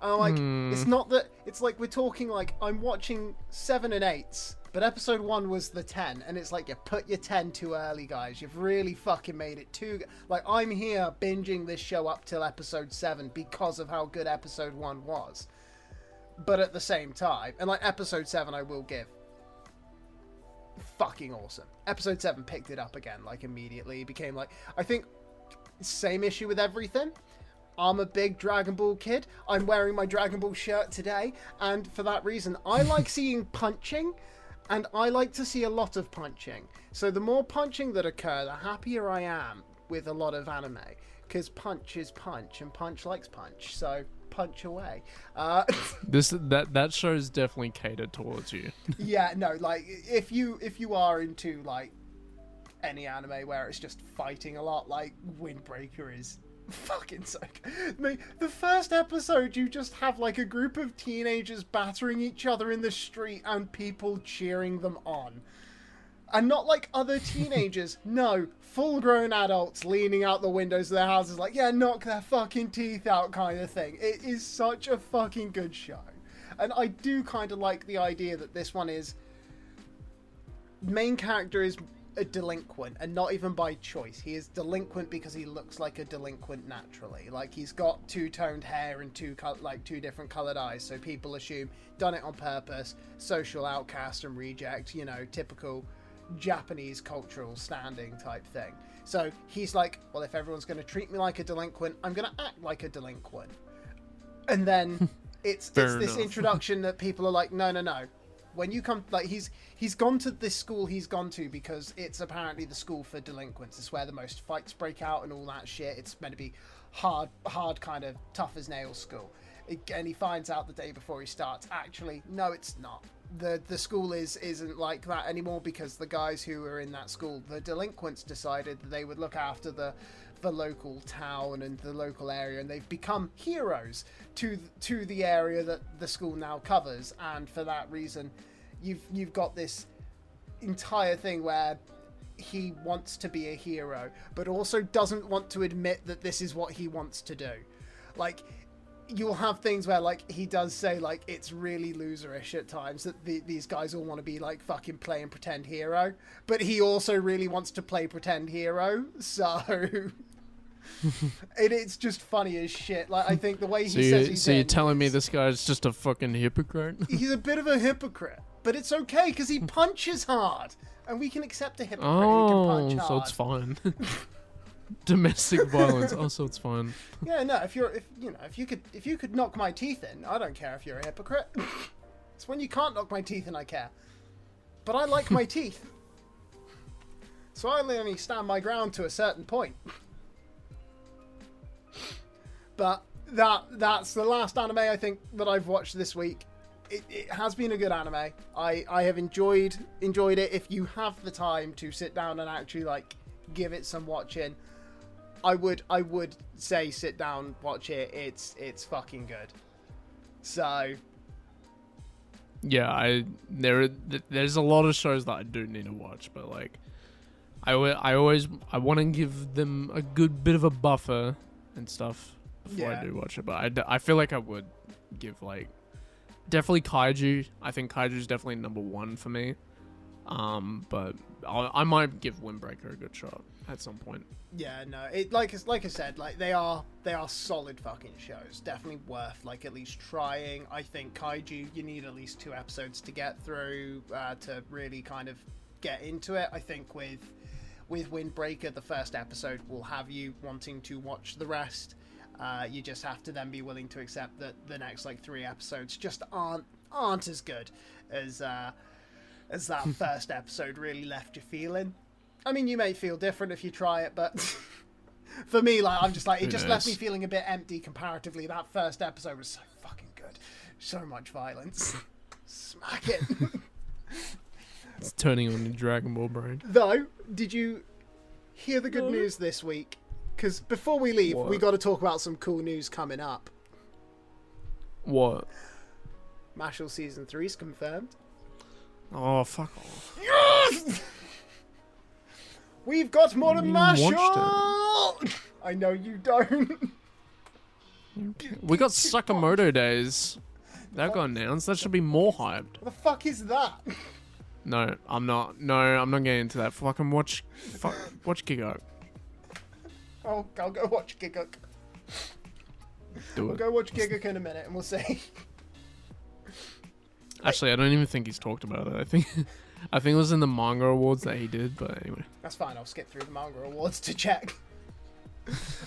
like, it's not that, it's like we're talking like, I'm watching 7 and 8s, but episode 1 was the 10, and it's like, you put your 10 too early, guys. You've really fucking made it too, like, I'm here binging this show up till episode 7 because of how good episode 1 was. But at the same time, and like, episode 7 I will give, fucking awesome. Episode 7 picked it up again, like, immediately. It became like, I think, same issue with everything. I'm a big Dragon Ball kid. I'm wearing my Dragon Ball shirt today, and for that reason, I like seeing punching, and I like to see a lot of punching. So the more punching that occur, the happier I am with a lot of anime, because punch is punch, and punch likes punch, so punch away. That show is definitely catered towards you. Yeah, no, like, if you are into, like, any anime where it's just fighting a lot, like, Windbreaker is fucking so good. The first episode, you just have, like, a group of teenagers battering each other in the street and people cheering them on. And not like other teenagers, no, full-grown adults leaning out the windows of their houses like, yeah, knock their fucking teeth out kind of thing. It is such a fucking good show. And I do kind of like the idea that this one is... main character is a delinquent, and not even by choice. He is delinquent because he looks like a delinquent naturally. Like, he's got two-toned hair and two different coloured eyes, so people assume done it on purpose, social outcast and reject, you know, typical Japanese cultural standing type thing. So he's like, well, if everyone's going to treat me like a delinquent, I'm going to act like a delinquent. And then it's this introduction that people are like, no. When you come, like, he's gone to this school he's gone to because it's apparently the school for delinquents. It's where the most fights break out and all that shit. It's meant to be hard kind of tough as nails school. And he finds out the day before he starts, actually, no, it's not. The school isn't like that anymore because the guys who were in that school, the delinquents, decided that they would look after the local town and the local area, and they've become heroes to the area that the school now covers. And for that reason, you've got this entire thing where he wants to be a hero, but also doesn't want to admit that this is what he wants to do. Like, you'll have things where, like, he does say, like, it's really loserish at times that these guys all want to be, like, fucking play and pretend hero, but he also really wants to play pretend hero, so... it's just funny as shit. Like, I think the way he says he's... So you're telling me this guy's just a fucking hypocrite? He's a bit of a hypocrite, but it's okay, because he punches hard, and we can accept a hypocrite who can punch hard. So it's fine. Domestic violence. So it's fine. Yeah, no. If you could knock my teeth in, I don't care if you're a hypocrite. It's when you can't knock my teeth in I care. But I like my teeth, so I only stand my ground to a certain point. But that's the last anime I think that I've watched this week. It has been a good anime. I have enjoyed it. If you have the time to sit down and actually, like, give it some watching, I would say sit down, watch it. It's fucking good. So yeah, there's a lot of shows that I do need to watch, but, like, I want to give them a good bit of a buffer and stuff before I do watch it. But I feel like I would give, like, definitely Kaiju. I think Kaiju is definitely number 1 for me. But I might give Windbreaker a good shot at some point. Yeah, no, like I said, like, they are solid fucking shows. Definitely worth, like, at least trying. I think Kaiju, you need at least 2 episodes to get through to really kind of get into it. I think with Windbreaker, the first episode will have you wanting to watch the rest. You just have to then be willing to accept that the next, like, 3 episodes just aren't as good as that first episode really left you feeling. I mean, you may feel different if you try it, but for me, like, I'm just like, it just left me feeling a bit empty comparatively. That first episode was so fucking good. So much violence. Smack it. It's turning on your Dragon Ball brain. Though, did you hear the good news this week? Because before we leave, we got to talk about some cool news coming up. What? Mashal Season 3's confirmed. Oh, fuck off. Yes! We've got more than haven't even Mashle! I know you don't. We got Sakamoto Days. That got announced. That should be more hyped. What the fuck is that? No, I'm not. No, I'm not getting into that. Fucking watch Kigo. Oh, I'll go watch Giguk. Do We'll it. go watch Giguk in a minute and we'll see. Actually, I don't even think he's talked about it. I think it was in the manga awards that he did. But anyway. That's fine. I'll skip through the manga awards to check.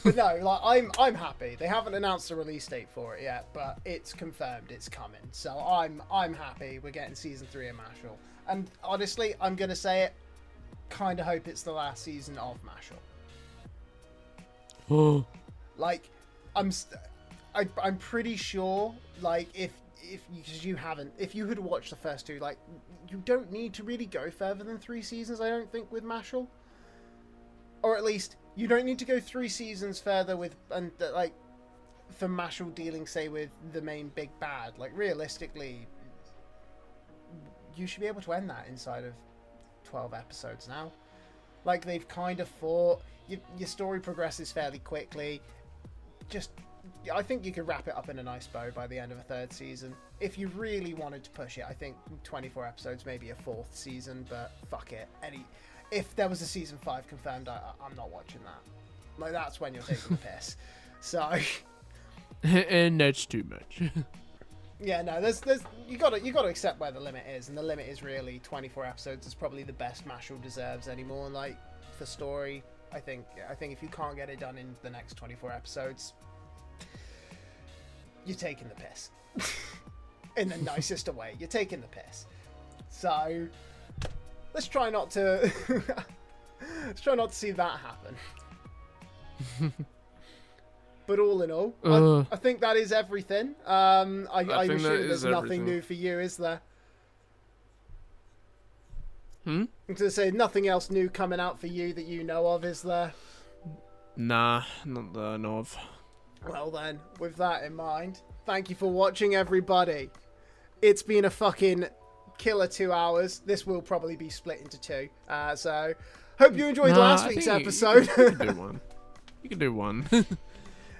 But no, like I'm happy. They haven't announced a release date for it yet, but it's confirmed it's coming. So I'm happy. We're getting season 3 of Mashle. And honestly, I'm gonna say it. Kind of hope it's the last season of Mashle. Oh. Like, I'm pretty sure. Like, if you had watched the first 2, like, you don't need to really go further than 3 seasons. I don't think with Mashle, or at least you don't need to go 3 seasons further with like for Mashle dealing, say, with the main big bad. Like, realistically, you should be able to end that inside of 12 episodes now. Like, they've kind of fought. Your story progresses fairly quickly. I think you could wrap it up in a nice bow by the end of a 3rd season. If you really wanted to push it, I think 24 episodes, maybe a 4th season, but fuck it. If there was a season 5 confirmed, I'm not watching that. Like, that's when you're taking the piss. So, And that's too much. yeah, no, there's you got to accept where the limit is, and the limit is really 24 episodes is probably the best Mashle deserves anymore. Like, for story, I think if you can't get it done in the next 24 episodes, you're taking the piss. In the nicest of way, you're taking the piss. So let's try not to see that happen. But all in all, I think that is everything. I'm assuming there's nothing new for you, is there? I'm going to say nothing else new coming out for you that you know of, is there? Nah, not that I know of. Well then, with that in mind, thank you for watching, everybody. It's been a fucking killer 2 hours. This will probably be split into 2. So, hope you enjoyed last week's episode. You can do one. You can do one.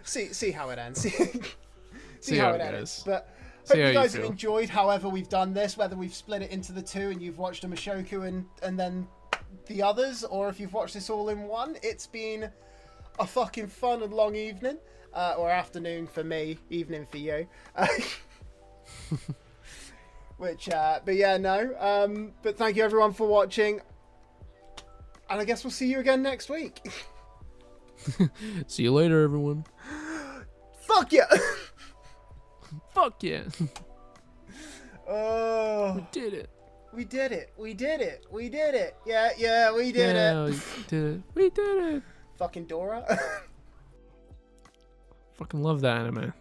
see how it ends. see how it ends. But hope See you how guys you have feel. enjoyed however we've done this, whether we've split it into the 2 and you've watched a Mushoku and then the others, or if you've watched this all in one. It's been a fucking fun and long evening. Or afternoon for me, evening for you. But yeah, no. But thank you everyone for watching. And I guess we'll see you again next week. See you later, everyone. Fuck yeah! Fuck yeah. Oh. We did it. We did it. We did it. We did it. Yeah, we did it. We did it. We did it. Fucking Dora. Fucking love that anime.